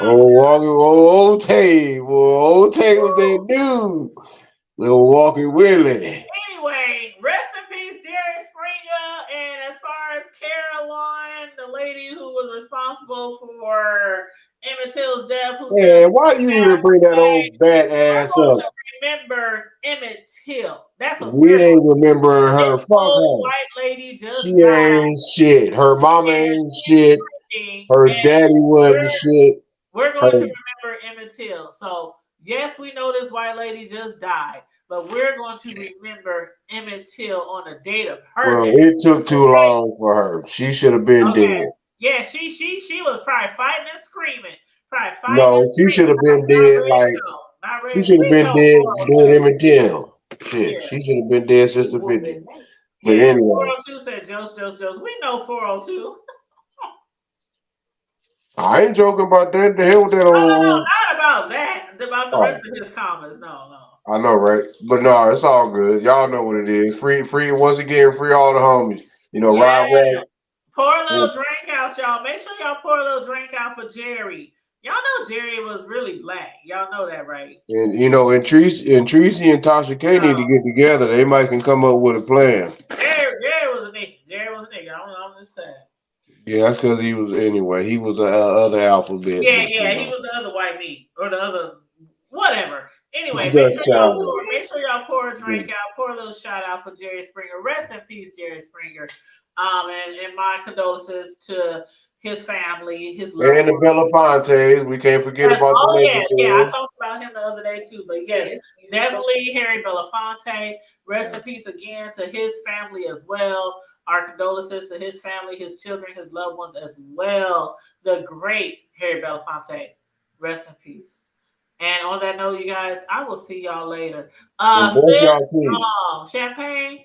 Old walking old Ote. Well, Ote was that dude. Little Walkie Willie. Anyway, rest in peace, Jerry Springer. And as far as Caroline, the lady who was responsible for Emmett Till's death, who Man, just why do you even passed bring that away, old bat we're ass going up? to remember Emmett Till. That's what We we're going ain't to do. remembering her. This Fuck old her. white lady She just died, ain't shit. Her mama and ain't she's shit. screaming, Her and daddy wasn't we're shit. we're Her going to remember Emmett Till. So yes, we know this white lady just died, but we're going to remember Emmett Till on the date of her well, death. it took too Okay. long for her. She should have been Okay. dead. Yeah, she was probably fighting and screaming. Probably fighting and No, she should screaming. have been Not dead. ready to Like go. Not she ready. should have We been know dead doing 402. Emmett Till. Shit, Yeah. she should have been dead since the 50s. But Yeah. anyway, 402 said Joe's. We know 402. I ain't joking about that. The hell with that No, old. not about that. About the rest Oh, of his comments. No. I know, right? But no, it's all good. Y'all know what it is. Free once again. Free all the homies. You know, Yeah. ride right. Pour a little drink out, y'all. Make sure y'all pour a little drink out for Jerry. Y'all know Jerry was really black. Y'all know that, right? And you know, Tracy and Tasha K need to get together. They might can come up with a plan. Jerry was a nigga. I'm just saying. Yeah, that's because he was anyway. He was the other alphabet. Yeah, But, you he know, was the other white meat or the other whatever. Anyway, just childish. make sure y'all pour a drink out, pour a little shout out for Jerry Springer. Rest in peace, Jerry Springer. And my condolences to his family, his loved And the ones. Belafontes, we can't forget Yes. about the Oh Lakers. yeah. I talked about him the other day too. But yes, definitely Harry Belafonte. Rest in peace again to his family as well. Our condolences to his family, his children, his loved ones as well. The great Harry Belafonte. Rest in peace. And on that note, you guys, I will see y'all later. And brush Sid, y'all teeth. Champagne.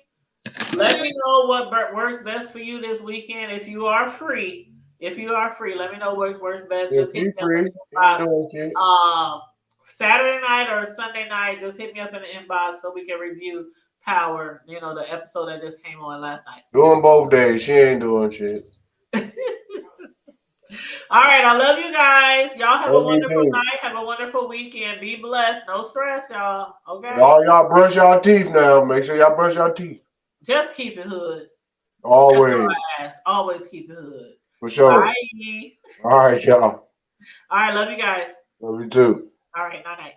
Let me know what works best for you this weekend. If you are free, let me know what works best. If Just hit you me up in free, the ain't inbox. doing shit. Saturday night or Sunday night, just hit me up in the inbox so we can review Power. You know, the episode that just came on last night. Doing both days. She ain't doing shit. All right, I love you guys. Y'all have a Love you wonderful too. night. Have a wonderful weekend. Be blessed. No stress, y'all. And Okay? all y'all brush y'all teeth now. Make sure y'all brush y'all teeth. Just keep it hood. That's Always. all I ask. Always keep it hood. For sure. Bye. All right, y'all. All right, love you guys. Love you too. All right, night.